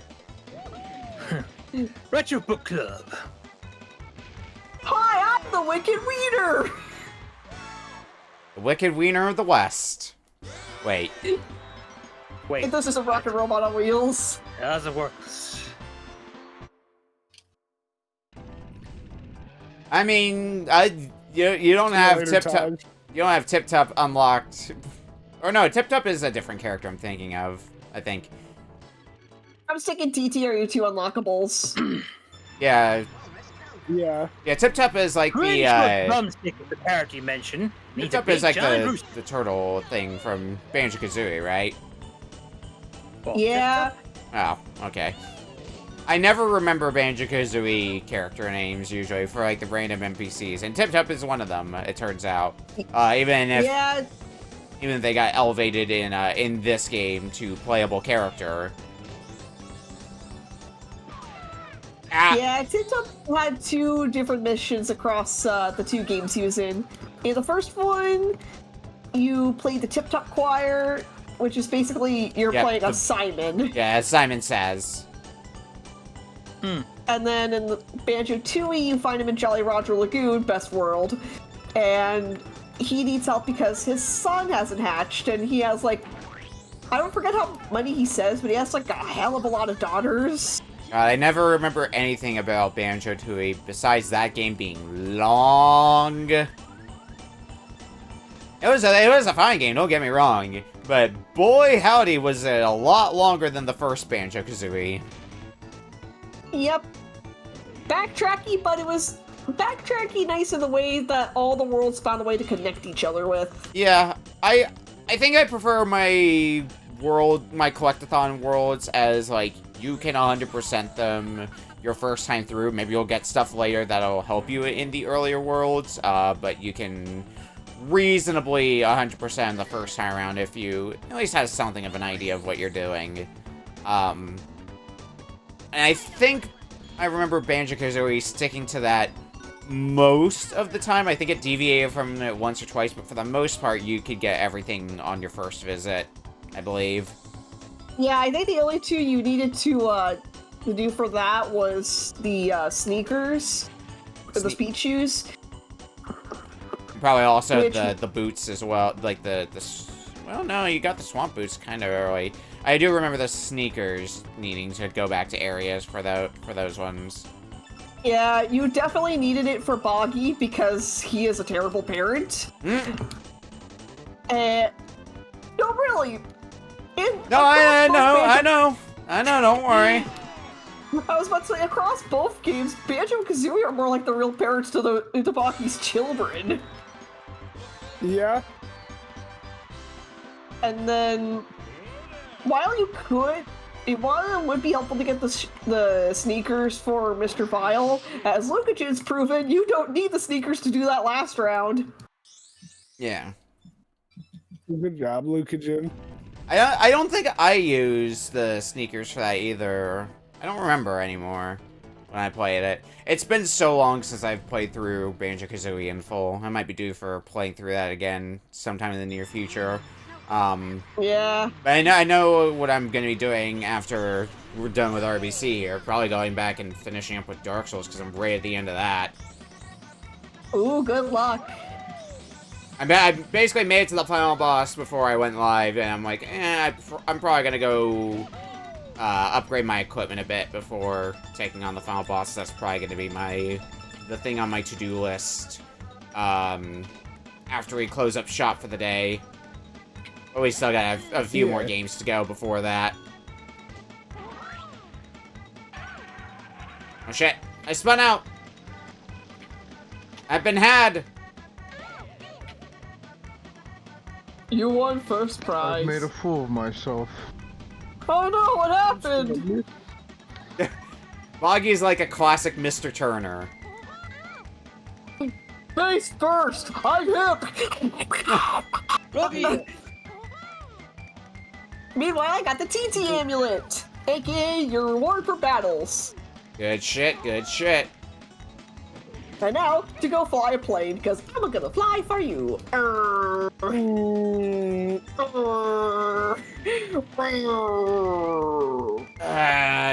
Retro Book Club. Hi, I'm the Wicked Wiener! The Wicked Wiener of the West. Wait. Wait. This is a rocket robot on wheels. How does it work? I mean, you don't have You don't have Tip Top unlocked. Or no, Tip Top is a different character I'm thinking of, I think. I was thinking TTRU2 unlockables. Yeah. Yeah. Yeah, Tip Top is like Pretty the, sure Drumstick is the character you mentioned. Tip Top is like the turtle thing from Banjo-Kazooie, right? Well, Yeah. Oh, okay. I never remember Banjo-Kazooie character names, usually, for, like, the random NPCs. And Tip Top is one of them, it turns out. Even if they got elevated in this game to playable character. Ah. Yeah, Tip Top had 2 different missions across the 2 games he was in. In the first one, you played the Tip Top Choir, which is basically you're playing as Simon. Yeah, as Simon says. And then in the Banjo-Tooie, you find him in Jolly Roger Lagoon, best world. And he needs help because his son hasn't hatched, and he has, like, I don't forget how many he says, but he has, like, a hell of a lot of daughters. I never remember anything about Banjo-Tooie besides that game being long. It was a fine game, don't get me wrong. But boy howdy was it a lot longer than the first Banjo-Kazooie. Yep. Backtracky, but it was backtracky nice in the way that all the worlds found a way to connect each other with. Yeah, I think I prefer my collectathon worlds as, like, you can 100% them your first time through. Maybe you'll get stuff later that'll help you in the earlier worlds, but you can reasonably 100% the first time around if you at least have something of an idea of what you're doing. And I think I remember Banjo-Kazooie sticking to that most of the time. I think it deviated from it once or twice, but for the most part, you could get everything on your first visit, I believe. Yeah, I think the only 2 you needed to do for that was the sneakers, or the speed shoes. Probably also the boots as well, like well, no, you got the swamp boots kind of early. I do remember the sneakers needing to go back to areas for those ones. Yeah, you definitely needed it for Boggy because he is a terrible parent. And no, really. I know. Don't worry. I was about to say, across both games, Banjo and Kazooie are more like the real parents to Boggy's children. Yeah. And then, while it would be helpful to get the sneakers for Mr. Vile, as Lucajin's proven, you don't need the sneakers to do that last round. Yeah. Good job, Lucajin. I don't think I used the sneakers for that either. I don't remember anymore when I played it. It's been so long since I've played through Banjo-Kazooie in full. I might be due for playing through that again sometime in the near future. Yeah. But I know what I'm going to be doing after we're done with RBC here. Probably going back and finishing up with Dark Souls, because I'm right at the end of that. Ooh, good luck. I basically made it to the final boss before I went live, and I'm like, I'm probably going to go upgrade my equipment a bit before taking on the final boss. That's probably going to be the thing on my to-do list after we close up shop for the day. But we still got a few more games to go before that. Oh shit, I spun out! I've been had! You won first prize. I've made a fool of myself. Oh no, what happened? Boggy's like a classic Mr. Turner. Face first! I'm hip! Meanwhile, I got the TT amulet, aka your reward for battles. Good shit, good shit. And now, to go fly a plane, because I'm gonna fly for you.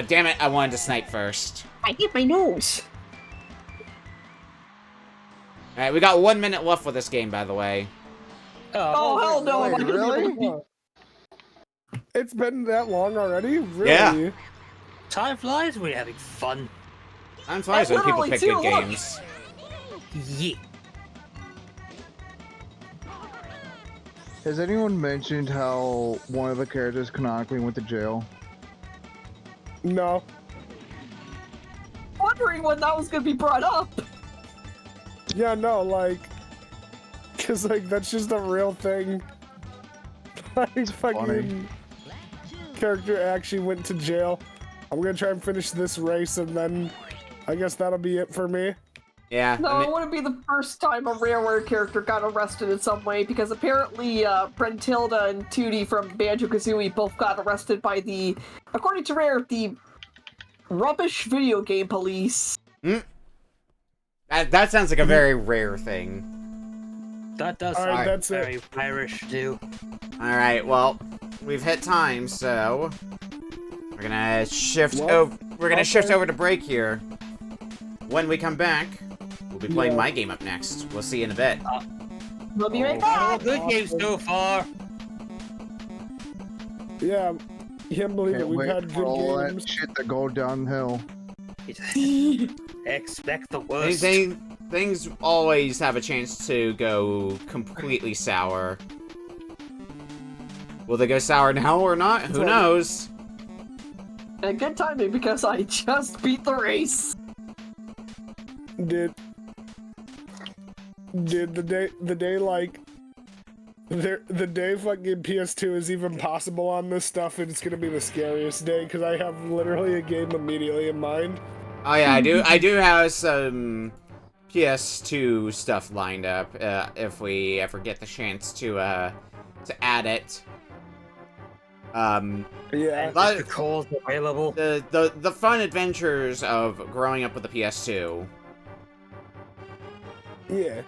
Damn it, I wanted to snipe first. I hit my nose. Alright, we got 1 minute left with this game, by the way. Oh, hell no. Wait, really? It's been that long already? Really? Yeah. Time flies, we're having fun. Time flies when people pick good games. Yeah. Has anyone mentioned how one of the characters canonically went to jail? No. Wondering when that was gonna be brought up. Yeah, no, like, cause like that's just a real thing. Like fucking character actually went to jail. I'm gonna try and finish this race and then I guess that'll be it for me. Yeah. No, it wouldn't be the first time a Rareware character got arrested in some way, because apparently Brentilda and Tootie from Banjo-Kazooie both got arrested by the, according to Rare, the rubbish video game police. That sounds like a very rare thing. That does All right, sound that's very it. Irish too. Alright, well, we've hit time, so we're gonna shift over to break here. When we come back, we'll be playing my game up next. We'll see you in a bit. We'll be right All back. good games so far. Yeah, can't believe it. Can't We've wait had for all good that games. shit to go downhill. Expect the worst. Things always have a chance to go completely sour. Will they go sour now or not? Who knows? And good timing, because I just beat the race. Did the day like the day fucking PS2 is even possible on this stuff, it's gonna be the scariest day because I have literally a game immediately in mind. Oh yeah, I do have some PS2 stuff lined up if we ever get the chance to add it. Yeah. But The calls available. the fun adventures of growing up with the PS2, Yeah.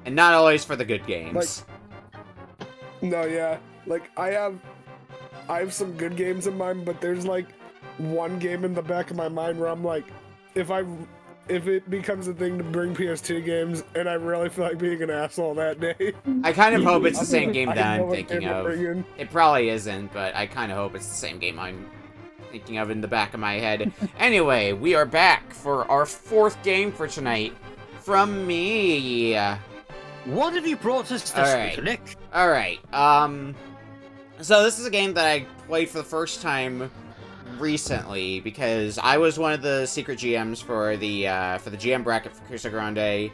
and not always for the good games. No, yeah. Like I have some good games in mind, but there's like one game in the back of my mind where I'm like, if it becomes a thing to bring PS2 games and I really feel like being an asshole that day. I kind of hope it's the same game I that know I'm what thinking game to of. bring in. It probably isn't, but I kind of hope it's the same game I'm thinking of in the back of my head. Anyway, we are back for our fourth game for tonight. From me. What have you brought us this Alright. week, Nick? Alright, so this is a game that I played for the first time recently, because I was one of the secret GMs for the GM bracket for Casa Grande,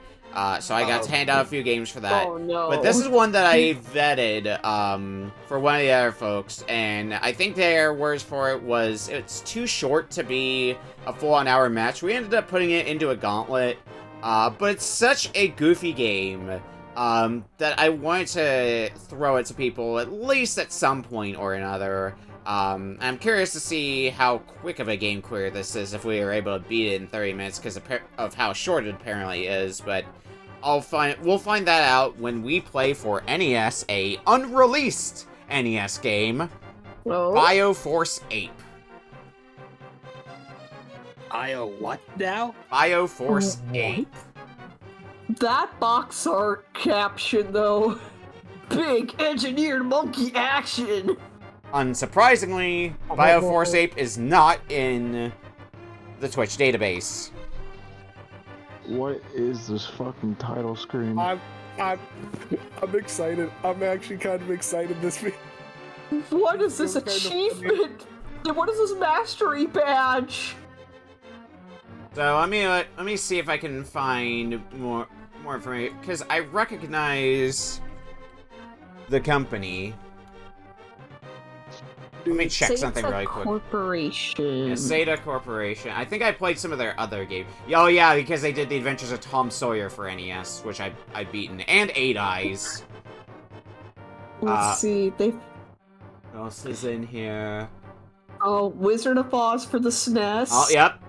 so I got to hand out a few games for that. Oh no. But this is one that I vetted, for one of the other folks, and I think their words for it was, it's too short to be a full-on hour match. We ended up putting it into a gauntlet, but it's such a goofy game, that I wanted to throw it to people at least at some point or another. I'm curious to see how quick of a game clear this is, if we are able to beat it in 30 minutes, because of how short it apparently is, but we'll find that out when we play for NES, a unreleased NES game, Oh. Force Ape. What now? Force Ape. That box art caption, though. Big engineered monkey action. Unsurprisingly, Force Ape is not in the Twitch database. What is this fucking title screen? I'm excited. I'm actually kind of excited this week. What is this It was kind of achievement? What is this mastery badge? So let me see if I can find more information, because I recognize the company. Let me check something really quick. Corporation. Yeah, Sega Corporation. I think I played some of their other games. Oh yeah, because they did the Adventures of Tom Sawyer for NES, which I've beaten, and Eight Eyes. Let's see. They. What else is in here? Oh, Wizard of Oz for the SNES. Oh, yep.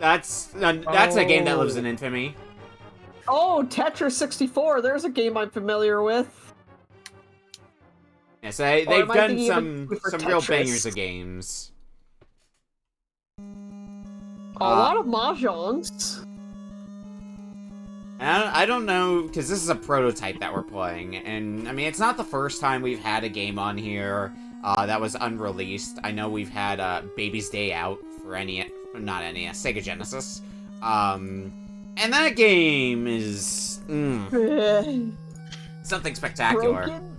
That's a game that lives in infamy. Oh, Tetris 64. There's a game I'm familiar with. Yes, they've am I done thinking of some it for real Tetris? bangers of games. A lot of mahjongs. And I don't know, because this is a prototype that we're playing, and I mean, it's not the first time we've had a game on here that was unreleased. I know we've had Baby's Day Out for Sega Genesis. And that game is something spectacular. Broken?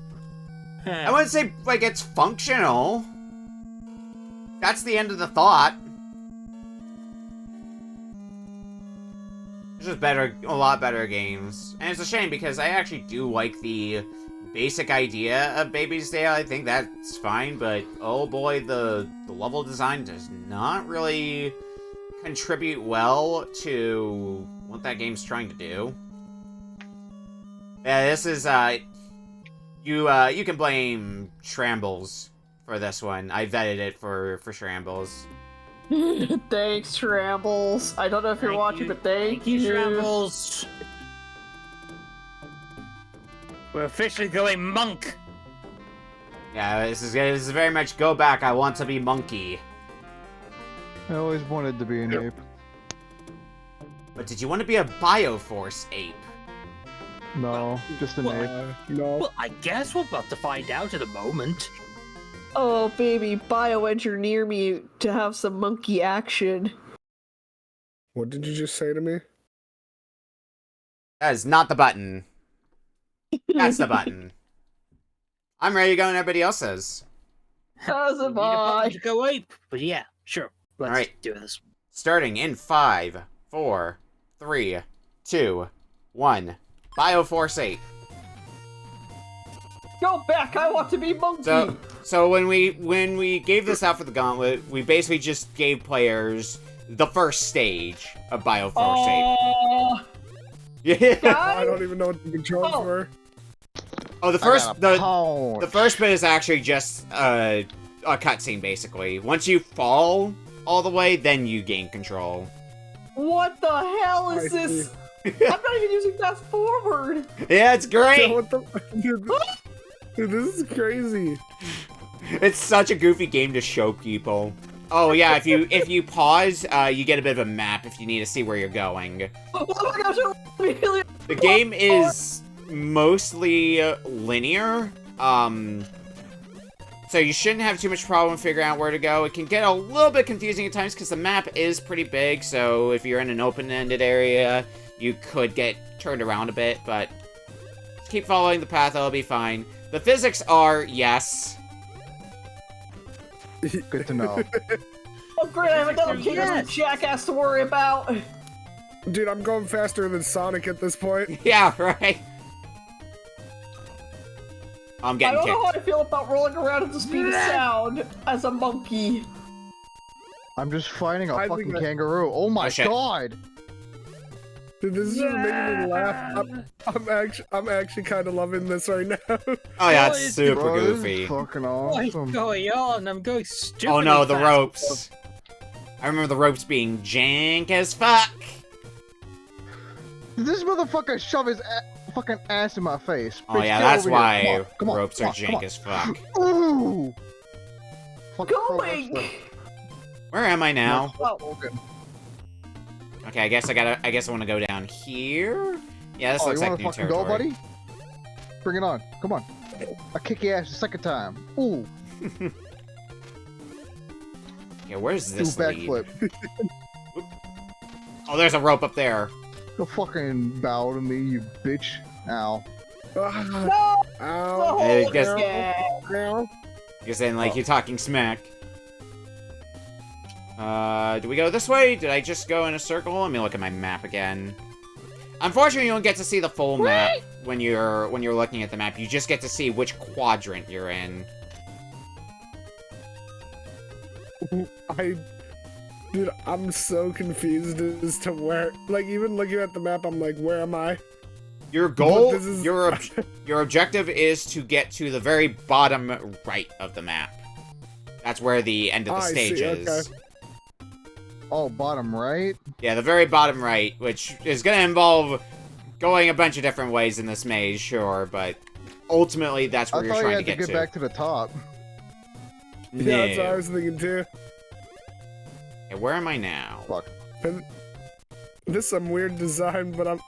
I wouldn't say, like, it's functional. That's the end of the thought. There's just a lot better games. And it's a shame because I actually do like the basic idea of Baby's Tale. I think that's fine, but oh boy, the level design does not really contribute well to what that game's trying to do. Yeah, this is, you can blame Shrambles for this one. I vetted it for Shrambles. Thanks, Shrambles. I don't know if you're watching, but thank you. Shrambles. We're officially going monk. Yeah, this is very much go back. I want to be monkey. I always wanted to be an ape. But did you want to be a Bioforce ape? No, just an ape. No. Well, I guess we're about to find out in a moment. Oh, baby, bioengineer me to have some monkey action. What did you just say to me? That is not the button. That's the button. I'm ready to go and everybody else is. How's it, We need a button bye? to go ape. But yeah, sure. Let's Alright. do this. Starting in 5, 4, 3, 2, 1. Bioforce ape. Go back, I want to be monkey! So when we gave this out for the gauntlet, we basically just gave players the first stage of Bioforce ape. Yeah. I don't even know what the controls were. Oh, the first bit is actually just a cutscene, basically. Once you fall all the way, then you gain control. What the hell is this? I'm not even using fast forward! Yeah, it's great! So what the... Dude, this is crazy. It's such a goofy game to show people. Oh yeah, if you pause, you get a bit of a map if you need to see where you're going. Oh my gosh, really? The game is mostly linear, so you shouldn't have too much problem figuring out where to go. It can get a little bit confusing at times because the map is pretty big, so if you're in an open-ended area, you could get turned around a bit, but just keep following the path, it'll be fine. The physics are, yes. Good to know. Oh great, I have another jackass to worry about! Dude, I'm going faster than Sonic at this point. Yeah, right. I'm I getting don't know how kicked. I feel about rolling around at the speed of sound as a monkey. I'm just fighting a I fucking think that- kangaroo. Oh my shit. god! Dude, this is just making me laugh. I'm actually kind of loving this right now. Oh yeah, Oh, it's it's- super Bro, this is goofy. fucking What's awesome. going on? I'm going stupid. Oh no, the fast. ropes. I remember the ropes being jank as fuck. This motherfucker shove his fucking ass in my face. Oh Bitch, yeah, get that's over here. why Come on, ropes come are on, come jank on. as fuck. Ooh! Fucking Going! Where am I now? Oh, okay. Okay, I guess I want to go down here. Yeah, this Oh, looks you like wanna new fucking territory. go, buddy? Bring it on. Come on. I'll kick your ass the second time. Ooh. Yeah, where's Do this lead? backflip. Oh, there's a rope up there. Don't fucking bow to me, you bitch. Ow. Ah, No! ow, Hey, Oh, guess- yeah. ow. Because then, like, you're talking smack. Do we go this way? Did I just go in a circle? Let me look at my map again. Unfortunately, you don't get to see the full map when you're looking at the map. You just get to see which quadrant you're in. Dude, I'm so confused as to where. Like, even looking at the map, I'm like, where am I? Your goal, This is- your objective is to get to the very bottom right of the map. That's where the end of the I stage see, is. okay. Oh, bottom right? Yeah, the very bottom right, which is going to involve going a bunch of different ways in this maze, sure, but ultimately that's where I you're thought you trying had to get back to the top. Yeah, that's what I No. was thinking too. Okay, where am I now? Fuck. And this is some weird design, but I'm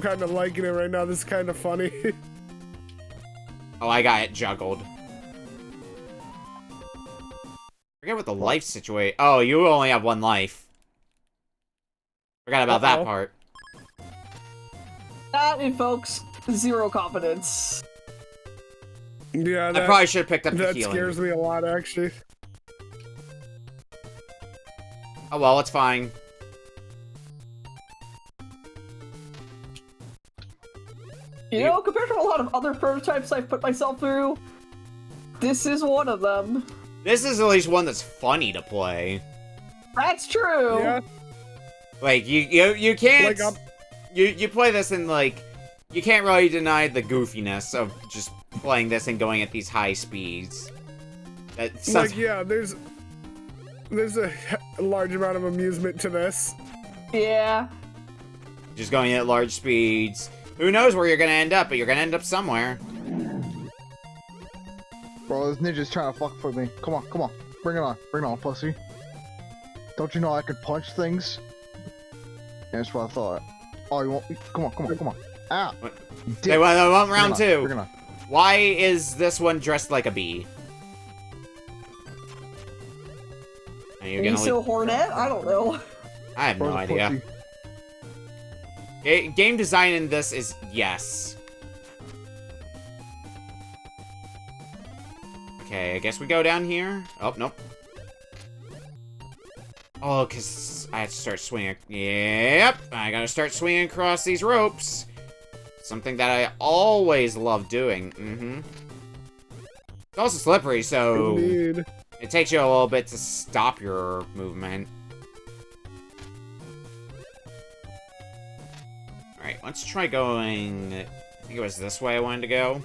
kind of liking it right now. This is kind of funny. Oh, I got it juggled. Forget what the life situation. Oh, you only have one life. Forgot about that part. That invokes zero confidence. Yeah, I probably should have picked up the that healing. scares me a lot, actually. Oh well, it's fine. You know, compared to a lot of other prototypes I've put myself through, this is one of them. This is at least one that's funny to play. That's true. Yeah. Like you can't Like, you play this and like you can't really deny the goofiness of just playing this and going at these high speeds. That sounds like, yeah, there's a large amount of amusement to this. Yeah. just going at large speeds. Who knows where you're gonna end up, but you're gonna end up somewhere. Bro, this ninja's trying to fuck with me. Come on, come on. Bring it on, pussy. Don't you know I could punch things? Yeah, that's what I thought. Oh, you want me? Come on. Ah! They want round two. Bring it on. Why is this one dressed like a bee? Are you Are you gonna still Hornet? I don't know. I have no Bro, idea. pussy. Game design in this is yes. Okay, I guess we go down here. Oh, nope. Oh, because I have to start swinging. Yep, I gotta start swinging across these ropes. Something that I always love doing. It's also slippery, so Indeed. it takes you a little bit to stop your movement. Alright, let's try going... I think it was this way I wanted to go.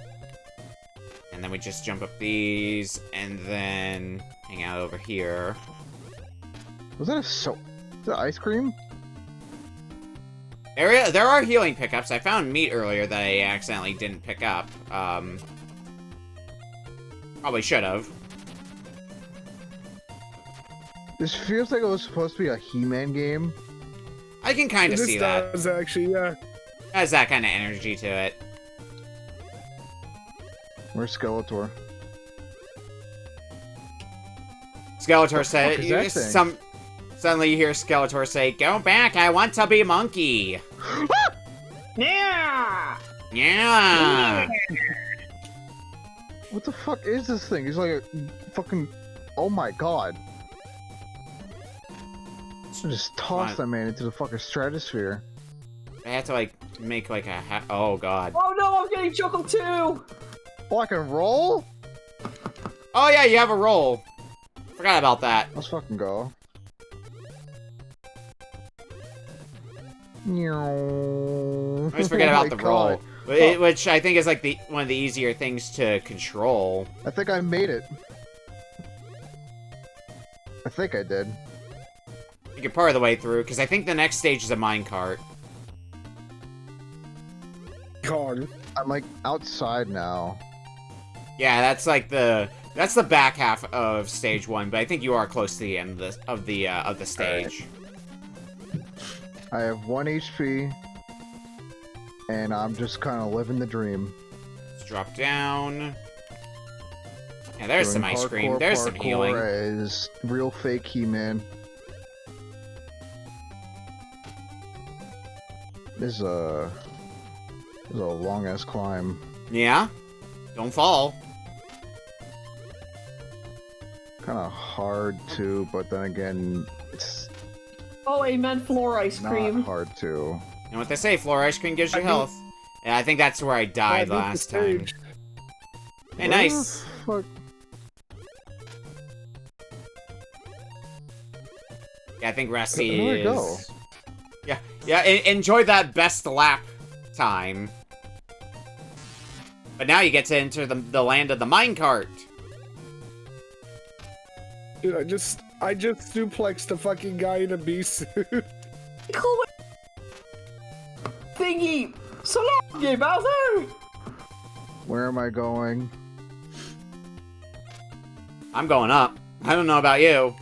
And then we just jump up these, and then hang out over here. Was that is that ice cream? There are healing pickups. I found meat earlier that I accidentally didn't pick up. Probably should have. This feels like it was supposed to be a He-Man game. I can kind of This see that. does, actually, yeah. It has that kind of energy to it. Where's Skeletor? Skeletor said, is that thing? Suddenly you hear Skeletor say, "Go back, I want to be monkey." Yeah. Yeah. What the fuck is this thing? He's like a fucking... Oh my god. Just toss that man into the fucking stratosphere. I have to like make like a oh god. Oh no, I'm getting chuckled too. Oh, I can roll? Oh yeah, you have a roll. Forgot about that. Let's fucking go. I always forget about the roll, which I think is like one of the easier things to control. I think I made it. I think I did. You're part of the way through, because I think the next stage is a minecart. God. I'm like outside now. Yeah, that's like that's the back half of stage 1, but I think you are close to the end of the stage. I have 1 HP, and I'm just kind of living the dream. Let's drop down. Yeah, there's Doing some ice cream. hardcore There's some parkour healing. As real fake He-Man. This is a long ass climb. Yeah. Don't fall. Kind of hard too, but then again, it's Oh, amen. Floor ice not cream. hard to. You know what they say? Floor ice cream gives you health. Yeah, I think that's where I died last time. Hey, nice. Fuck. Yeah, I think Rusty Where'd it is. go? Yeah. Enjoy that best lap time. But now you get to enter the land of the minecart. Dude, I just suplexed a fucking guy in a bee suit. Cool. Thingy. So long, Gay Bowser. Where am I going? I'm going up. I don't know about you.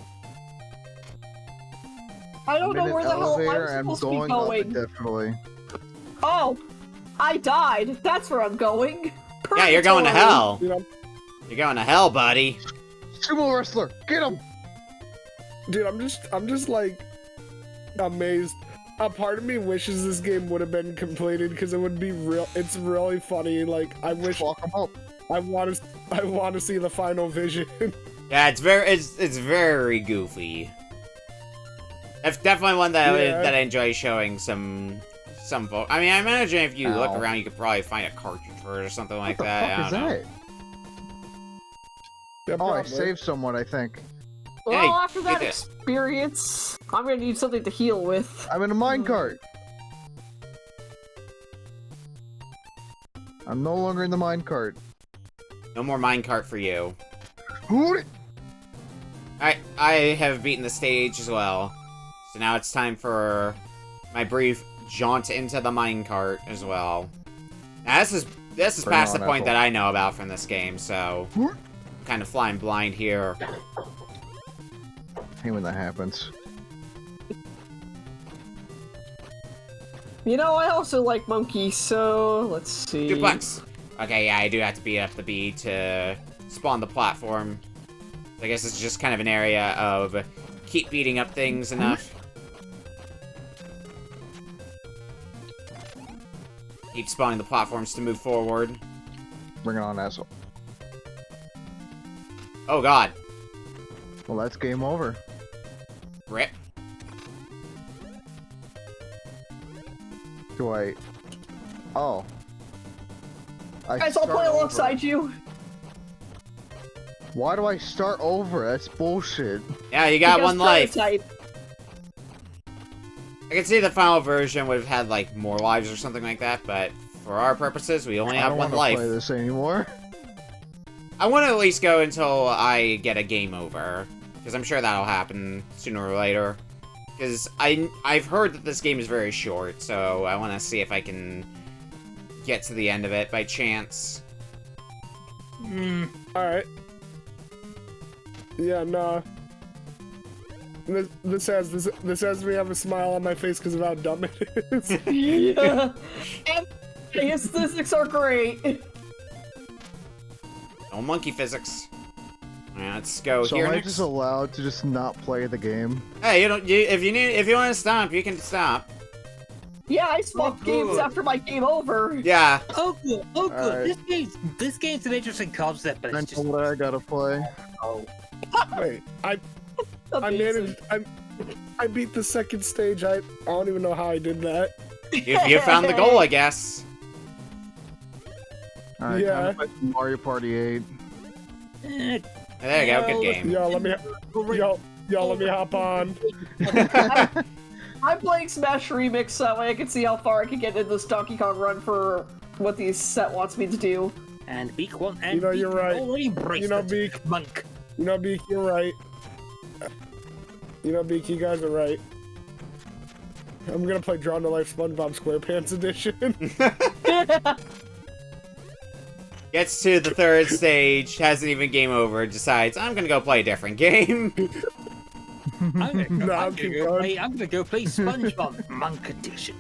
I don't I'm know in where an the hell elevator I'm and supposed to be going up going. indefinitely. Oh, I died. That's where I'm going. Yeah, you're going to Purgatory. hell. You know, You're going to hell, buddy. Sumo wrestler, get him! dude, I'm just like amazed. A part of me wishes this game would have been completed because it would be real. It's really funny. Like I wish Fuck him up. I want to see the final vision. Yeah, it's very goofy. It's definitely one that that I enjoy showing some folk. I mean, I imagine if you look around, you could probably find a cartridge for it or something like that. What the fuck is that? Yeah, Oh, I probably. saved someone, I think. Well, Hey, after that get this. experience, I'm gonna need something to heal with. I'm in a minecart. I'm no longer in the minecart. No more minecart for you. Hoot! I have beaten the stage as well. So now it's time for my brief jaunt into the minecart as well. Now this is Bring past the on, point Ethel. that I know about from this game, so I'm kind of flying blind here. I hate when that happens. You know, I also like monkeys, so let's see. Duplex! Okay, yeah, I do have to beat up the bee to spawn the platform. I guess it's just kind of an area of keep beating up things enough. Keep spawning the platforms to move forward. Bring it on, asshole. Oh god. Well, that's game over. Rip. Do I... Oh. Guys, I'll start play over. alongside you. Why do I start over? That's bullshit. Yeah, you got Because one life. prototype. I can see the final version would have had, like, more lives or something like that, but for our purposes, we only I have don't one want to life. play this anymore. I want to at least go until I get a game over, because I'm sure that'll happen sooner or later. Because I've heard that this game is very short, so I want to see if I can get to the end of it by chance. Alright. Yeah, nah. This has me have a smile on my face because of how dumb it is. Yeah. And the statistics are great. No monkey physics. Alright, let's go So here am I next. just allowed to just not play the game? Hey, if you want to stop, you can stop. Yeah, I swapped games after my game over. Yeah. Oh good, oh good. Alright. This game's an interesting concept, but I it's know just what I gotta play. Wait, I Amazing. managed. I beat the second stage. I don't even know how I did that. You found the goal, I guess. Alright, Yeah. time to play Mario Party 8. eh, There you go, good game. Yo, let me hop on. I'm playing Smash Remix so that way I can see how far I can get in this Donkey Kong run for what the set wants me to do. and Beak one and You know, Beak you're right. already embraced You know, it. Beak. Monk. You know, Beak, you're right. You know, Beak, you guys are right. I'm gonna play Drawn to Life SpongeBob SquarePants edition. Gets to the third stage, hasn't even game over, decides, I'm gonna go play a different game. I'm gonna keep go going. play. I'm gonna go play SpongeBob Monk Edition.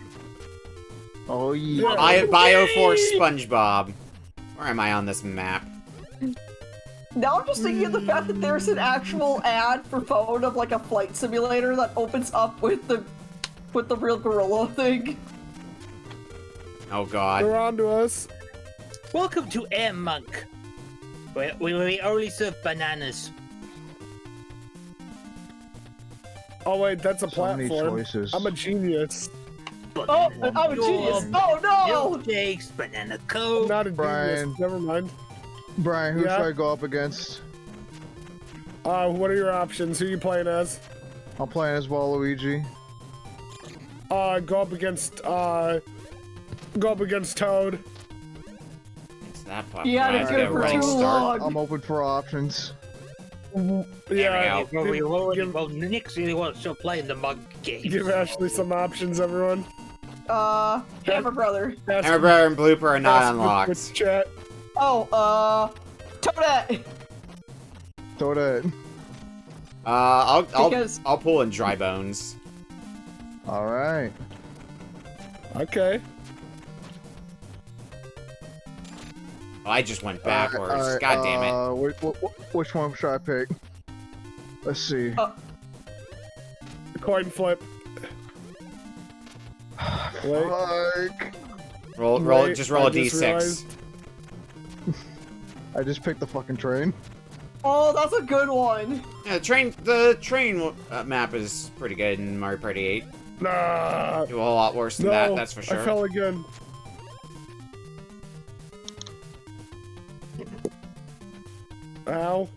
Oh yeah. Bioforce SpongeBob. Where am I on this map? Now I'm just thinking of the fact that there's an actual ad for phone of like a flight simulator that opens up with the real gorilla thing. Oh god. They're on to us. Welcome to Air Monk, where we only serve bananas. Oh wait, that's a So many platform. choices. I'm a genius. Oh, I'm a genius! Oh no! Milkshakes, banana I'm coke. not a Brian. genius. Never mind. Brian, who Yeah? should I go up against? What are your options? Who you playing as? I'm playing as Waluigi. Go up against Toad. It's that platform. You had I it have to good get a for running too start. long. I'm open for options. Yeah, go. Well, Nick's really wants to play in the Monk game. give Ashley some options, everyone. Hammer Brother. Hammer Brother and Blooper are not Ask the unlocked. Twitch Chat. Oh, Toadette! Toadette. Because- I'll pull in Dry Bones. Alright. Okay. Oh, I just went backwards. God damn it. Which one should I pick? Let's see. Coin flip. Wait. Like, Roll, Wait, just roll a I just d6. realized- I just picked the fucking train. Oh, that's a good one. Yeah, the train map is pretty good in Mario Party 8. Nah. Do a whole lot worse than that, that's for sure. I fell again. Ow.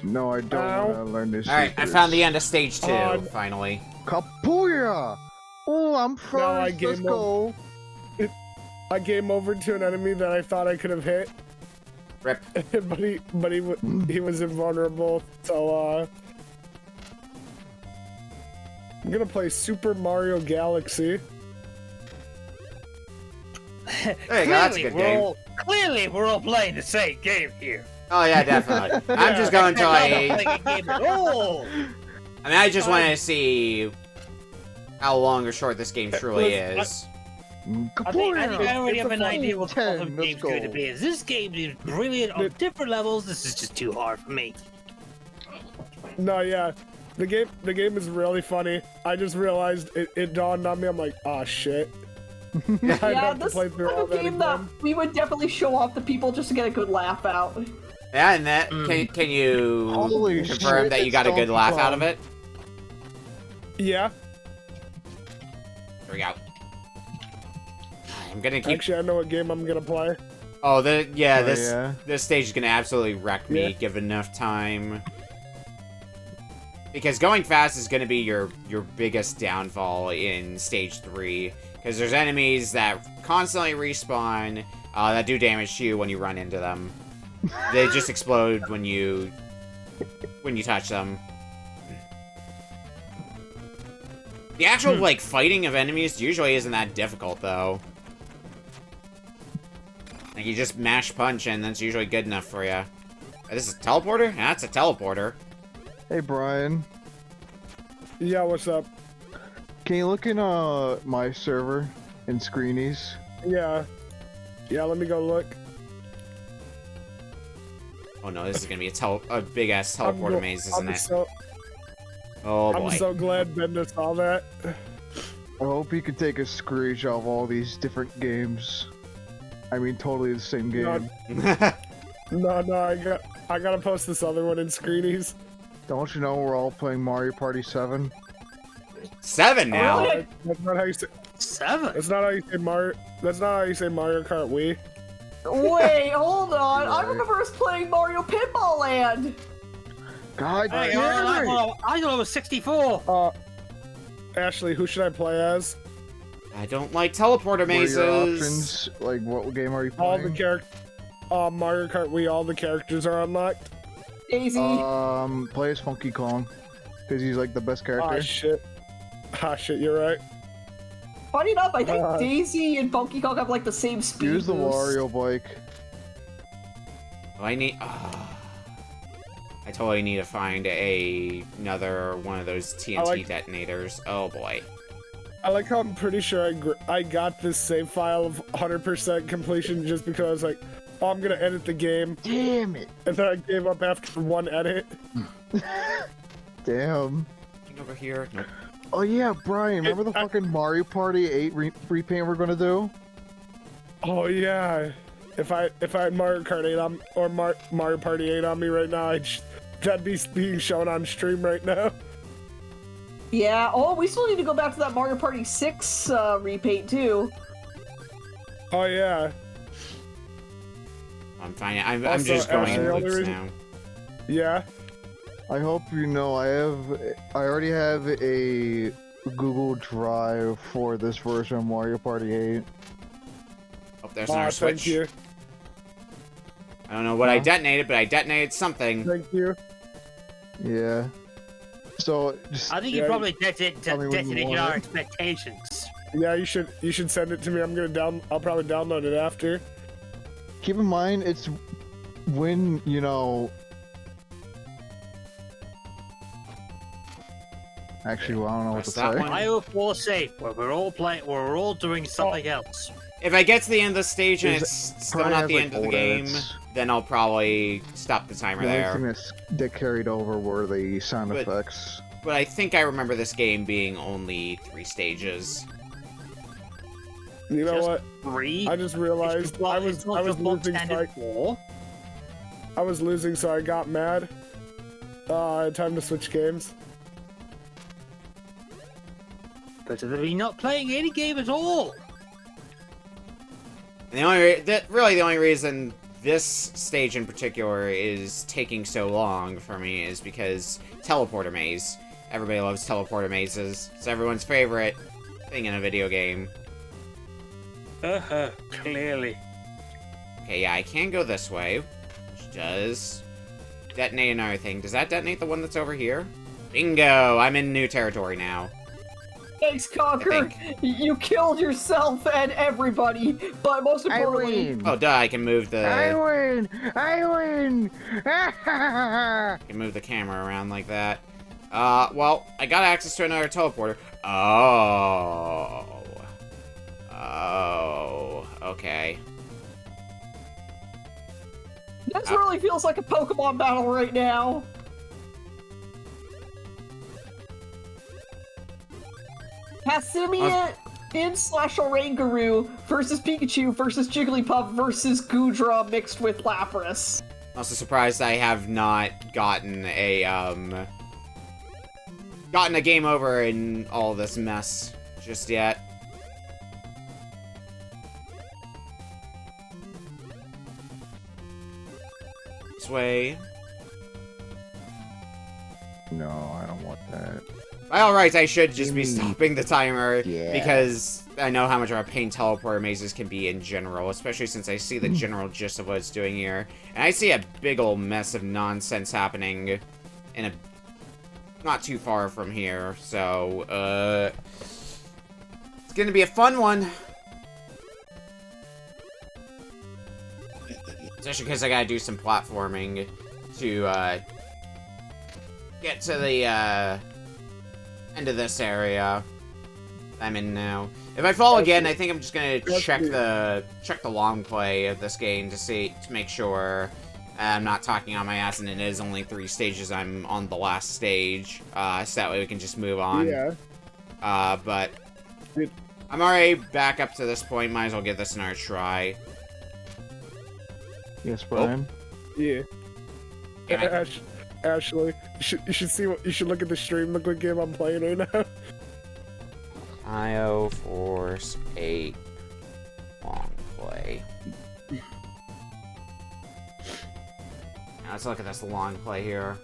No, I don't Ow. want to learn this. Alright, I found the end of stage 2, finally. Kapuya! Oh, I'm first. No, I Let's gave go. I game over to an enemy that I thought I could have hit, Rip. but he was invulnerable. So I'm gonna play Super Mario Galaxy. There you go, that's a good game. Clearly, we're all playing the same game here. Oh yeah, definitely. I'm just going to Not playing a game at all. I mean, I just want to see how long or short this game truly Listen, is. I think I already It's have a an idea what the 10, other let's game's going to go. be. This game is brilliant on different levels. This is just too hard for me. No, yeah, the game is really funny. I just realized it dawned on me. I'm like, oh shit. I'd Yeah, have to this play is through the all type of that game that again. we would definitely show off to people just to get a good laugh out. Yeah, and that can you Holy confirm shit, that you it's got a good Donkey laugh out Kong. of it? Yeah, There we go. I'm gonna keep. actually, I know what game I'm gonna play. Oh, yeah, Oh, this yeah. this stage is gonna absolutely wreck me. Yeah. Give enough time. Because going fast is gonna be your biggest downfall in stage 3. Because there's enemies that constantly respawn that do damage to you when you run into them. They just explode when you touch them. The actual like fighting of enemies usually isn't that difficult though. Like you just mash punch and that's usually good enough for you. This is a teleporter? Yeah, that's a teleporter. Hey, Brian. Yeah, what's up? Can you look in my server in Screenies? Yeah, let me go look. Oh no, this is gonna be a big ass teleporter maze, isn't it? Oh boy. I'm so glad Benda saw that. I hope you can take a screenshot of all these different games. I mean, totally the same game. No, I gotta post this other one in Screenies. Don't you know we're all playing Mario Party 7? 7 now. Really? That's not how you say. 7. That's not how you say Mario. That's not how you say Mario Kart Wii. Wait, hold on. I Right. remember us playing Mario Pinball Land. God Hey, damn I it! thought it was 64. Ashley, who should I play as? I don't like teleporter What are mazes. your options? Like, what game are you All the playing? Mario Kart Wii. All the characters are unlocked. Daisy. Play as Funky Kong. Because he's like the best character. Ah shit, you're right. Funny enough, I think Daisy and Funky Kong have like the same speed Use the boost. Wario bike. Oh, I need. I totally need to find another one of those TNT detonators. Oh boy. I like how I'm pretty sure I got this save file of 100% completion just because I was like, oh, I'm gonna edit the game, Damn it! and then I gave up after one edit. Damn. Over here. Nope. Oh yeah, Brian, remember the fucking Mario Party 8 repaint we're gonna do? Oh yeah, if I had Mario Kart 8 on or Mario Party 8 on me right now, that'd be being shown on stream right now. Yeah. Oh, we still need to go back to that Mario Party 6 repaint too. Oh yeah. I'm fine. I'm Also, just going Ashley, in the loops only now. Yeah. I hope you know I already have a Google Drive for this version of Mario Party 8. Oh, there's another Thank switch. you. I don't know what I detonated, but I detonated something. Thank you. Yeah. So just I think you Yeah, probably tell me when you detonated want our it. expectations. Yeah, you should send it to me. I'll probably download it after. keep in mind it's when, you know. Actually, well, I don't know what to Press that say. one. I hope Force Ape, where we're all playing, where we're all doing something else. If I get to the end of the stage and Is it's still probably not has, the like, end of the old game, edits. then I'll probably stop the timer The only there. thing that carried over were the sound But- effects. But I think I remember this game being only 3 stages. You know Just what? 3. I just realized I was losing. I was losing, so I got mad. Time to switch games. But are we not playing any game at all? And the only reason this stage in particular is taking so long for me is because teleporter maze. Everybody loves teleporter mazes. It's everyone's favorite thing in a video game. Clearly. Okay, yeah, I can go this way, which does detonate another thing. Does that detonate the one that's over here? Bingo! I'm in new territory now. Thanks, Conker. You killed yourself and everybody, but most importantly, Oh, duh! I can move the. I win! I can move the camera around like that. Well, I got access to another teleporter. Oh. Oh. Okay. this really feels like a Pokemon battle right now. Passimian /Oranguru versus Pikachu versus Jigglypuff versus Goodra mixed with Lapras. Also surprised I have not gotten a game over in all this mess just yet. This way. No, I don't want that. By all rights, I should just be stopping the timer Yeah. because I know how much of a pain teleporter mazes can be in general, especially since I see the general gist of what it's doing here. And I see a big ol' mess of nonsense happening in a not too far from here, so, it's gonna be a fun one. Especially because I gotta do some platforming to, get to the, end of this area I'm in now. If I fall again, I think I'm just gonna check the long play of this game to make sure I'm not talking on my ass and it is only 3 stages. I'm on the last stage, so that way we can just move on. Yeah. But I'm already back up to this point. Might as well give this another try. Yes, Brian. Yeah. Damn it. Ashley, you should look at the stream. Look what game I'm playing right now. Force Ape long play. Now let's look at this long play here.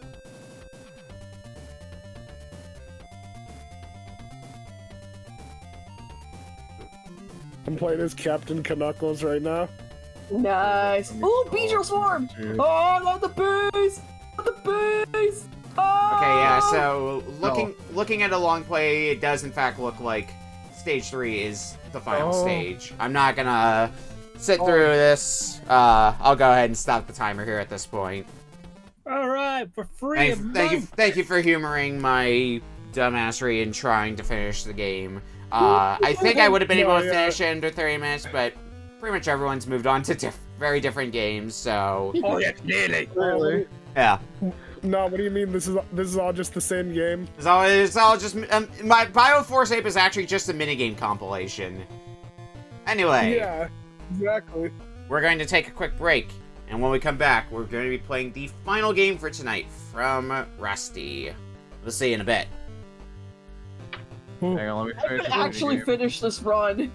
I'm playing as Captain Knuckles right now. Nice. Ooh, Beedrill Swarm! Oh, I love the bees! The bees! Oh! Okay, yeah, so looking at a long play, it does in fact look like stage 3 is the final stage. I'm not gonna sit through this. I'll go ahead and stop the timer here at this point. Alright, for free. Thank you for humoring my dumbassery in trying to finish the game. I think I would have been able to finish it under 30 minutes, but pretty much everyone's moved on to very different games, so... Oh, yeah, clearly. Really? Yeah. No, what do you mean? This is all just the same game? It's all just... my Bio Force Ape is actually just a minigame compilation. Anyway. Yeah, exactly. We're going to take a quick break, and when we come back, we're going to be playing the final game for tonight from Rusty. We'll see you in a bit. Hang on, let me I finish could this actually minigame. finish this run.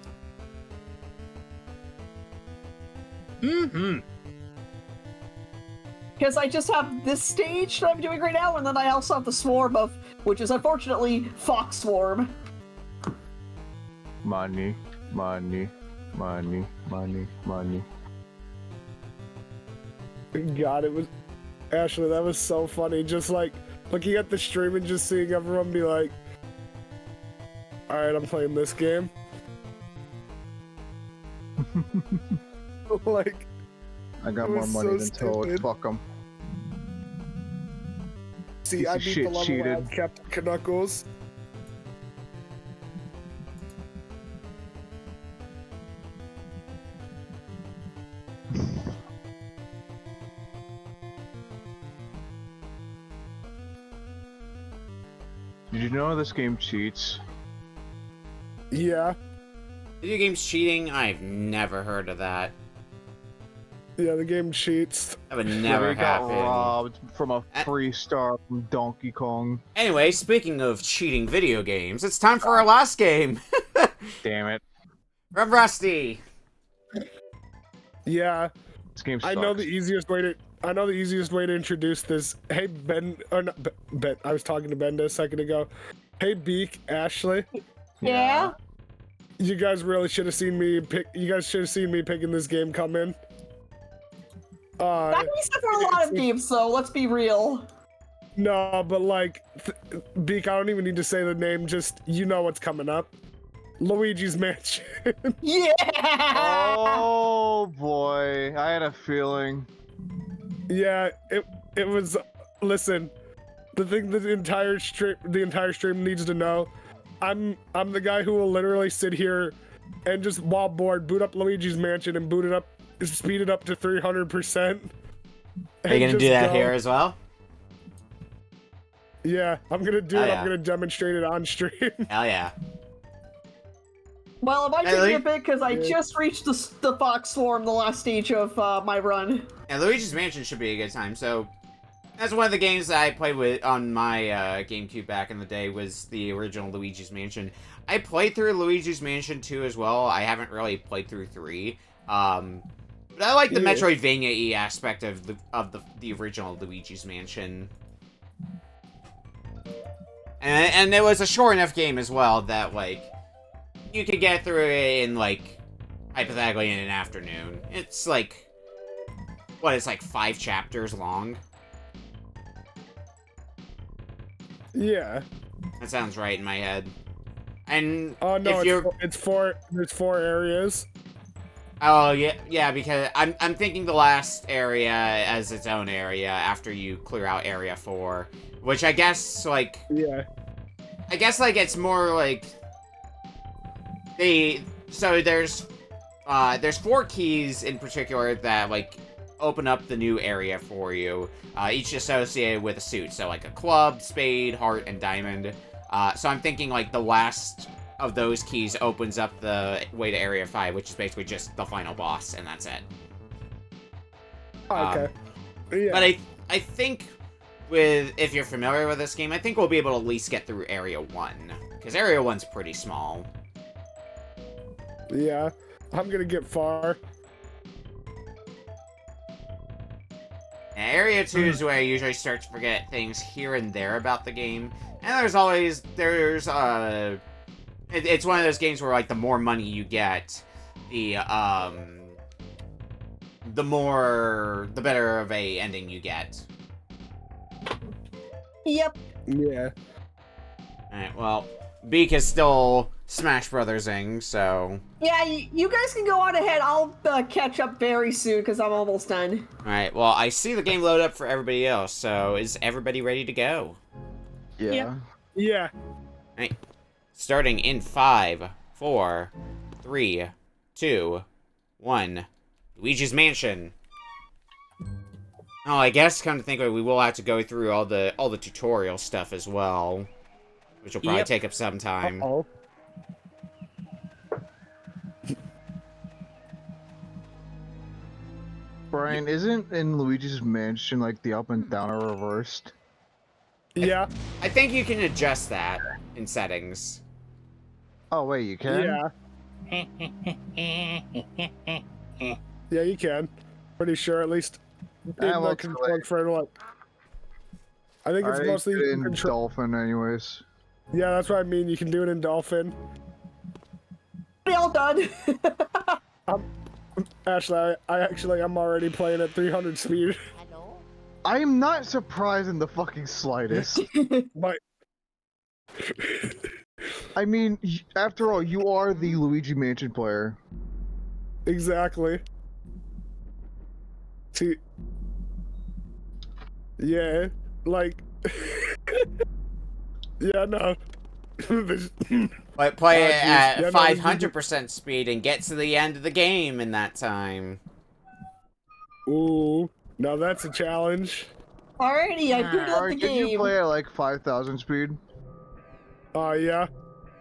Mm-hmm. Because I just have this stage that I'm doing right now, and then I also have the Swarm of, which is unfortunately Fox Swarm. Money, money, money, money, money. God, it was... Ashley, that was so funny. Just like, looking at the stream and just seeing everyone be like, alright, I'm playing this game. Like... I got It more was money so than Toad. stupid. Fuck them. See, I Piece of beat the shit level cheated. out Captain Knuckles. Did you know this game cheats? Yeah. Video games cheating? I've never heard of that. Yeah, the game cheats. That would never We got happen. robbed from a free star from Donkey Kong. Anyway, speaking of cheating video games, it's time for our last game. Damn it. From Rusty. Yeah, This game sucks. I know the easiest way to introduce this. Hey Ben, or not Ben. I was talking to Benda a second ago. Hey Beak, Ashley. Yeah? You guys really should have seen me pick. You guys should have seen me picking this game come in. That means for a lot of games, so let's be real. No, but like, Beak, I don't even need to say the name. Just you know what's coming up. Luigi's Mansion. Yeah! Oh boy, I had a feeling. Yeah, it was. Listen, the thing that the entire stream needs to know, I'm the guy who will literally sit here and just while bored boot up Luigi's Mansion and speed it up to 300%. Are you gonna do that here as well? Yeah, I'm gonna do it. Yeah. I'm gonna demonstrate it on stream. Hell yeah. Well, it might take Hey, me a bit because I just reached the Fox Swarm, the last stage of my run. Yeah, Luigi's Mansion should be a good time. So, that's one of the games that I played with on my GameCube back in the day, was the original Luigi's Mansion. I played through Luigi's Mansion 2 as well. I haven't really played through 3. But I like the Metroidvania-y aspect of the original Luigi's Mansion. And it was a short enough game as well that, like, you could get through it in, like, hypothetically in an afternoon. It's like, what, it's like 5 chapters long? Yeah. That sounds right in my head. And Oh no, if you're... it's four. There's 4 areas. Oh, yeah, because I'm thinking the last area as its own area after you clear out Area 4. Which I guess, like... Yeah. I guess, like, it's more like... So there's 4 keys in particular that, like, open up the new area for you. Each associated with a suit. So, like, a club, spade, heart, and diamond. So I'm thinking, like, the last of those keys opens up the way to Area 5, which is basically just the final boss, and that's it. Okay. Yeah. But I think, if you're familiar with this game, I think we'll be able to at least get through Area 1. Because Area 1's pretty small. Yeah. I'm gonna get far. And Area 2 is where I usually start to forget things here and there about the game. And it's one of those games where, like, the more money you get, the better of a ending you get. Yep. Yeah. Alright, well, Beak is still Smash Brothers-ing, so... Yeah, you guys can go on ahead. I'll catch up very soon because I'm almost done. Alright, well, I see the game load up for everybody else, so is everybody ready to go? Yeah. Yep. Yeah. Alright. Starting in 5, 4, 3, 2, 1. Luigi's Mansion. Oh, I guess, come to think of it, we will have to go through all the tutorial stuff as well. Which will probably take up some time. Uh-oh. Brian, isn't in Luigi's Mansion like the up and down are reversed? Yeah. I think you can adjust that in settings. Oh wait, you can? Yeah. Yeah, you can. Pretty sure, at least in the looks control like- for what? I think it's I mostly did it in control. Dolphin anyways. Yeah, that's what I mean. You can do it in Dolphin. They all done. Actually, I'm already playing at 300 speed. I am not surprised in the fucking slightest. But I mean, after all, you are the Luigi Mansion player. exactly. See. Yeah, like. Yeah, no. But play Oh, it geez. at Yeah, no, 500% speed and get to the end of the game in that time. Ooh, now that's a challenge. Alrighty, I booted up the Alright, can you game. play at like 5,000 speed? Yeah.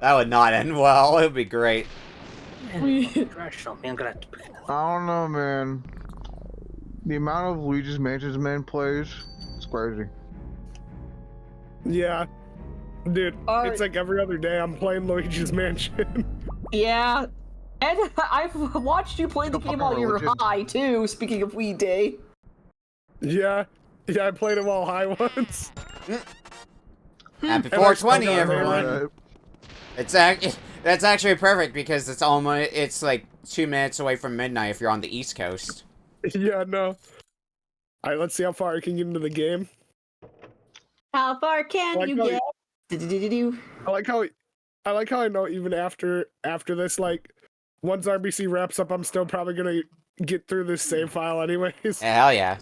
That would not end well. It would be great. Trash on me. I'm gonna have to pick another. I don't know, man. The amount of Luigi's Mansion's man plays, it's crazy. Yeah. Dude, Alright. it's like every other day I'm playing Luigi's Mansion. Yeah. And I've watched you play the The game while you were fucking religion. high, too, speaking of Wii Day. Yeah. Yeah, I played it while high once. Happy And I still 420, got everyone. That's actually perfect because it's like 2 minutes away from midnight if you're on the East Coast. Yeah, no. Alright, let's see how far I can get into the game. How far can Like you how get? Do-do-do-do-do. I like how I know even after this, like, once RBC wraps up, I'm still probably gonna get through this save file anyways. Hell yeah.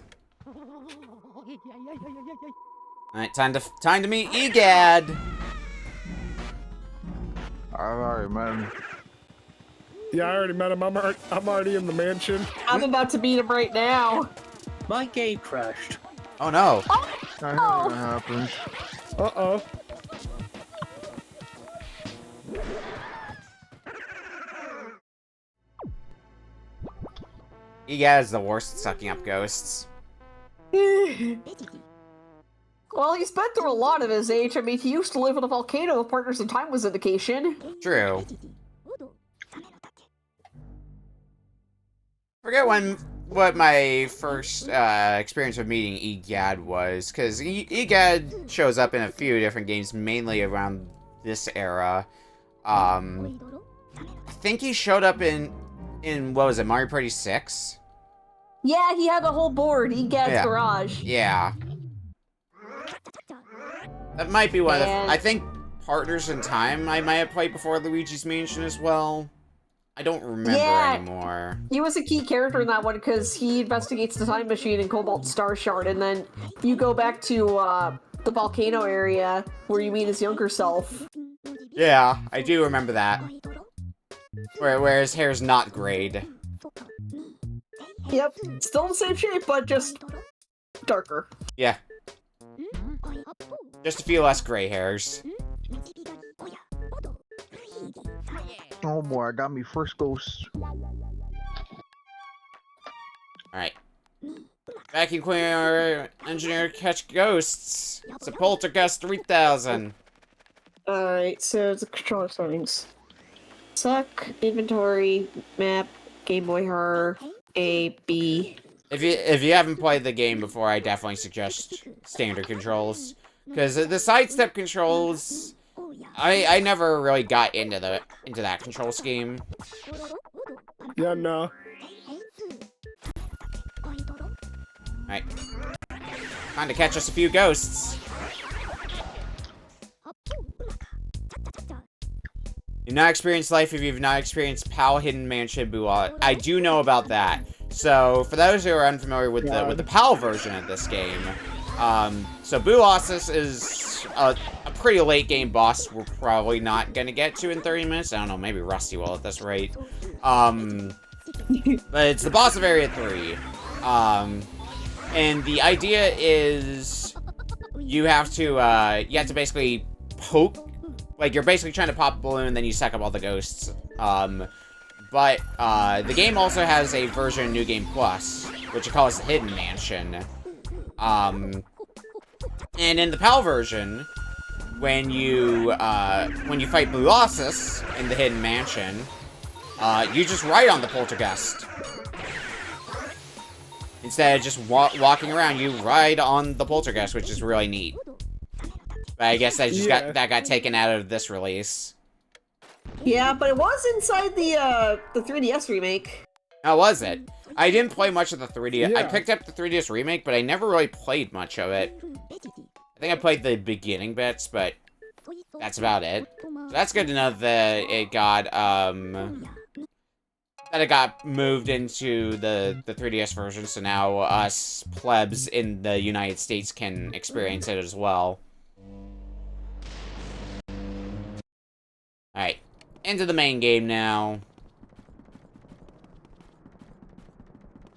Alright, time to meet Egad. Alright, man. Yeah, I already met him. I'm already in the mansion. I'm about to beat him right now. My game crashed. Oh no. I know what happens. Uh-oh. Egad is the worst at sucking up ghosts. Well, he's been through a lot of his age. I mean, he used to live in a volcano if Partners in Time was indication. True. Forget what my first experience with meeting Egad was, because Egad shows up in a few different games, mainly around this era. I think he showed up in what was it, Mario Party 6? Yeah, he had the whole board. Egad's Garage. Yeah. That might be one of the... And- I think Partners in Time I might have played before Luigi's Mansion as well. I don't remember anymore. He was a key character in that one because he investigates the time machine in Cobalt Star Shard, and then you go back to the volcano area where you meet his younger self. Yeah, I do remember that. Where his hair's not grayed. Yep, still the same shape, but just darker. Yeah. Just a few less gray hairs. Oh boy, I got me first ghost. Alright. Vacuum cleaner engineer catch ghosts. It's a Poltergeist 3000. Alright, so the controller settings. Suck, inventory, map, Game Boy Horror, A, B. If you haven't played the game before, I definitely suggest standard controls. Because the sidestep controls, I never really got into that control scheme. Yeah, no. Alright. Time to catch us a few ghosts. You've not experienced life if you've not experienced PAL Hidden Mansion Boo-Oasis. I do know about that. So, for those who are unfamiliar with the PAL version of this game, so Boo-Oasis is a pretty late game boss we're probably not gonna get to in 30 minutes. I don't know, maybe Rusty will at this rate. But it's the boss of Area 3. And the idea is you have to basically poke, like you're basically trying to pop a balloon and then you suck up all the ghosts. But the game also has a version of New Game Plus, which it calls the Hidden Mansion. And in the PAL version, when you fight Boo-Oasis in the Hidden Mansion, you just ride on the Poltergeist. Instead of just walking around, you ride on the Poltergeist, which is really neat. But I guess that got taken out of this release. Yeah, but it was inside the 3DS remake. How was it? I didn't play much of the 3DS. Yeah. I picked up the 3DS remake, but I never really played much of it. I think I played the beginning bits, but that's about it. So that's good to know that it got moved into the 3DS version, so now us plebs in the United States can experience it as well. Alright, into the main game now.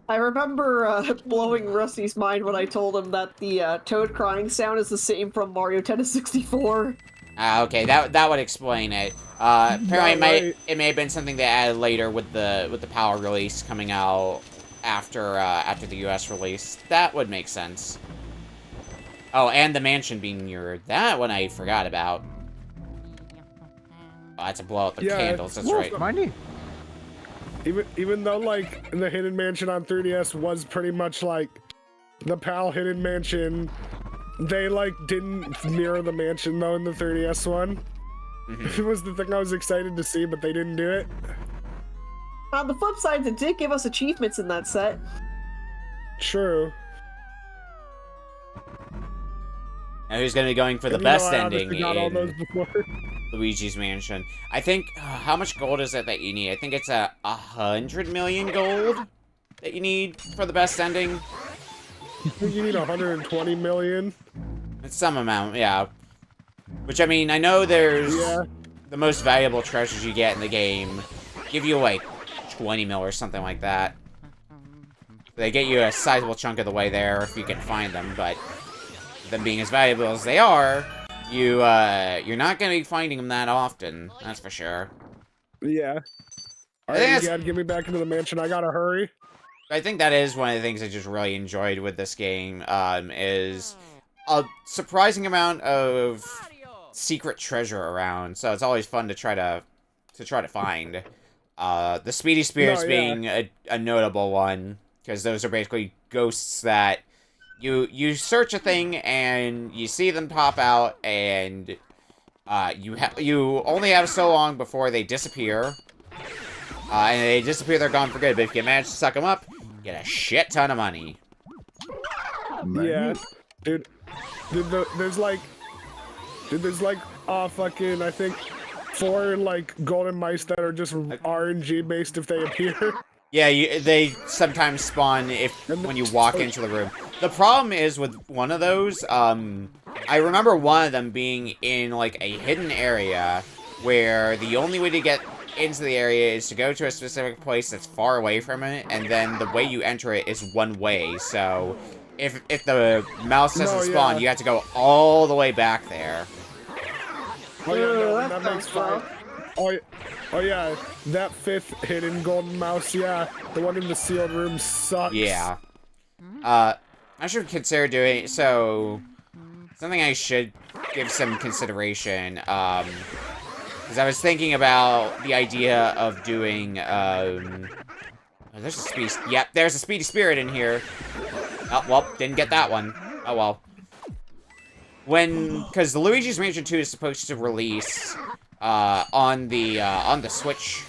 I remember blowing Rusty's mind when I told him that the Toad crying sound is the same from Mario Tennis 64. Okay, that would explain it. Apparently, right. it may have been something they added later with the PAL release coming out after the US release. That would make sense. Oh, and the mansion being mirrored. That one I forgot about. Oh, I had to blow out the candles. That's right. Money. Even though like the Hidden Mansion on 3DS was pretty much like the PAL Hidden Mansion, they like didn't mirror the mansion though in the 3DS one. It was the thing I was excited to see, but they didn't do it. On the flip side, it did give us achievements in that set. True. Now who's gonna be going for the And, you know, best I ending obviously got all those before. Luigi's Mansion? I think, how much gold is it that you need? I think it's 100 million gold that you need for the best ending. You need 120 million. It's some amount, yeah. Which, I mean, I know there's the most valuable treasures you get in the game give you, like, 20 mil or something like that. They get you a sizable chunk of the way there if you can find them, but them being as valuable as they are, you're not gonna be finding them that often, that's for sure. Yeah. Alright, Dad, get me back into the mansion. I gotta hurry. I think that is one of the things I just really enjoyed with this game, is a surprising amount of secret treasure around, so it's always fun to try to find. The Speedy Spirits being a notable one, because those are basically ghosts that you search a thing and you see them pop out, and you only have so long before they disappear. And they disappear, they're gone for good, but if you manage to suck them up, you get a shit ton of money. Yeah. Dude, there's like, fucking, I think, 4, like, golden mice that are just RNG based if they appear. Yeah, they sometimes spawn when you walk into the room. The problem is with one of those, I remember one of them being in, like, a hidden area where the only way to get into the area is to go to a specific place that's far away from it, and then the way you enter it is one way, so if the mouse doesn't spawn, you have to go all the way back there. Oh yeah, no, that makes fun. Oh yeah, that 5th hidden golden mouse, yeah, the one in the sealed room sucks. Yeah. I should consider doing, so, something I should give some consideration, because I was thinking about the idea of doing, oh, there's a speedy, yep, there's a Speedy Spirit in here. Oh, well, didn't get that one. Oh, well. Because the Luigi's Mansion 2 is supposed to release, on the Switch,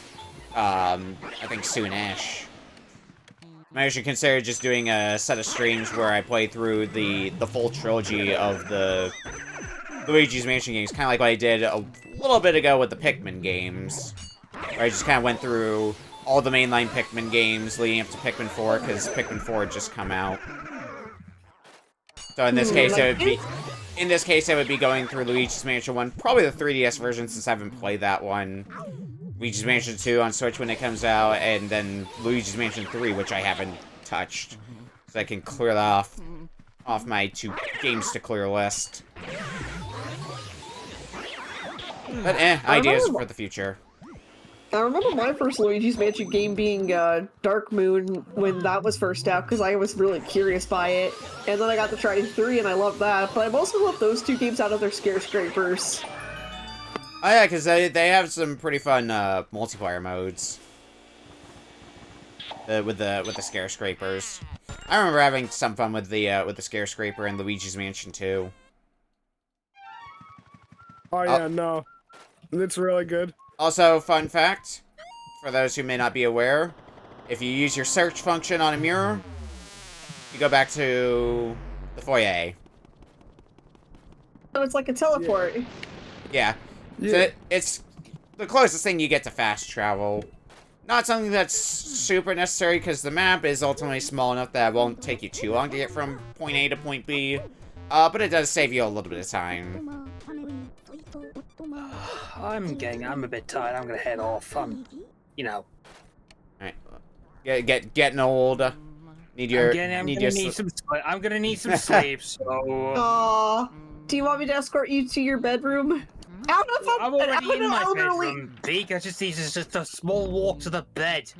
I think soon-ish. I should consider just doing a set of streams where I play through the full trilogy of the Luigi's Mansion games, kind of like what I did a little bit ago with the Pikmin games, where I just kind of went through all the mainline Pikmin games leading up to Pikmin 4, because Pikmin 4 had just come out. So in this case, it would be going through Luigi's Mansion 1, probably the 3DS version since I haven't played that one. Luigi's Mansion 2 on Switch when it comes out, and then Luigi's Mansion 3, which I haven't touched. So I can clear that off my 2 games to clear list. But ideas for the future. I remember my first Luigi's Mansion game being Dark Moon when that was first out, because I was really curious by it. And then I got to try 3 and I loved that, but I mostly love those 2 games out of their Scare Scrapers. Oh yeah, because they have some pretty fun multiplayer modes. With the Scare Scrapers. I remember having some fun with the Scare Scraper and Luigi's Mansion 2. Oh yeah, no. It's really good. Also, fun fact, for those who may not be aware, if you use your search function on a mirror, you go back to the foyer. So it's like a teleport. Yeah. So it's the closest thing you get to fast travel. Not something that's super necessary, because the map is ultimately small enough that it won't take you too long to get from point A to point B. But it does save you a little bit of time. I'm a bit tired. I'm gonna head off. You know. Alright. Getting old. I'm gonna need some sleep, so... Aww. Do you want me to escort you to your bedroom? I don't know if I'm already in my bedroom, Beak. I just need just a small walk to the bed.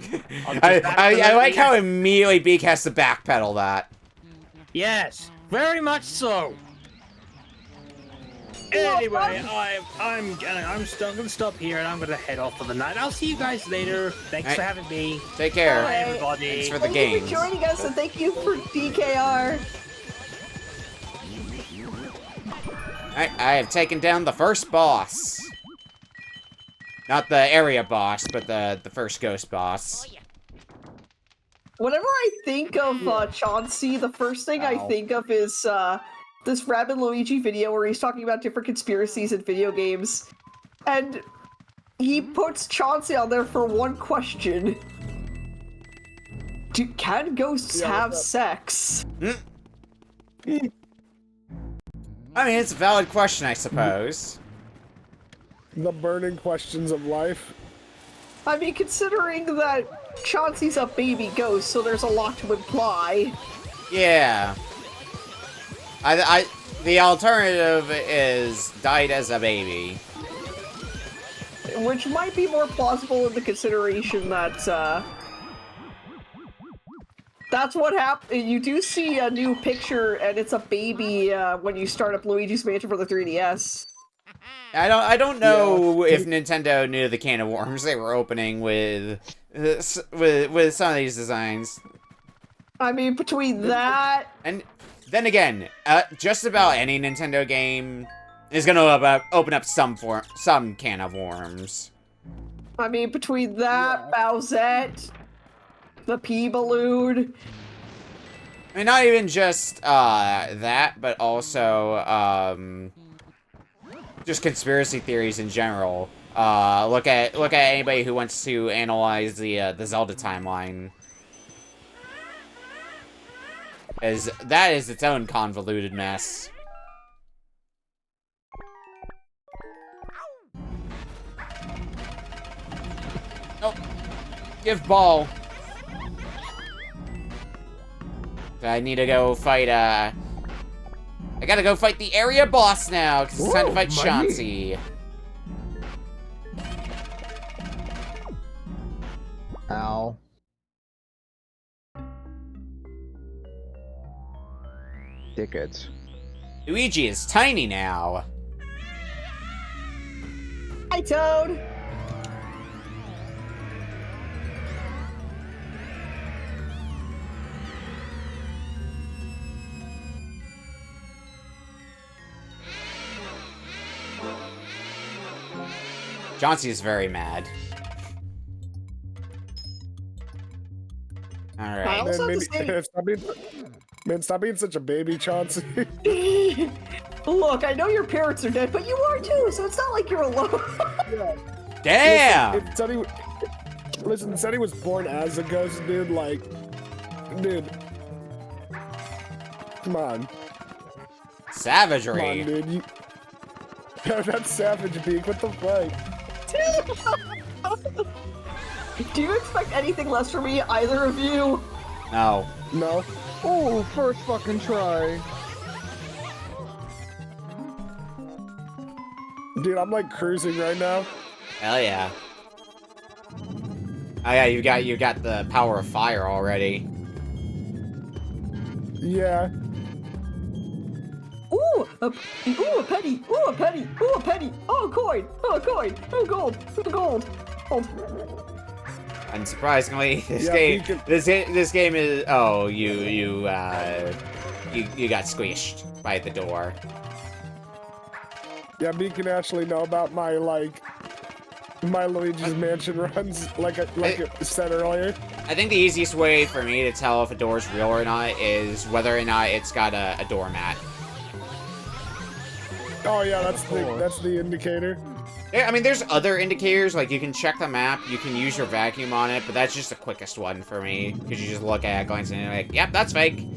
I like how immediately Beak has to backpedal that. Yes, very much so. Anyway, I'm gonna stop here and I'm gonna head off for the night. I'll see you guys later. Thanks for having me. Take care. Bye, everybody. Thanks for the games. games. Thank you for joining us, and thank you for DKR. I have taken down the first boss. Not the area boss, but the first ghost boss. Whenever I think of Chauncey, the first thing I think of is this Rabbit Luigi video where he's talking about different conspiracies in video games. And he puts Chauncey on there for one question. Can ghosts have sex? I mean, it's a valid question, I suppose. The burning questions of life. I mean, considering that Chauncey's a baby ghost, so there's a lot to imply. Yeah. The alternative is died as a baby. Which might be more plausible in the consideration that, that's what happened. You do see a new picture, and it's a baby when you start up Luigi's Mansion for the 3DS. I don't know if Nintendo knew the can of worms they were opening with some of these designs. I mean, between that and then again, just about any Nintendo game is gonna open up some can of worms. I mean, between that, Bowsette, the P balloon. I mean, not even just that, but also just conspiracy theories in general. Look at anybody who wants to analyze the Zelda timeline, as that is its own convoluted mess. Nope. Give ball. I need to go fight, I gotta go fight the area boss now, because it's time to fight Chauncey. Ow. Dickheads. Luigi is tiny now. Hi, Toad! Chauncey is very mad. Alright. Man, stop being such a baby, Chauncey. Look, I know your parents are dead, but you are too, so it's not like you're alone. Damn! Listen, it said he was born as a ghost, dude, like... Dude. Come on. Savagery. Come on, dude. Yo, that's savage, Beak. What the fuck? Do you expect anything less from me, either of you? No. No. Oh, first fucking try. Dude, I'm like cruising right now. Hell yeah. Oh yeah, you got the power of fire already. Yeah. Ooh, a penny! Ooh, a penny! Ooh, a penny! Oh, a coin! Oh, a coin! Oh, gold! Oh, gold! Unsurprisingly, this game is. Oh, you got squished by the door. Yeah, me can actually know about my Luigi's Mansion runs, like I said earlier. I think the easiest way for me to tell if a door is real or not is whether or not it's got a doormat. Oh yeah, that's the indicator. Yeah, I mean, there's other indicators, like you can check the map, you can use your vacuum on it, but that's just the quickest one for me, because you just look at it, glance, and you're like, yep, that's fake.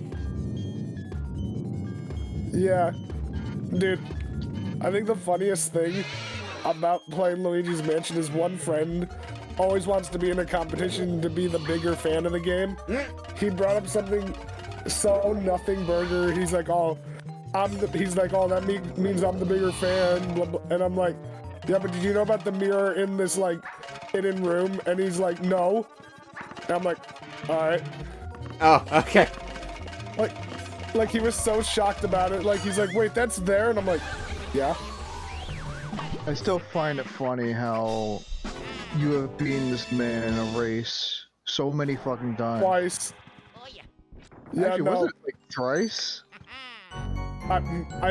Yeah. Dude, I think the funniest thing about playing Luigi's Mansion is one friend always wants to be in a competition to be the bigger fan of the game. He brought up something so nothing burger. He's like, oh, he's like, oh, that means I'm the bigger fan, blah, blah. And I'm like, yeah, but did you know about the mirror in this like hidden room? And he's like, no. And I'm like, all right. Oh, okay. Like he was so shocked about it. Like he's like, wait, that's there, and I'm like, yeah. I still find it funny how you have beaten this man in a race so many fucking times. Twice. Yeah, Actually, no. was it like thrice?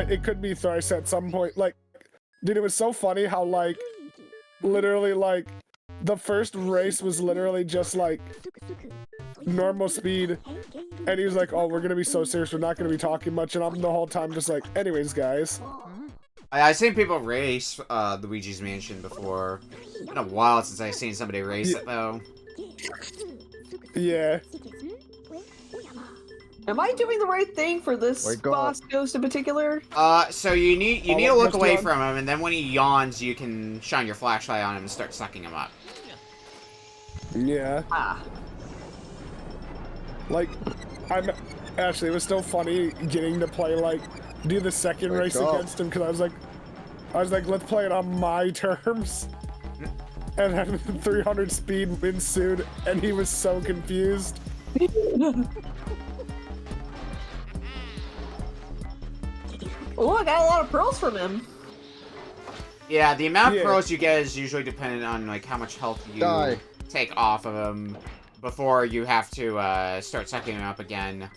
It could be thrice at some point. Like, dude, it was so funny how like, literally like, the first race was literally just like normal speed, and he was like, "Oh, we're gonna be so serious. We're not gonna be talking much." And I'm the whole time just like, "Anyways, guys." I've seen people race Luigi's Mansion before. It's been a while since I've seen somebody race it though. Yeah. Am I doing the right thing for this boss ghost in particular? So you need to look away from him, and then when he yawns, you can shine your flashlight on him and start sucking him up. Yeah. Like, actually, it was still funny getting to play, like, do the second race against him, because I was like, let's play it on my terms. And then 300 speed ensued, and he was so confused. Oh, I got a lot of pearls from him. Yeah, the amount of pearls you get is usually dependent on, like, how much health you take off of him before you have to start sucking him up again.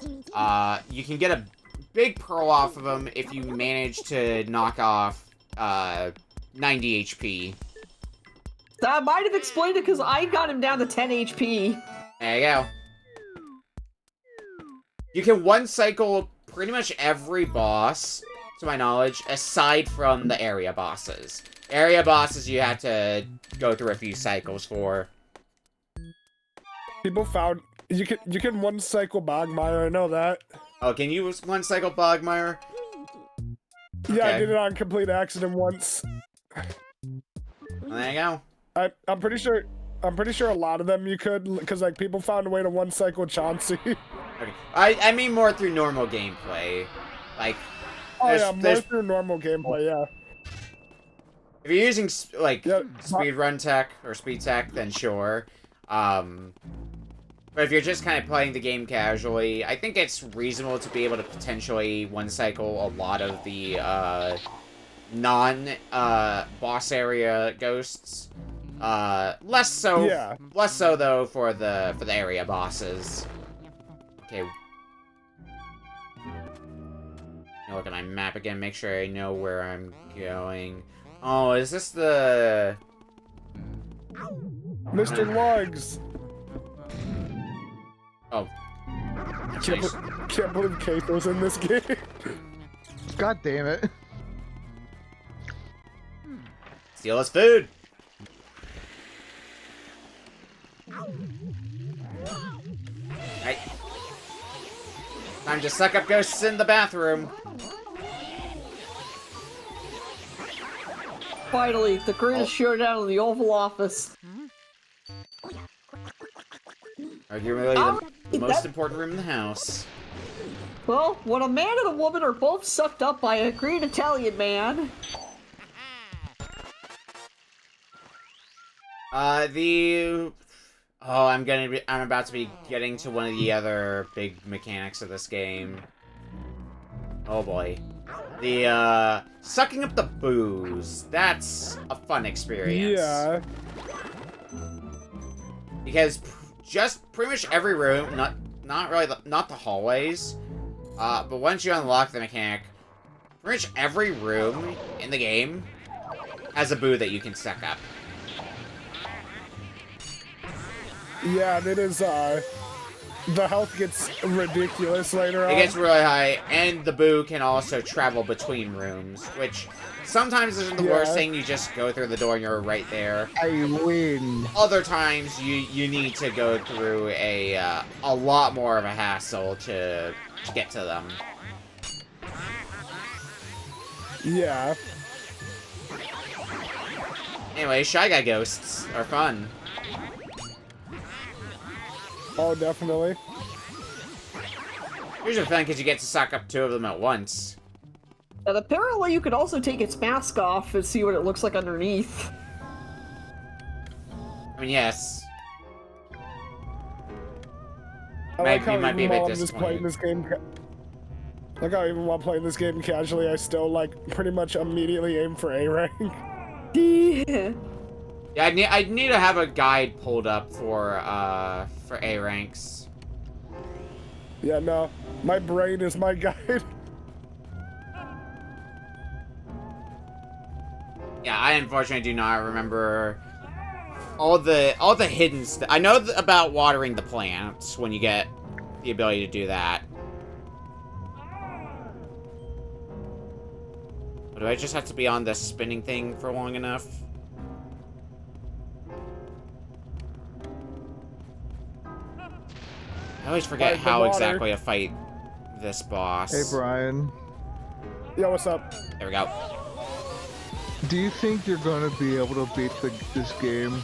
You can get a big pearl off of him if you manage to knock off 90 HP. That might have explained it because I got him down to 10 HP. There you go. You can one cycle pretty much every boss, to my knowledge, aside from the area bosses. Area bosses you have to go through a few cycles for. People found you can one cycle Bogmire, I know that. Oh, can you one cycle Bogmire? Yeah, I did it on complete accident once. Well, there you go. I'm pretty sure a lot of them you could, because like people found a way to one cycle Chauncey. Okay. I mean more through normal gameplay. Like, more through normal gameplay, yeah. If you're using like speedrun tech or speed tech, then sure. But if you're just kind of playing the game casually, I think it's reasonable to be able to potentially one cycle a lot of the non-boss area ghosts. Less so though for the area bosses. Okay. I'll look at my map again, make sure I know where I'm going. Oh, is this the Mr. Lugs? Oh. Can't believe Keito's in this game. God damn it. Steal his food! Right. Time to suck up ghosts in the bathroom. Finally, the greatest showdown in the Oval Office. Arguably the most important room in the house. Well, when a man and a woman are both sucked up by a green Italian man. I'm about to be getting to one of the other big mechanics of this game. Oh boy. The, sucking up the booze. That's a fun experience. Yeah. Because just pretty much every room, not the hallways, but once you unlock the mechanic, pretty much every room in the game has a boo that you can suck up. Yeah, and it is, the health gets ridiculous later on. It gets really high, and the boo can also travel between rooms, which sometimes isn't the worst thing. You just go through the door and you're right there. I win. Other times, you need to go through a lot more of a hassle to get to them. Yeah. Anyway, Shy Guy ghosts are fun. Oh, definitely. Usually fun because you get to suck up 2 of them at once. And apparently you could also take its mask off and see what it looks like underneath. I mean, yes. I like how You might be a even bit while I'm just playing disappointed. this game, like how even while playing this game casually, I still like pretty much immediately aim for A rank. Yeah. Yeah, I need to have a guide pulled up for A ranks. Yeah, no, my brain is my guide. Yeah, I unfortunately do not remember all the hidden stuff. I know about watering the plants when you get the ability to do that. But do I just have to be on this spinning thing for long enough? I always forget how exactly to fight this boss. Hey, Brian. Yo, what's up? There we go. Do you think you're gonna be able to beat this game?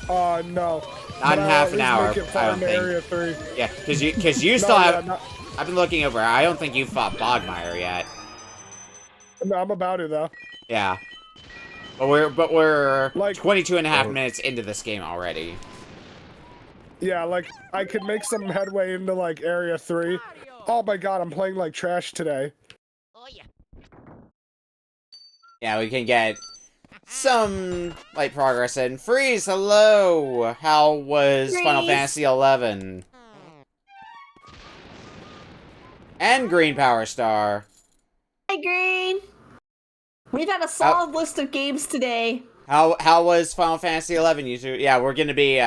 No. Not in half an hour, Make it far I don't into think. Area 3. Yeah, because you still No, have... yeah, no. I've been looking over. I don't think you fought Bogmire yet. No, I'm about to though. Yeah. But we're Like- 22 and a half minutes into this game already. Yeah, like I could make some headway into like Area 3. Oh my god, I'm playing like trash today. Yeah, we can get some light progress in. Freeze, hello! How was Final Freeze. Fantasy XI? And Green Power Star. Hi, Green. We've had a solid list of games today. How was Final Fantasy XI, you two? Yeah, we're gonna be,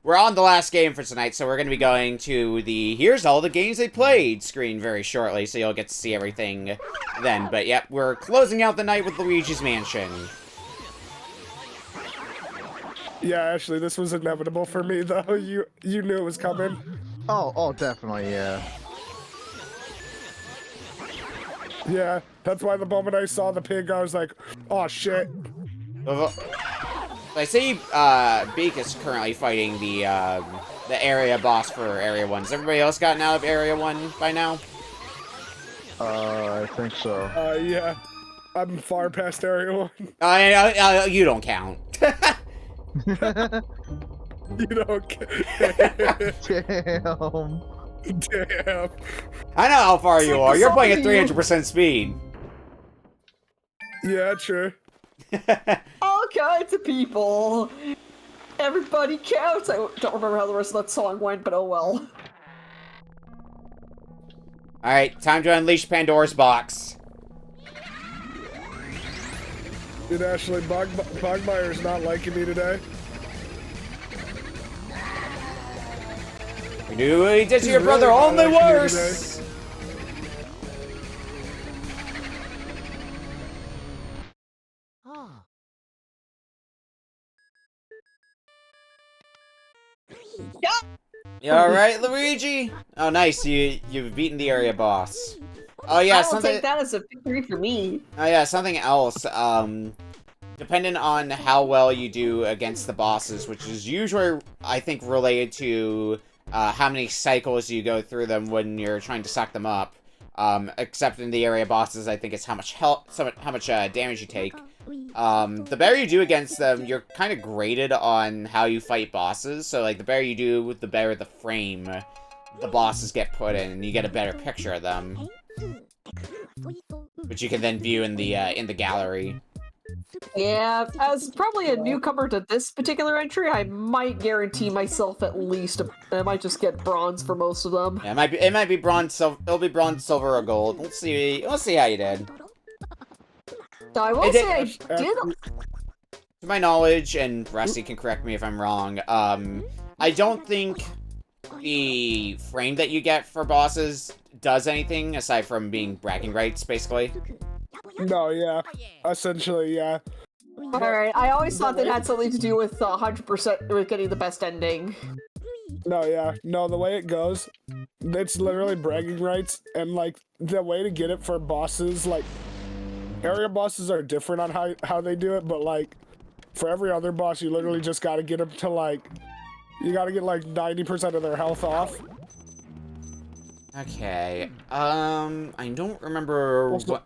we're on the last game for tonight, so we're gonna be going to the here's all the games they played screen very shortly, so you'll get to see everything then. But yep, we're closing out the night with Luigi's Mansion. Yeah, actually, this was inevitable for me though. You knew it was coming. Oh, definitely, yeah. Yeah, that's why the moment I saw the pig, I was like, oh shit. I see Beak is currently fighting the area boss for Area 1. Has everybody else gotten out of Area 1 by now? I think so. Yeah. I'm far past Area 1. You don't count. You don't care. Damn. Damn. I know how far you are. You're playing at Something 300% speed. Yeah, true. All kinds of people. Everybody counts. I don't remember how the rest of that song went, but oh well. Alright, time to unleash Pandora's box. Dude, Ashley, Bogmire's not liking me today. You knew what he did to He's your brother, really only not liking me worse! You alright, Luigi? Oh, nice. You've beaten the area boss. Oh yeah, I will something. take that as a victory for me. Oh yeah, something else. Depending on how well you do against the bosses, which is usually, I think, related to how many cycles you go through them when you're trying to suck them up. Except in the area bosses, I think it's how much damage you take. The better you do against them, you're kind of graded on how you fight bosses. So, like, the better you do, the better the frame the bosses get put in, and you get a better picture of them, which you can then view in the gallery. Yeah, as probably a newcomer to this particular entry, I might guarantee myself at least I might just get bronze for most of them. Yeah, it might be bronze, it'll be bronze, silver, or gold. Let's see how you did. I will say I did. To my knowledge, and Rusty can correct me if I'm wrong, I don't think the frame that you get for bosses does anything aside from being bragging rights, basically. No, yeah. Essentially, yeah. Alright, I always thought that had something to do with 100% with getting the best ending. No, yeah. No, the way it goes, it's literally bragging rights, and, like, the way to get it for bosses, like, area bosses are different on how they do it, but, like, for every other boss, you literally just gotta get them to, like, you gotta get, like, 90% of their health off. Okay. I don't remember Also- what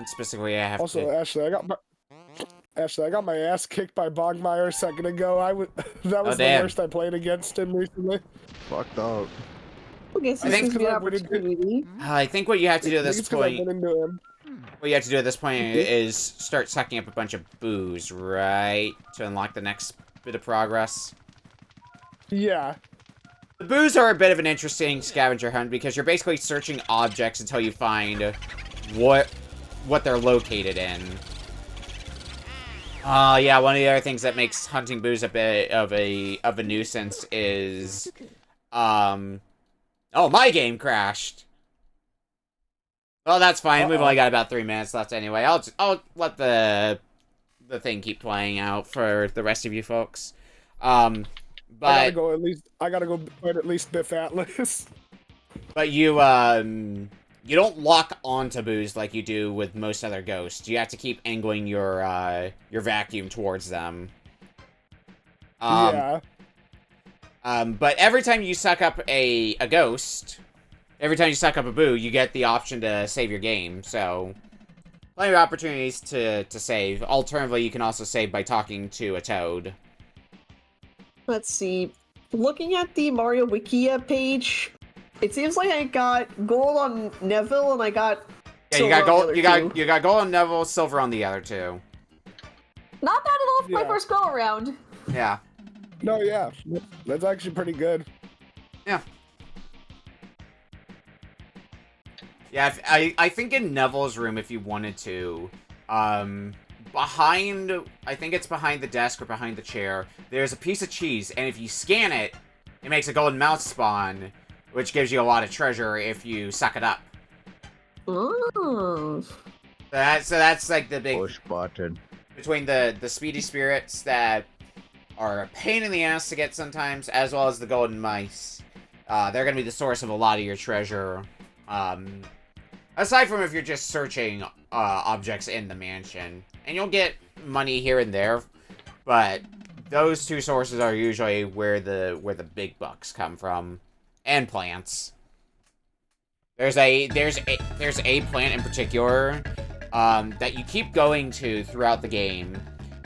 specifically I have Also, to... Ashley, I got my ass kicked by Bogmeyer a second ago. That was the damn. worst I played against him recently. Fucked up. I guess I this think gives me an because I went into- opportunity. I think what you have to do at I think this it's 'cause I point... went into him. What you have to do at this point is start sucking up a bunch of booze, right? To unlock the next bit of progress. Yeah. The booze are a bit of an interesting scavenger hunt because you're basically searching objects until you find what they're located in. Yeah, one of the other things that makes hunting booze a bit of a nuisance is oh, my game crashed. Well, that's fine. We've only got about 3 minutes left anyway. I'll let the thing keep playing out for the rest of you folks. But I gotta go fight at least Biff Atlas. But you don't lock onto booze like you do with most other ghosts. You have to keep angling your vacuum towards them. Yeah. But every time you suck up a ghost, every time you suck up a boo, you get the option to save your game. So, plenty of opportunities to save. Alternatively, you can also save by talking to a toad. Let's see. Looking at the Mario Wikia page, it seems like I got gold on Neville and I got Yeah, you silver got on gold. the You other got two. you got gold on Neville, silver on the other two. Not bad at all for my Yeah. first go around. Yeah. No, yeah. That's actually pretty good. Yeah. Yeah, I think in Neville's room, if you wanted to, behind, I think it's behind the desk or behind the chair, there's a piece of cheese, and if you scan it, it makes a golden mouse spawn, which gives you a lot of treasure if you suck it up. Oh. So that's like the big, Push button. between the speedy spirits that are a pain in the ass to get sometimes, as well as the golden mice. They're gonna be the source of a lot of your treasure. Aside from if you're just searching objects in the mansion. And you'll get money here and there, but those two sources are usually where the big bucks come from. And plants. There's a plant in particular that you keep going to throughout the game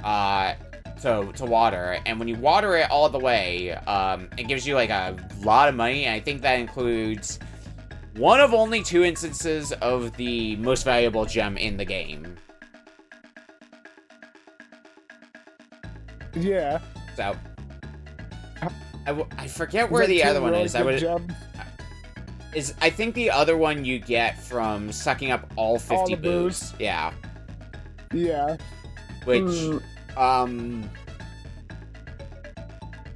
to water, and when you water it all the way, it gives you like a lot of money, and I think that includes one of only 2 instances of the most valuable gem in the game. Yeah. So, I forget where the other one is. I think the other one you get from sucking up all 50 All the boos. booze. Yeah. Yeah. Which,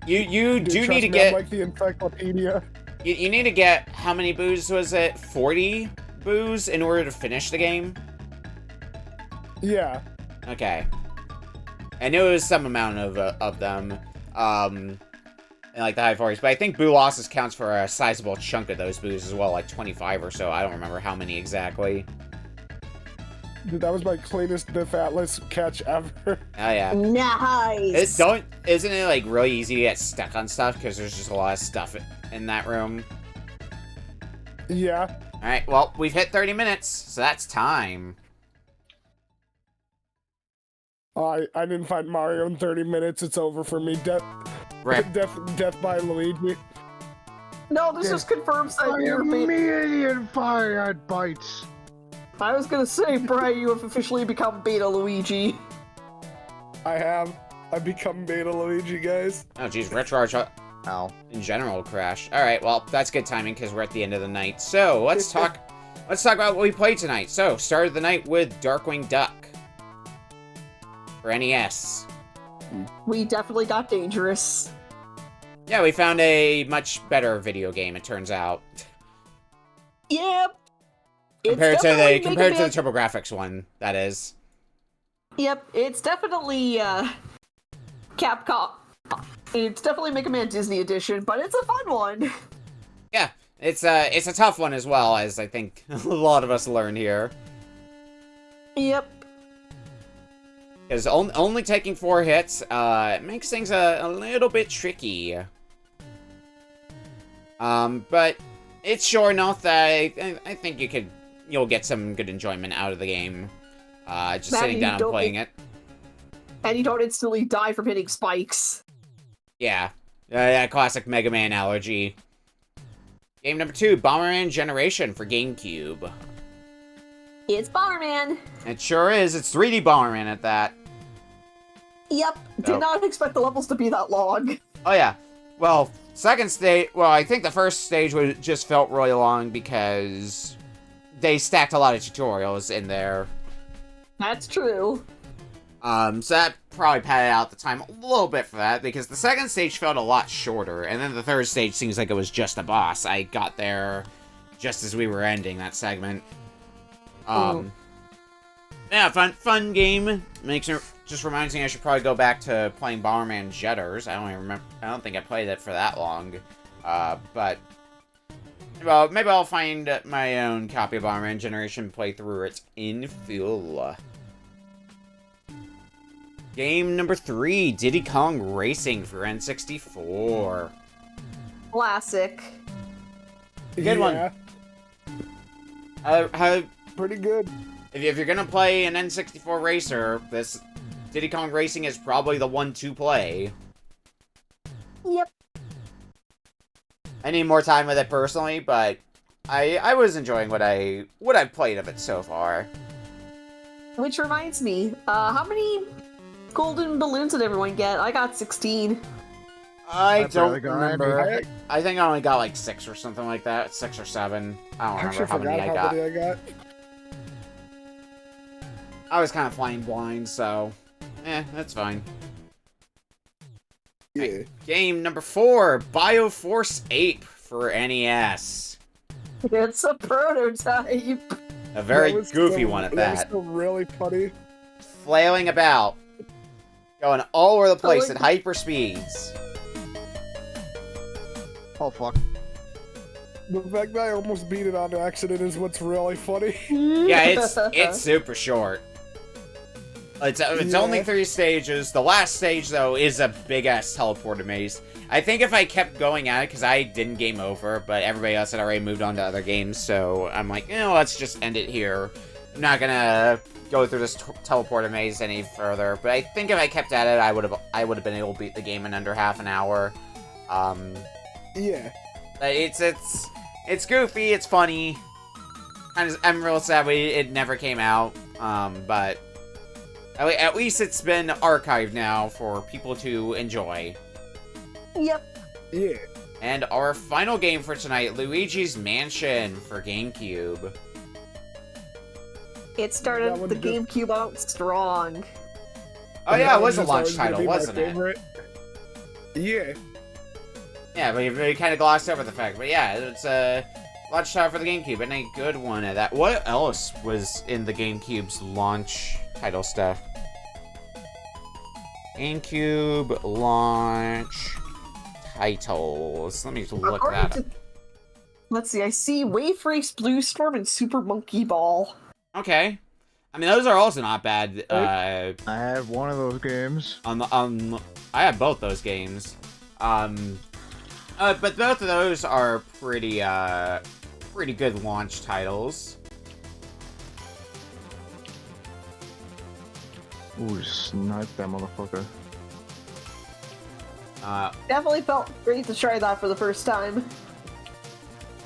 you Dude, do trust need to me, get... I'm like the encyclopedia. You need to get, how many boos was it? 40 boos in order to finish the game? Yeah. Okay. I knew it was some amount of them, in like the high 40s, but I think boo losses counts for a sizable chunk of those boos as well, like 25 or so. I don't remember how many exactly. Dude, that was my cleanest Biff Atlas catch ever. Oh yeah. Nice. Isn't it like really easy to get stuck on stuff because there's just a lot of stuff in that room? Yeah. Alright, well, we've hit 30 minutes, so that's time. I didn't find Mario in 30 minutes. It's over for me. Rip. Death by Luigi. No, this just confirms that I you're immediately fired bites. I was gonna say, Brian, you have officially become Beta Luigi. I have. I've become Beta Luigi, guys. Oh jeez, Retroarch Ow. in general crashed. Alright, well, that's good timing because we're at the end of the night. So, let's talk about what we played tonight. So, started the night with Darkwing Duck for NES. We definitely got dangerous. Yeah, we found a much better video game, it turns out. Yep. Compared to the Mega Man- TurboGrafx one, that is. Yep, it's definitely Capcom. It's definitely Mega Man Disney Edition, but it's a fun one. Yeah, it's a tough one as well, as I think a lot of us learned here. Yep. Because only taking 4 hits makes things a little bit tricky. But It's short enough that I think you'll get some good enjoyment out of the game. Just sitting down and playing it. And you don't instantly die from hitting spikes. Yeah. That classic Mega Man allergy. Game number 2, Bomberman Generation for GameCube. It's Bomberman. It sure is. It's 3D Bomberman at that. Yep. Did not expect the levels to be that long. Oh, yeah. Well, second stage... Well, I think the first stage just felt really long because they stacked a lot of tutorials in there. That's true. So that probably padded out the time a little bit for that, because the second stage felt a lot shorter, and then the third stage seems like it was just a boss. I got there just as we were ending that segment. Yeah, fun game. Just reminds me I should probably go back to playing Bomberman Jetters. I don't think I played it for that long. But well, maybe I'll find my own copy of Bomberman Generation and play through it in full. Game number 3, Diddy Kong Racing for N64. Classic. Good one. Pretty good. If you're gonna play an N64 racer, this Diddy Kong Racing is probably the one to play. Yep. I need more time with it personally, but I was enjoying what I've played of it so far. Which reminds me, how many golden balloons did everyone get? I got 16. I That's don't really good. remember. I think I only got like 6 or something like that. 6 or 7. I don't remember how many I got. Many I got. I was kind of flying blind, so that's fine. Yeah. Right. Game number 4, Force Ape for NES. It's a prototype. A very goofy one at that. That was still really funny. Flailing about. Going all over the place at hyper speeds. Oh, fuck. The fact that I almost beat it on accident is what's really funny. Yeah, it's super short. It's only 3 stages. The last stage, though, is a big-ass teleporter maze. I think if I kept going at it, because I didn't game over, but everybody else had already moved on to other games, so I'm like, let's just end it here. I'm not gonna go through this teleporter maze any further, but I think if I kept at it, I would have been able to beat the game in under half an hour. Yeah. It's goofy, it's funny. I'm real sad it never came out, but at least it's been archived now for people to enjoy. Yep. Yeah. And our final game for tonight, Luigi's Mansion for GameCube. It started the GameCube out strong. Oh yeah, it was a launch title, wasn't it? Yeah. Yeah, but we kind of glossed over the fact. But yeah, it's a launch title for the GameCube, and a good one at that. What else was in the GameCube's launch title stuff? GameCube launch titles. Let me just look that up. Let's see, I see Wave Race, Blue Storm, and Super Monkey Ball. Okay. I mean, those are also not bad. I had one of those games. I have both those games. But both of those are pretty good launch titles. Ooh, snipe that motherfucker. Definitely felt great to try that for the first time.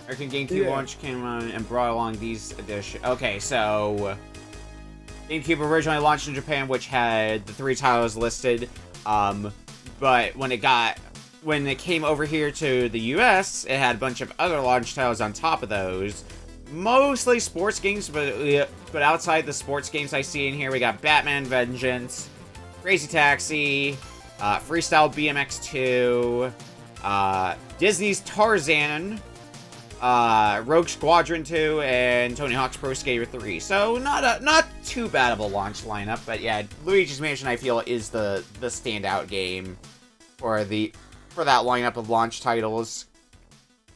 American GameCube launch came on and brought along these editions. Okay, so GameCube originally launched in Japan, which had the 3 titles listed. But when it came over here to the US, it had a bunch of other launch titles on top of those. Mostly sports games, but outside the sports games I see in here, we got Batman Vengeance, Crazy Taxi, Freestyle BMX 2, Disney's Tarzan, Rogue Squadron 2, and Tony Hawk's Pro Skater 3. So not too bad of a launch lineup, but yeah, Luigi's Mansion I feel is the standout game for that lineup of launch titles.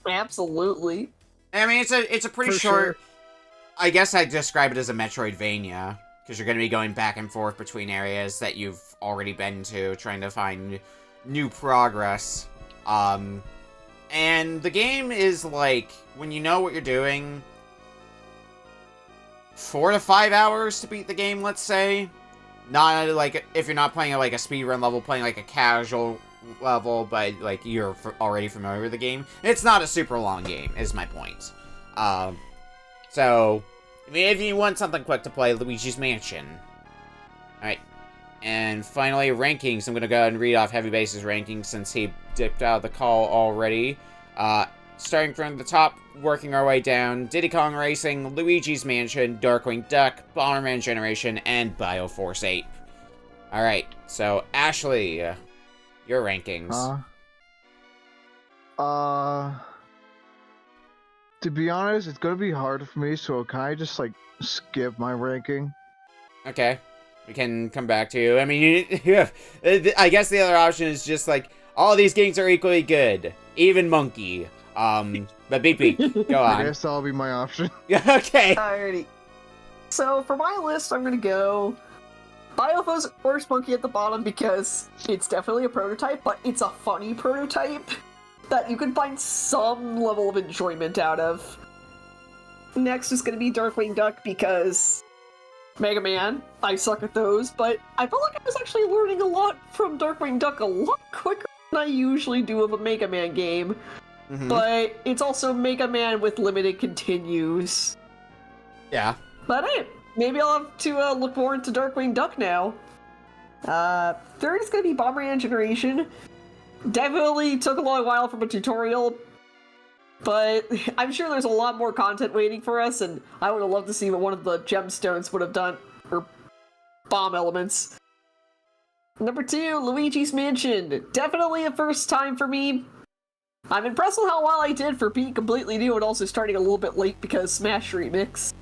Absolutely. I mean, it's a pretty short. Sure. I guess I'd describe it as a Metroidvania, because you're going to be going back and forth between areas that you've already been to, trying to find new progress. And the game is like, when you know what you're doing, 4 to 5 hours to beat the game, let's say. Not like, if you're not playing at like a speedrun level, playing like a casual level, but like you're already familiar with the game. It's not a super long game, is my point. So, I mean, if you want something quick to play, Luigi's Mansion. Alright. And finally, rankings. I'm going to go ahead and read off Heavybass's rankings since he dipped out of the call already. Starting from the top, working our way down, Diddy Kong Racing, Luigi's Mansion, Darkwing Duck, Bomberman Generation, and Force Ape. Alright, so Ashley, your rankings. To be honest, it's gonna be hard for me, so can I just, like, skip my ranking? Okay. We can come back to you. I mean, I guess the other option is just, like, all these games are equally good. Even Monkey. But Beep Beep, go on. I guess that'll be my option. Okay. Alrighty. So, for my list, I'm gonna go Force Monkey at the bottom because it's definitely a prototype, but it's a funny prototype that you can find some level of enjoyment out of. Next is gonna be Darkwing Duck because Mega Man, I suck at those, but I felt like I was actually learning a lot from Darkwing Duck a lot quicker than I usually do of a Mega Man game. Mm-hmm. But it's also Mega Man with limited continues. Yeah. But hey, maybe I'll have to look more into Darkwing Duck now. Third is gonna be Bomberman Generation. Definitely took a long while from a tutorial, but I'm sure there's a lot more content waiting for us, and I would have loved to see what one of the gemstones would have done, or bomb elements. Number 2, Luigi's Mansion. Definitely a first time for me. I'm impressed with how well I did for being completely new and also starting a little bit late because Smash Remix.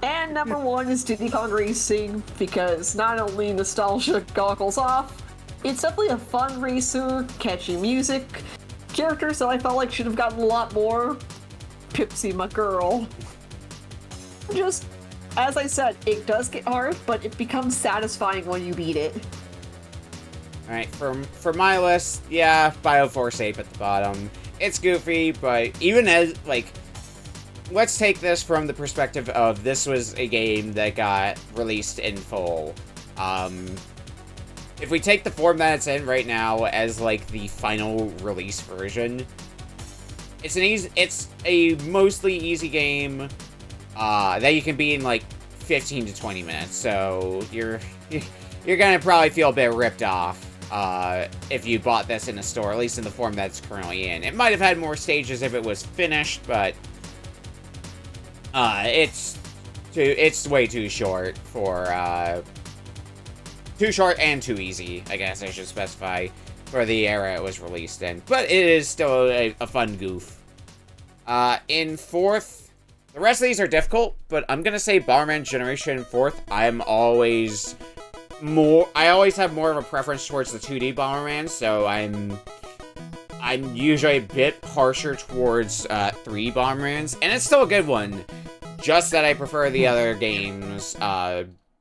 And number 1 is Diddy Kong Racing, because not only nostalgia goggles off, it's definitely a fun racer, catchy music, characters that I felt like should have gotten a lot more. Pipsy, my girl. Just, as I said, it does get hard, but it becomes satisfying when you beat it. Alright, for my list, yeah, Force Ape at the bottom. It's goofy, but even as, like, let's take this from the perspective of this was a game that got released in full. If we take the form that it's in right now as, like, the final release version, it's a mostly easy game, that you can beat in, like, 15 to 20 minutes, so you're gonna probably feel a bit ripped off. If you bought this in a store, at least in the form that's currently in. It might have had more stages if it was finished, but it's way too short for, too short and too easy, I guess I should specify, for the era it was released in. But it is still a fun goof. In fourth, the rest of these are difficult, but I'm gonna say Bomberman Generation in fourth. I always have more of a preference towards the 2D Bomberman, so I'm usually a bit harsher towards 3 Bombermans, and it's still a good one, just that I prefer the other games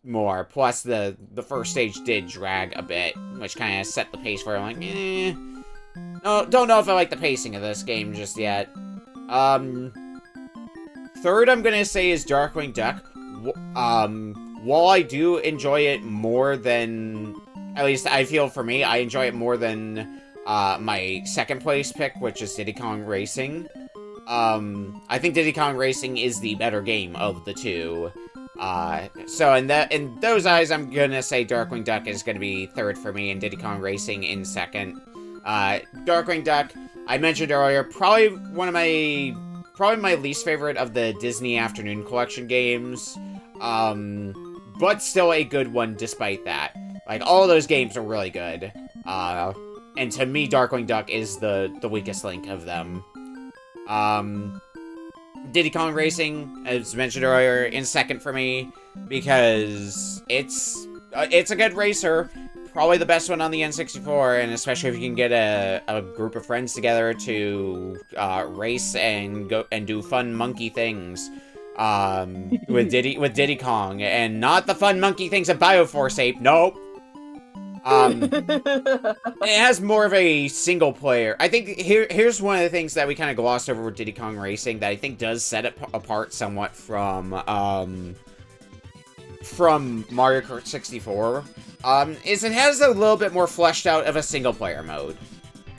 more. Plus, the first stage did drag a bit, which kind of set the pace for it. I'm like, no, don't know if I like the pacing of this game just yet. Third, I'm gonna say is Darkwing Duck. While I do enjoy it more than, at least I feel for me, I enjoy it more than my second place pick, which is Diddy Kong Racing. I think Diddy Kong Racing is the better game of the two. So in those eyes, I'm gonna say Darkwing Duck is gonna be third for me, and Diddy Kong Racing in second. Darkwing Duck, I mentioned earlier, probably my least favorite of the Disney Afternoon Collection games. But still a good one despite that. Like, all those games are really good. And to me, Darkwing Duck is the weakest link of them. Diddy Kong Racing, as mentioned earlier, in second for me, because it's a good racer. Probably the best one on the N64, and especially if you can get a group of friends together to race and go and do fun monkey things. With Diddy Kong, and not the fun monkey things of Force Ape. Nope. It has more of a single player. I think here's one of the things that we kind of glossed over with Diddy Kong Racing that I think does set it apart somewhat from Mario Kart 64. Is it has a little bit more fleshed out of a single player mode.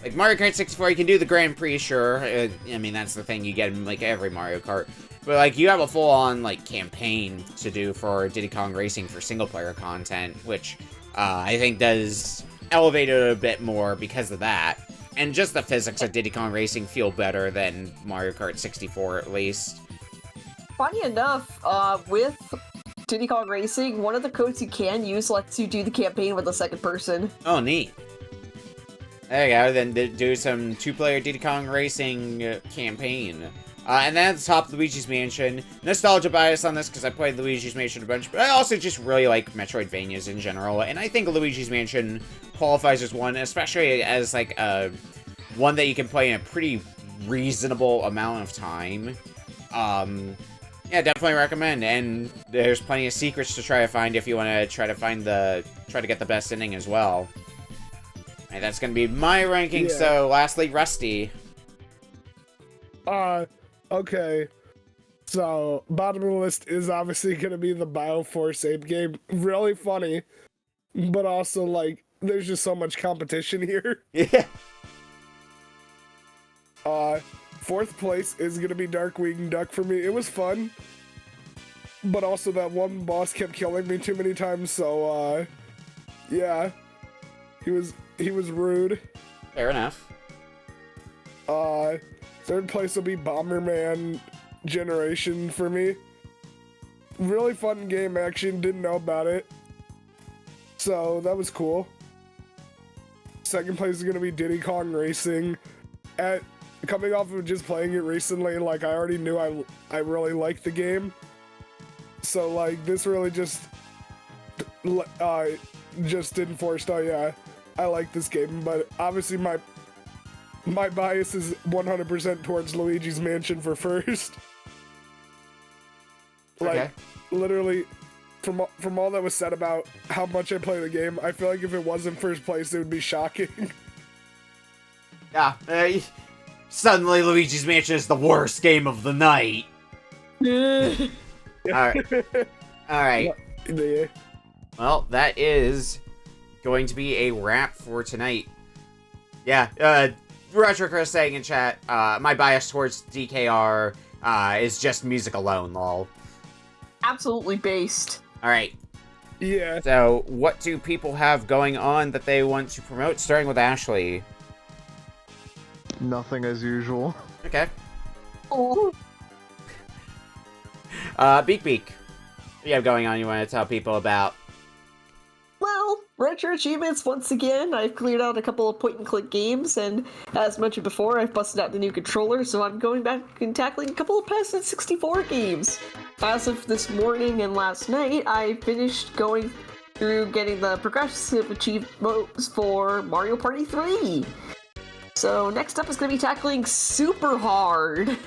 Like Mario Kart 64, you can do the Grand Prix, sure. I mean, that's the thing you get in like every Mario Kart. But like you have a full-on like campaign to do for Diddy Kong Racing for single player content, which I think does elevate it a bit more because of that. And just the physics of Diddy Kong Racing feel better than Mario Kart 64, at least. Funny enough, with Diddy Kong Racing, one of the codes you can use lets you do the campaign with a second person. Oh, neat. There you go, then do some two-player Diddy Kong Racing campaign. And then at the top, Luigi's Mansion. Nostalgia bias on this because I played Luigi's Mansion a bunch, but I also just really like Metroidvanias in general, and I think Luigi's Mansion qualifies as one, especially as like one that you can play in a pretty reasonable amount of time. Yeah, definitely recommend, and there's plenty of secrets to try to find if you want to try to get the best ending as well. And that's gonna be my ranking. Yeah. So, lastly, Rusty. Okay. So, bottom of the list is obviously gonna be the Force Ape game. Really funny, but also like there's just so much competition here. Yeah. Fourth place is gonna be Darkwing Duck for me. It was fun, but also that one boss kept killing me too many times. So, yeah, he was rude. Fair enough. Third place will be Bomberman Generation for me. Really fun game action. Didn't know about it, so that was cool. Second place is gonna be Diddy Kong Racing. Coming off of just playing it recently, like I already knew I really liked the game. So like this really just didn't force. Oh yeah, I like this game, but obviously my bias is 100% towards Luigi's Mansion for first. Like, okay. Literally, from all that was said about how much I play the game, I feel like if it wasn't first place, it would be shocking. Yeah. Suddenly, Luigi's Mansion is the worst game of the night. Alright. Yeah. Well, that is going to be a wrap for tonight. Yeah, Retro Chris saying in chat, my bias towards DKR is just music alone, lol. Absolutely based. Alright. Yeah. So, what do people have going on that they want to promote, starting with Ashley? Nothing as usual. Okay. Oh. Beak. What do you have going on you want to tell people about? Well, retro achievements once again. I've cleared out a couple of point-and-click games, and as mentioned before, I've busted out the new controller, so I'm going back and tackling a couple of past 64 games. As of this morning and last night, I finished going through getting the progressive achievements for Mario Party 3. So next up is going to be tackling Super Hard.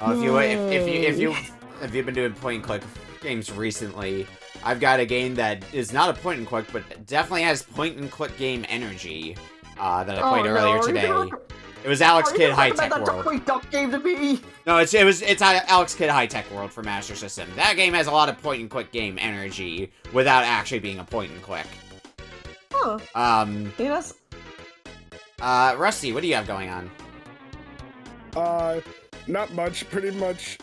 If you've been doing point-and-click games recently, I've got a game that is not a point-and-click, but definitely has point-and-click game energy that I played earlier today. It was Alex Kidd High Tech World. Darkwing Duck game to me. No, it's Alex Kidd High Tech World for Master System. That game has a lot of point-and-click game energy without actually being a point-and-click. Huh. Yes. Rusty, what do you have going on? Not much. Pretty much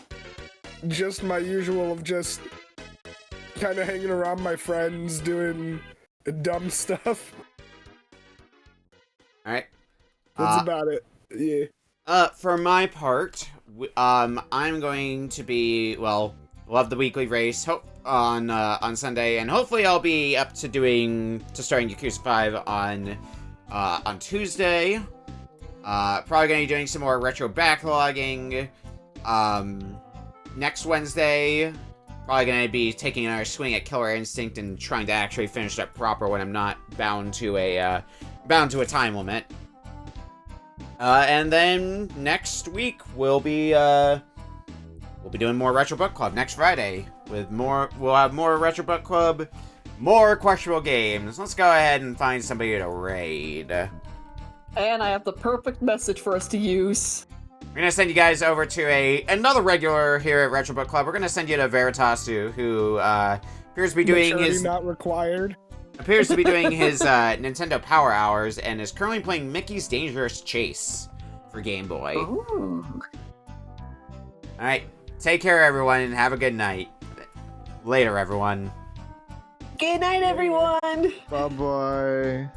just my usual of just kind of hanging around my friends, doing dumb stuff. Alright. That's about it. Yeah. For my part, I'm going to be, we'll have the weekly race on Sunday, and hopefully I'll be up to starting Yakuza 5 on Tuesday. Probably going to be doing some more retro backlogging. Next Wednesday, probably going to be taking another swing at Killer Instinct and trying to actually finish it proper when I'm not bound to a time limit. And then next week we'll be doing more Retro Book Club next Friday. We'll have more Retro Book Club. More questionable games. Let's go ahead and find somebody to raid. And I have the perfect message for us to use. We're gonna send you guys over to another regular here at Retro Book Club. We're gonna send you to Veritasu, who appears to be doing his not required. Appears to be doing his Nintendo Power Hours and is currently playing Mickey's Dangerous Chase for Game Boy. Ooh. Alright, take care everyone and have a good night. Later everyone. Good night, everyone! Bye bye.